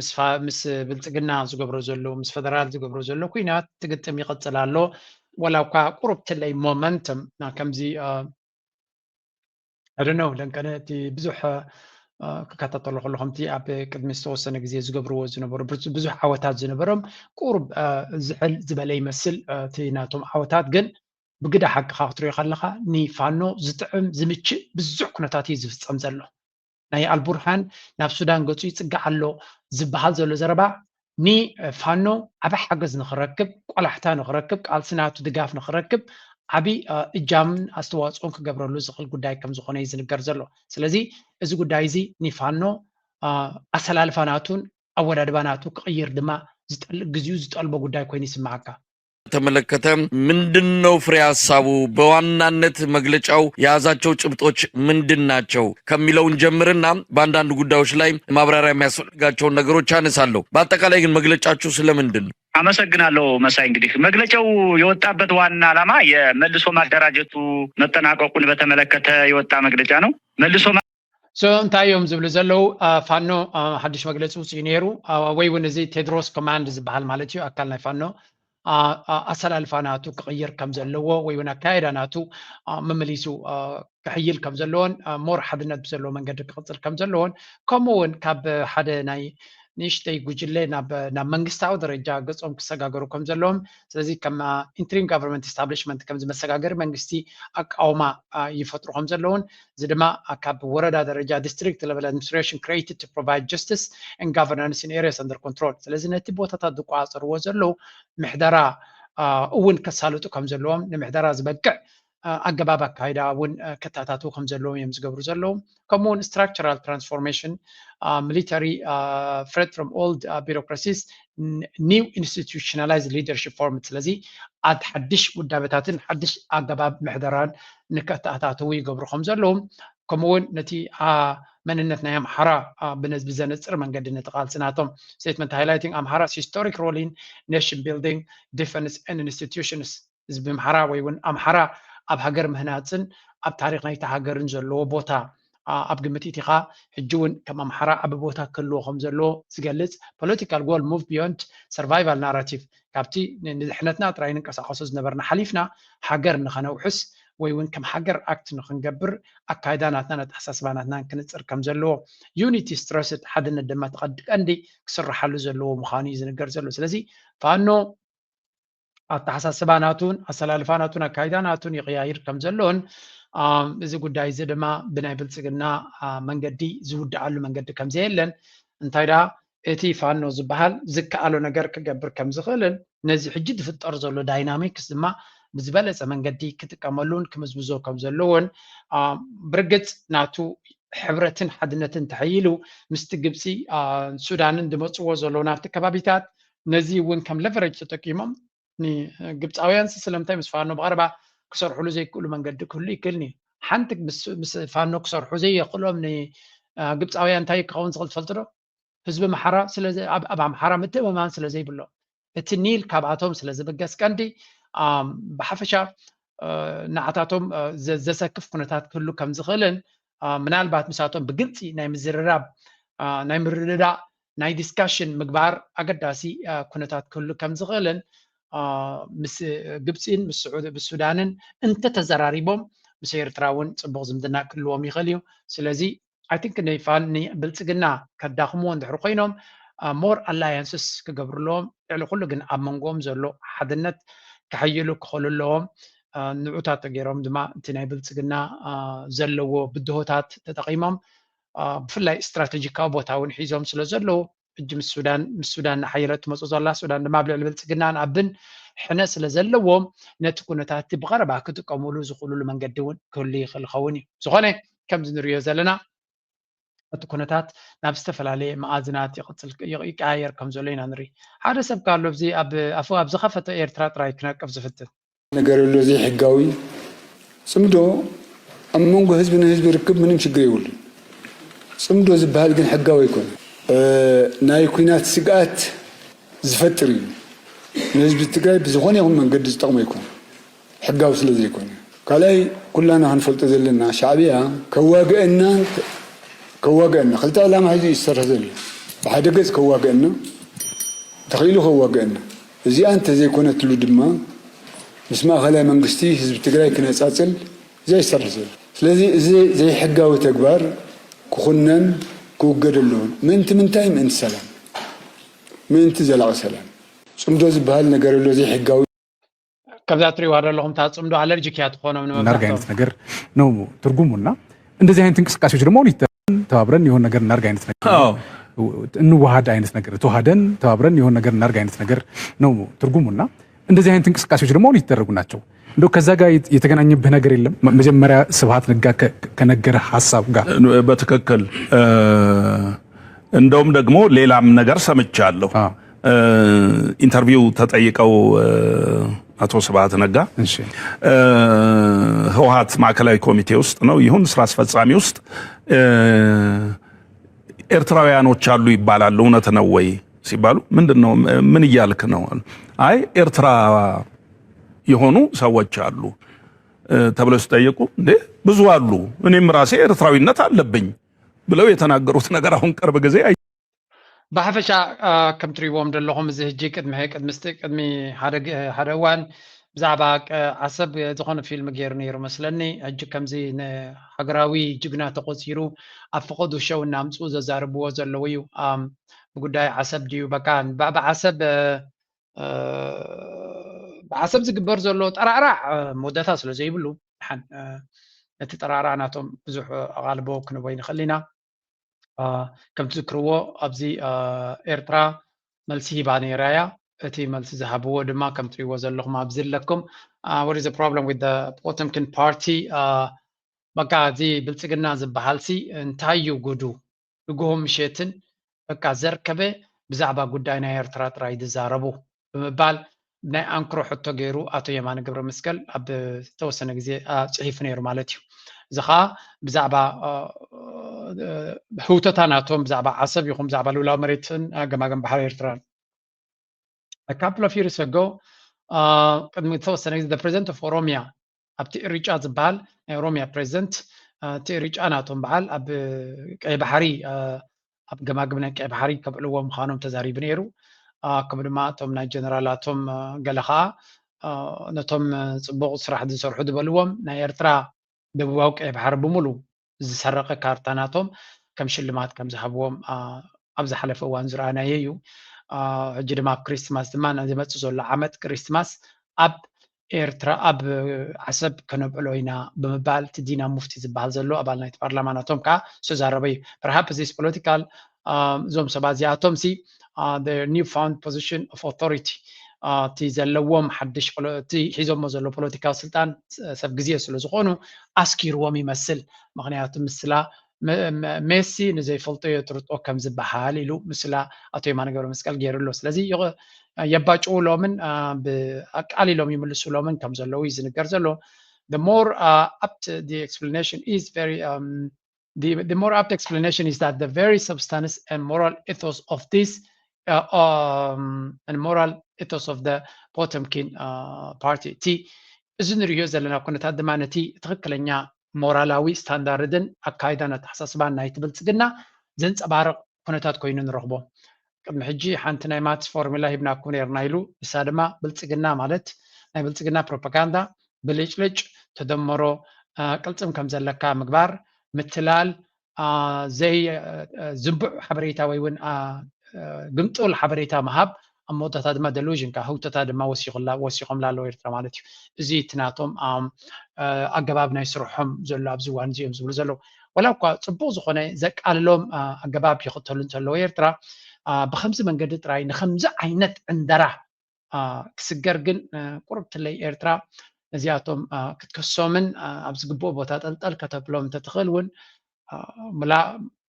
ምስ ብልጽግና ዝገብሮ ዘሎ ምስ ፌደራል ዝገብሮ ዘሎ ኩናት ትግጥም ይቕፅል ኣሎ ወላ እኳ ቁሩብ ትለይ ሞመንተም ከምዚ ኣደነው ደንቀነ እቲ ብዙሕ ክከታተሎ ከለኹምቲ ኣብ ቅድሚ ዝተወሰነ ግዜ ዝገብርዎ ዝነበሩ ብዙሕ ዓወታት ዝነበሮም ቁሩብ ዝሕል ዝበለ ይመስል እቲ ናቶም ዓወታት ግን ብግዳ ሓቂ ክትሪኦ ከለካ ንፋኖ ዝጥዕም ዝምችእ ብዙሕ ኩነታት እዩ ዝፍፀም ዘሎ ናይ አልቡርሃን ናብ ሱዳን ገፁ ይፅጋዕ ኣሎ ዝበሃል ዘሎ ዘረባ ንፋኖ ዓብይ ሓገዝ ንክረክብ ቆላሕታ ንክረክብ ቃልሲ ናቱ ድጋፍ ንክረክብ ዓብይ እጃምን ኣስተዋፅኦን ክገብረሉ ዝኽእል ጉዳይ ከም ዝኾነ እዩ ዝንገር ዘሎ ስለዚ እዚ ጉዳይ እዚ ንፋኖ ኣሰላልፋ ናቱን ኣወዳድባ ናቱ ክቅይር ድማ ግዜኡ ዝጠልቦ ጉዳይ ኮይኑ ይስማዓካ ተመለከተ ምንድነው ፍሬ ሐሳቡ በዋናነት መግለጫው የያዛቸው ጭብጦች ምንድናቸው ከሚለውን ጀምርና በአንዳንድ ጉዳዮች ላይ ማብራሪያ የሚያስፈልጋቸው ነገሮች አነሳለሁ። በአጠቃላይ ግን መግለጫችሁ ስለምንድን ነው? አመሰግናለሁ መሳይ። እንግዲህ መግለጫው የወጣበት ዋና ዓላማ የመልሶ ማደራጀቱ መጠናቀቁን በተመለከተ የወጣ መግለጫ ነው። መልሶ እንታይ እዮም ዝብሉ ዘለው ፋኖ ሓድሽ መግለፂ ውፅኡ ነይሩ ወይ እውን እዚ ቴድሮስ ኮማንድ ዝበሃል ማለት እዩ ኣካል ናይ ፋኖ ኣሰላልፋ ናቱ ክቅይር ከም ዘለዎ ወይ እውን ኣካይዳ ናቱ መመሊሱ ክሕይል ከም ዘለዎን ሞር ሓድነት ብዘለዎ መንገዲ ክቅፅል ከም ዘለዎን ከምኡ እውን ካብ ሓደ ናይ ንእሽተይ ጉጅለ ናብ መንግስታዊ ደረጃ ገጾም ክሰጋገሩ ከም ዘለዎም ስለዚ ከም ኢንትሪም ጋቨርንመንት ኤስታብሊሽመንት ከም ዝመሰጋገሪ መንግስቲ ኣቃውማ ይፈጥሩ ከም ዘለውን እዚ ድማ ካብ ወረዳ ደረጃ ዲስትሪክት ሌቨል አድሚኒስትሬሽን ክሬትድ ቱ ፕሮቫይድ ጀስቲስ ኤንድ ጋቨርናንስ ኢን ኤሪያስ አንደር ኮንትሮል ስለዚ ነቲ ቦታታት ዝቋፀርዎ ዘለው ምሕደራ እውን ከሳልጡ ከም ዘለዎም ንምሕደራ ዝበቅዕ ኣገባብ ኣካይዳ እውን ከታታቱ ከም ዘለዎም እዮም ዝገብሩ ዘለው ከምኡውን ስትራክቸራል ትራንስፎርሜሽን ሚሊታሪ ፍሬድ ፍሮም ኦልድ ቢሮክራሲስ ኒው ኢንስቲቱሽናላይዝድ ሊደርሽፕ ፎርማት ስለዚ ኣድ ሓድሽ ውዳበታትን ሓድሽ ኣገባብ ምሕደራን ንከታታተው ይገብሩ ከም ዘለዎም ከምኡውን ነቲ መንነት ናይ ኣምሓራ ብዘነፅር መንገዲ ነቲ ቃልሲ ናቶም ስቴትመንት ሃይላይቲንግ ኣምሓራስ ሂስቶሪክ ሮል ኢን ኔሽን ቢልዲንግ ዲፌንስ ኤንድ ኢንስቲቱሽንስ ህዝቢ ኣምሓራ ወይ እውን ኣምሓራ ኣብ ሃገር ምህናፅን ኣብ ታሪክ ናይቲ ሃገርን ዘለዎ ቦታ ኣብ ግምት ኢቲኻ ሕጂ እውን ከም ኣምሓራ ኣብ ቦታ ክህልዎ ከም ዘለዎ ዝገልፅ ፖለቲካል ጎል ሙቭ ቢዮንድ ሰርቫይቫል ናራቲቭ ካብቲ ንድሕነትና ጥራይ ንንቀሳቀሱ ዝነበርና ሓሊፍና ሃገር ንኸነውሕስ ወይ እውን ከም ሃገር ኣክት ንክንገብር ኣካይዳ ናትና ኣተሓሳስባ ናትና ክንፅር ከም ዘለዎ ዩኒቲ ስትረስድ ሓድነት ድማ ቀንዲ ክስራሓሉ ዘለዎ ምዃኑ እዩ ዝንገር ዘሎ ስለዚ ፋኖ ኣተሓሳስባ ናቱን ኣሰላልፋ ናቱን ኣካይዳ ናቱን ይቀያይር ከም ዘለዎን እዚ ጉዳይ እዚ ድማ ብናይ ብልፅግና መንገዲ ዝውድኣሉ መንገዲ ከም ዘየለን እንታይ ዳ እቲ ፋኖ ዝበሃል ዝከኣሎ ነገር ክገብር ከም ዝኽእልን ነዚ ሕጂ ዝፍጠር ዘሎ ዳይናሚክስ ድማ ብዝበለፀ መንገዲ ክጥቀመሉን ክምዝብዞ ከም ዘለዎን ብርግፅ ናቱ ሕብረትን ሓድነትን ተሓይሉ ምስቲ ግብፂ ሱዳንን ዝመፅዎ ዘለዉ ናብቲ ከባቢታት ነዚ እውን ከም ለቨሬጅ ተጠቂሞም ግብፃውያን ስለምንታይ ምስ ፋኖ ብቀረባ ክሰርሕሉ ዘይክእሉ መንገዲ ክህሉ ይክእልኒ ሓንቲ ምስ ፋኖ ክሰርሑ ዘይክእሎም ንግብፃውያን እንታይ ክኸውን ዝኽእል ትፈልጡ ዶ ህዝቢ ኣምሓራ ኣብ ኣምሓራ ምትእምማን ስለዘይብሎ እቲ ኒል ካብኣቶም ስለዝብገስ ቀንዲ ብሓፈሻ ንዓታቶም ዘሰክፍ ኩነታት ክህሉ ከም ዝኽእልን ምናልባት ምሳቶም ብግልፂ ናይ ምዝርራብ ናይ ምርድዳእ ናይ ዲስካሽን ምግባር ኣገዳሲ ኩነታት ክህሉ ከም ዝኽእልን ምስ ግብፅን ምስ ሱዳንን እንተተዘራሪቦም ምስ ኤርትራ እውን ፅቡቅ ዝምድና ክህልዎም ይኽእል እዩ ስለዚ ኣይ ቲንክ ብልፅግና ከዳኽምዎ እንድሕሪ ኮይኖም ሞር ኣላያንስስ ክገብርለዎም ልዕሊ ኩሉ ግን ኣብ መንጎኦም ዘሎ ሓድነት ክሕይሉ ክኽእሉ ኣለዎም ንዑታት ተገይሮም ድማ እቲ ናይ ብልጽግና ዘለዎ ብድሆታት ተጠቂሞም ብፍላይ ስትራቴጂካዊ ቦታ እውን ሒዞም ስለ ዘለዉ እጅ ምስ ሱዳን ሓየለት ትመፁ ዘላ ሱዳን ድማ ብልዕሊ ብልጽግናን ኣብን ሕነ ስለ ዘለዎም ነቲ ኩነታት ብቐረባ ክጥቀምሉ ዝኽእሉሉ መንገዲ እውን ክህሉ ይኽእል ይኸውን እዩ ዝኾነ ከምዚ ንሪኦ ዘለና እቲ ኩነታት ናብ ዝተፈላለየ መኣዝናት ይቀያየር ከም ዘሎ ኢና ንርኢ ሓደ ሰብ ካሎ ኣብዚ ኣፉ ኣብ ዝኸፈተ ኤርትራ ጥራይ ክነቅፍ ዝፍትን ነገር የብሉ ዘይሕጋዊ ጽምዶ ኣብ መንጎ ህዝቢ ንህዝቢ ርክብ ምንም ችግር የብሉ ጽምዶ ዝበሃል ግን ሕጋዊ ይኮነ ናይ ኩናት ስግኣት ዝፈጥር እዩ ንህዝቢ ትግራይ ብዝኾነ ይኹን መንገዲ ዝጠቕሞ ይኮነ ሕጋዊ ስለ ዘይኮነ ካልኣይ ኩላና ክንፈልጦ ዘለና ሻዕብያ ከዋግአና ክልተ ዕላማ ሒዙ ይሰርሕ ዘሎ ብሓደ ገጽ ከዋግአና ተኽኢሉ ከዋግአና እዚኣ እንተዘይኮነትሉ ድማ ምስ ማእኸላይ መንግስቲ ህዝቢ ትግራይ ክነጻጽል ዘይሰርሕ ዘሎ ስለዚ እዚ ዘይሕጋዊ ተግባር ክኹነን ክውገድ ኣለዎን ምንታይ ምእንቲ ሰላም ምእንቲ ዘላቒ ሰላም ጽምዶ ዝበሃል ነገር ኣሎ ዘይሕጋዊ ከምዛ ትሪእዋ ዘለኹም እታ ጽምዶ ኣለርጂክ እያ ትኾኖም እናርግ አይነት ነገር ነው ትርጉሙና እንደዚህ አይነት እንቅስቃሴዎች ደግሞ ተባብረን የሆነ ነገር እናርግ አይነት ነገር እንዋሃድ አይነት ነገር ተዋሃደን ተባብረን የሆነ ነገር እናርግ አይነት ነገር ነው ትርጉሙና እንደዚህ አይነት እንቅስቃሴዎች ደግሞ ሊደረጉ ናቸው እንደው ከዛ ጋር የተገናኘብህ ነገር የለም መጀመሪያ ስብሃት ነጋ ከነገረ ሐሳብ ጋር በትክክል እንደውም ደግሞ ሌላም ነገር ሰምቻለሁ ኢንተርቪው ተጠይቀው አቶ ስብሃት ነጋ ህወሓት ማዕከላዊ ኮሚቴ ውስጥ ነው ይሁን ስራ አስፈጻሚ ውስጥ ኤርትራውያኖች አሉ ይባላል እውነት ነው ወይ ሲባሉ ምንድነው ምን ይያልክ ነው አይ ኤርትራ የሆኑ ሰዎች አሉ ተብለው ሲጠየቁ እንዴ ብዙ አሉ እኔም ራሴ ኤርትራዊነት አለብኝ ብለው የተናገሩት ነገር አሁን ቅርብ ጊዜ ብሓፈሻ ከም ትሪእዎም ዘለኹም እዚ ሕጂ ቅድሚ ሓደ እዋን ብዛዕባ ዓሰብ ዝኾነ ፊልም ገይሩ ነይሩ መስለኒ ሕጂ ከምዚ ሃገራዊ ጅግና ተቆፂሩ ኣብ ፍቐዱ ሸው እናምፅኡ ዘዛርብዎ ዘለዉ እዩ ብጉዳይ ዓሰብ ድዩ በቃ ብዓሰብ ዝግበር ዘሎ ጠራዕራዕ መወዳእታ ስለ ዘይብሉ ነቲ ጠራዕራዕ ናቶም ብዙሕ ኣቓልቦ ክንቦ ንኽእል ኢና ከም ትዝክርዎ ኣብዚ ኤርትራ መልሲ ሂባ ነይራ እያ እቲ መልሲ ዝሃብዎ ድማ ከም ትሪእዎ ዘለኹም ኣብዚ ኣለኩም what is the problem with the Potemkin party በቃ እዚ ብልጽግና ዝበሃልሲ እንታይ እዩ ጉዱ ንግሆም ምሸትን በቃ ዘርከበ ብዛዕባ ጉዳይ ናይ ኤርትራ ጥራይ ዝዛረቡ ብምባል ናይ ኣንክሮ ሕቶ ገይሩ ኣቶ የማነ ገብረ መስቀል ኣብ ተወሰነ ግዜ ጽሒፉ ነይሩ ማለት እዩ እዚ ከዓ ብዛዕባ ህውተታ ናቶም ብዛዕባ ዓሰብ ይኹም ብዛዕባ ልውላዊ መሬትን ገማገም ባሕሪ ኤርትራን a couple of years ago ቅድሚ ተወሰነ ግዜ the president of Oromia ኣብቲ ሪጫ ዝበሃል ናይ ኦሮሚያ ፕሬዚደንት እቲ ሪጫ ናቶም በዓል ኣብ ቀይ ባሕሪ ኣብ ገማግም ናይ ቀይ ባሕሪ ከብዕልዎም ምዃኖም ተዛሪቡ ነይሩ ከምኡ ድማ እቶም ናይ ጀነራላቶም ገለ ከዓ ነቶም ፅቡቅ ስራሕ ዝሰርሑ ዝበልዎም ናይ ኤርትራ ደቡባዊ ቀይ ባሕሪ ብምሉ ዝሰረቀ ካርታ ናቶም ከም ሽልማት ከም ዝሃብዎም ኣብ ዝሓለፈ እዋን ዝረኣናየ እዩ ሕጂ ድማ ኣብ ክሪስማስ ድማ ዝመፅእ ዘሎ ዓመት ክሪስማስ ኣብ ኤርትራ ኣብ ዓሰብ ከነብዕሎ ኢና ብምባል እቲ ዲና ሙፍቲ ዝበሃል ዘሎ ኣባል ናይቲ ፓርላማ ናቶም ከዓ ዝተዛረበ እዩ perhaps this political እዞም ሰባት እዚኣቶም ሲ the new found position of authority እቲ ዘለዎም ሓድሽ እቲ ሒዞሞ ዘሎ ፖለቲካዊ ስልጣን ሰብ ግዜ ስለ ዝኾኑ ኣስኪርዎም ይመስል ምክንያቱ ምስላ ሜሲ ንዘይፈልጦ የጥርጦ ከም ዝበሃል ኢሉ ምስላ ኣቶ የማነ ገብረ መስቀል ገይሩሎ ስለዚ የባጭውሎምን ብኣቃሊሎም ይምልሱሎምን ከም ዘለዉ እዩ ዝንገር ዘሎ the more apt the explanation is very the more apt explanation is that the very substance and moral ethos of this and moral ethos of the Potemkin party እቲ እዚ ንሪኦ ዘለና ኩነታት ድማ ነቲ ትክክለኛ ሞራላዊ ስታንዳርድን ኣካይዳን ኣተሓሳስባን ናይቲ ብልጽግና ዘንፀባርቕ ኩነታት ኮይኑ ንረኽቦ ቅድሚ ሕጂ ሓንቲ ናይ ማትስ ፎርሙላ ሂብናኩም ነርና ኢሉ ንሳ ድማ ብልጽግና ማለት ናይ ብልጽግና ፕሮፓጋንዳ ብልጭልጭ ተደመሮ ቅልፅም ከም ዘለካ ምግባር ምትላል ዘይ ዝንቡዕ ሓበሬታ ወይ እውን ግምጡል ሓበሬታ ምሃብ أمودة هذا ما دلوجن كهوتة هذا ما وسيقهم لا لو إرترا مالتي زي تناتهم أجابنا يسرحهم زلوا أبزوان زيهم زلوا ولو كصبوز خنا زك على لهم أجاب يخطلون زلوا إرترا بخمس من قد تراي نخمسة عينت عندرا كسجرجن قربت لي إرترا نزياتهم كتكسومن أبز جبوا بوتات الكتب لهم تتخلون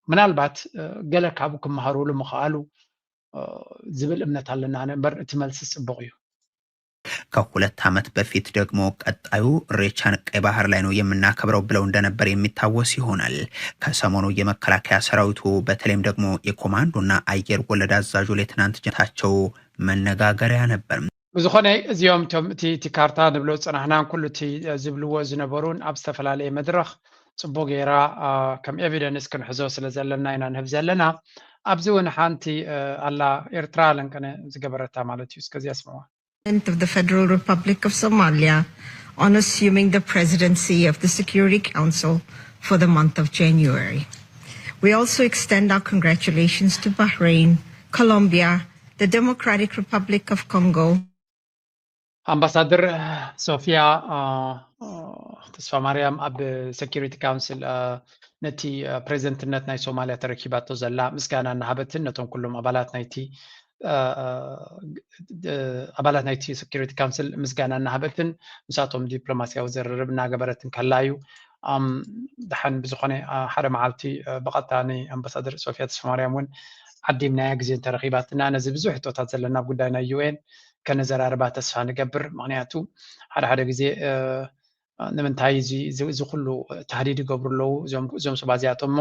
منالبات قالك عبوكم مهارول مخالو زبل እምነት አለና ነበር ትመልስ ጽበዩ ከሁለት ዓመት በፊት ደግሞ ቀጣዩ ኢሬቻን ቀይ ባህር ላይ ነው የምናከብረው ብለው እንደነበር የሚታወስ ይሆናል። ከሰሞኑ የመከላከያ ሰራዊቱ በተለይም ደግሞ የኮማንዶና አየር ወለድ አዛዡ ሌተናንት ጀታቸው መነጋገሪያ ነበር። ብዙኾነ እዚኦም ቲ ካርታ ንብሎ ጽናህናን ኩሉ ቲ ዝብልዎ ዝነበሩን ኣብ ዝተፈላለየ መድረኽ ጽቡቅ ጌራ ከም ኤቪደንስ ክንሕዞ ስለዘለና ኢና ንህብ ዘለና ኣብዚ እውን ሓንቲ ኣላ ኤርትራ ለንከነ ዝገበረታ ማለት እዩ እስከዚ ያስመዋ of the Federal Republic of Somalia on assuming the presidency of the Security Council for the month of January. We also extend our congratulations to Bahrain, Colombia, the Democratic Republic of Congo. Ambassador Sofia ተስፋ ማርያም ኣብ Security Council ነቲ ፕሬዚደንትነት ናይ ሶማሊያ ተረኪባቶ ዘላ ምስጋና እናሃበትን ነቶም ኩሎም ኣባላት ናይቲ Security Council ምስጋና እናሃበትን ምሳቶም ዲፕሎማሲያዊ ዘርርብ እናገበረትን ከላዩ ድሓን ብዝኾነ ሓደ መዓልቲ በቐጥታ ኣምባሳደር ሶፊያ ተስፋ ማርያም እውን ዓዲምናያ ግዜ ተረኪባትና ነዚ ብዙሕ ሕቶታት ዘለና ጉዳይ ናይ UN ከነዘራርባ ተስፋ ንገብር ምክንያቱ ሓደ ግዜ ንምንታይ እዚ ኩሉ ተህዲድ ይገብሩ ኣለዉ እዞም ሰባት እዚኣቶም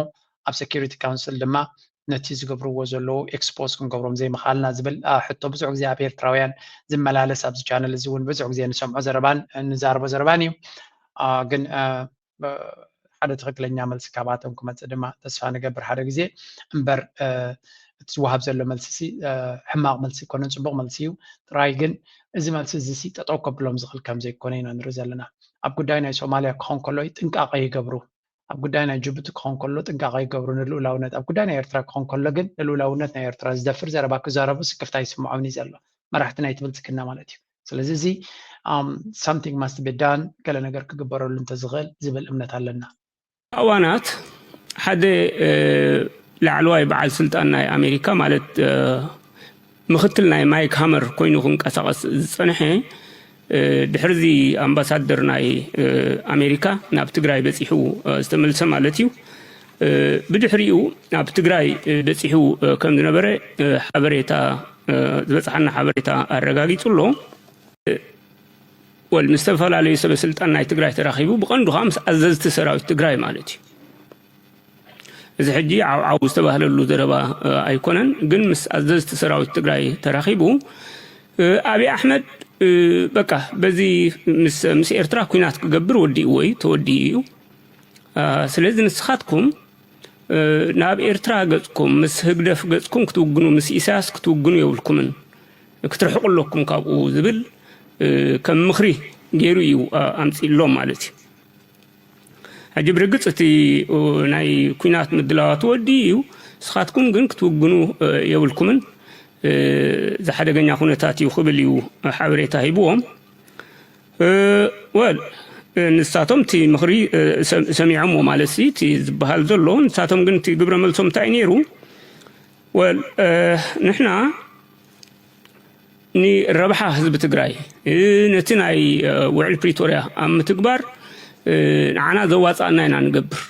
ኣብ Security Council ድማ ነቲ ዝገብርዎ ዘለዉ ኤክስፖዝ ክንገብሮም ዘይምኻልና ዝብል ሕቶ ብዙሕ ግዜ ኣብ ኤርትራውያን ዝመላለስ ኣብዚ ቻነል እዚ እውን ብዙሕ ግዜ ንሰምዖ ዘረባን ንዛረቦ ዘረባን እዩ ግን ሓደ ትክክለኛ መልሲ ካብኣቶም ክመፅእ ድማ ተስፋ ንገብር ሓደ ግዜ እምበር እቲ ዝወሃብ ዘሎ መልሲ ሕማቕ መልሲ ኮነን ፅቡቅ መልሲ እዩ ጥራይ ግን እዚ መልሲ እዚ ጠጠው ከብሎም ዝኽእል ከም ዘይኮነ ኢና ንርኢ ዘለና ኣብ ጉዳይ ናይ ሶማልያ ክኾን ከሎ ጥንቃቐ ይገብሩ ኣብ ጉዳይ ናይ ጅቡቲ ክኾን ከሎ ጥንቃቐ ይገብሩ ንልኡላውነት ኣብ ጉዳይ ናይ ኤርትራ ክኾን ከሎ ግን ንልኡላውነት ናይ ኤርትራ ዝደፍር ዘረባ ክዛረቡ ስክፍታ ይስምዖም እዩ ዘሎ መራሕቲ ናይቲ ብልፅግና ማለት እዩ ስለዚ እዚ something must be done ገለ ነገር ክግበረሉ እንተዝኽእል ዝብል እምነት ኣለና ኣዋናት ሓደ ላዕለዋይ በዓል ስልጣን ናይ ኣሜሪካ ማለት ምክትል ናይ ማይክ ሃመር ኮይኑ ክንቀሳቀስ ዝፀንሐ ድሕርዚ ኣምባሳደር ናይ ኣሜሪካ ናብ ትግራይ በፂሑ ዝተመልሰ ማለት እዩ ብድሕሪኡ ናብ ትግራይ በፂሑ ከም ዝነበረ ሓበሬታ ዝበፅሓና ሓበሬታ ኣረጋጊፁሎ ምስ ዝተፈላለዩ ሰበስልጣን ናይ ትግራይ ተራኺቡ ብቐንዱ ከዓ ምስ ኣዘዝቲ ሰራዊት ትግራይ ማለት እዩ እዚ ሕጂ ዓው ዝተባህለሉ ዘረባ ኣይኮነን ግን ምስ ኣዘዝቲ ሰራዊት ትግራይ ተራኺቡ ኣብይ ኣሕመድ በቃ በዚ ምስ ኤርትራ ኩናት ክገብር ወዲኡ ወይ ተወዲኡ ስለዚ ንስኻትኩም ናብ ኤርትራ ገጽኩም ምስ ህግደፍ ገጽኩም ክትውግኑ ምስ ኢሳያስ ክትውግኑ የብልኩምን ክትርሕቁለኩም ካብኡ ዝብል ከም ምኽሪ ገይሩ እዩ ኣምፂሎም ማለት እዩ ሕጂ ብርግፅ እቲ ናይ ኩናት ምድላዋት ወዲኡ ንስኻትኩም ግን ክትውግኑ የብልኩምን ዝሓደገኛ ኩነታት እዩ ክብል እዩ ሓበሬታ ሂብዎም ወል ንሳቶም እቲ ምኽሪ ሰሚዖምዎ ማለት እቲ ዝበሃል ዘሎ ንሳቶም ግን እቲ ግብረ መልሶም እንታይ ነይሩ ወል ንሕና ንረብሓ ህዝቢ ትግራይ ነቲ ናይ ውዕል ፕሪቶርያ ኣብ ምትግባር ንዓና ዘዋፃእና ኢና ንገብር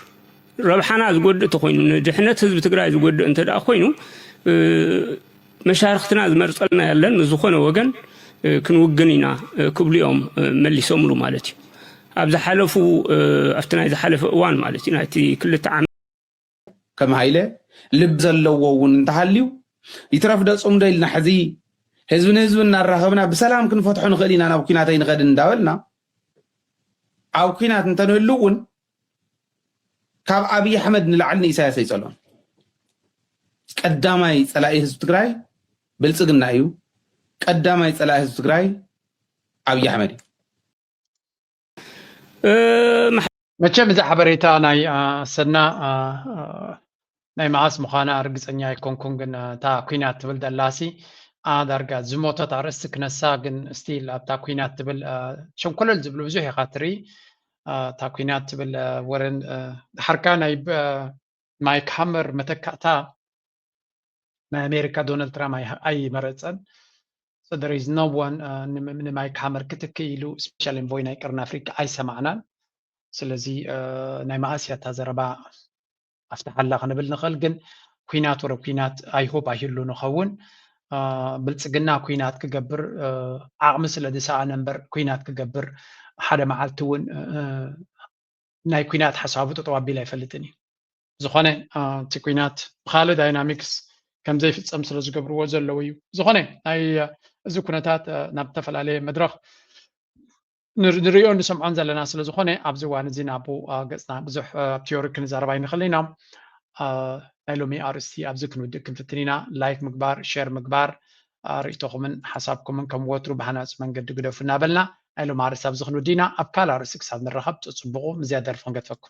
ረብሓና ዝጎድእ እንተኮይኑ ንድሕነት ህዝቢ ትግራይ ዝጎድእ እንተደኣ ኮይኑ መሻርክትና ዝመርፀልና ያለን ዝኾነ ወገን ክንውግን ኢና ክብሉ እዮም መሊሶምሉ ማለት እዩ ኣብ ዝሓለፉ ኣብቲ ናይ ዝሓለፈ እዋን ማለት እዩ ናይቲ ክልተ ዓመት ከም ሃይለ ልብ ዘለዎ እውን እንተሃልዩ ይትረፍ ደፁም ደኢልና ሕዚ ህዝቢ ንህዝቢ እናራኸብና ብሰላም ክንፈትሖ ንኽእል ኢና ናብ ኩናት ኣይንኸድን እንዳበልና ኣብ ኩናት እንተንህሉ እውን ካብ ኣብይ ኣሕመድ ንላዕሊ ንኢሳያስ ኣይፀልዖን ቀዳማይ ፀላኢ ህዝቢ ትግራይ ብልፅግና እዩ ቀዳማይ ፀላኢ ህዝቢ ትግራይ ኣብይ ኣሕመድ እዩ መቸም እዚ ሓበሬታ ናይ ሰና ናይ መዓስ ምዃና ርግፀኛ ኣይኮንኩን ግን እታ ኩናት ትብል ደላሲ دارجا زموتة عرست كنسا جن ستيل تاكوينات تبل شو كل الزبل بزوجي خاطري تاكوينات تبل ورن حركان مايك هامر متكاتا ما أمريكا دونالد ترامب أي مرة so there is no one من مايك هامر كتكيلو سبيشال انفوي نايكرنا أفريقيا أي سمعنا سلزي نايم آسيا تزربا أفتح الله خنبل نخل جن كوينات ورا كوينات أي هوب أهيلو نخون بلتسجنا كوينات كجبر عامس الذي ساعة نمبر كوينات كجبر حدا معلتون ناي كوينات حسابه تطوع بلا يفلتني زخانة تكوينات خالد داينامكس كم زي في السمسر زجبر وزل لويو زخانة أي زكونتات نبتفل عليه مدرخ نريون نسمع عن زل الناس لزخانة أبزوان زين أبو قصنا بزح تيورك نزاربين خلينا نايلومي RST أبزكن ودكم فتنينا لايك مقبار شير مقبار ريتوكم من حسابكم من كم وترو بحناس من قد قدو في نابلنا نايلومي RST أبزكن ودينا أبكال RST حساب نرخب تصبغوا مزيادة الفنقة فكم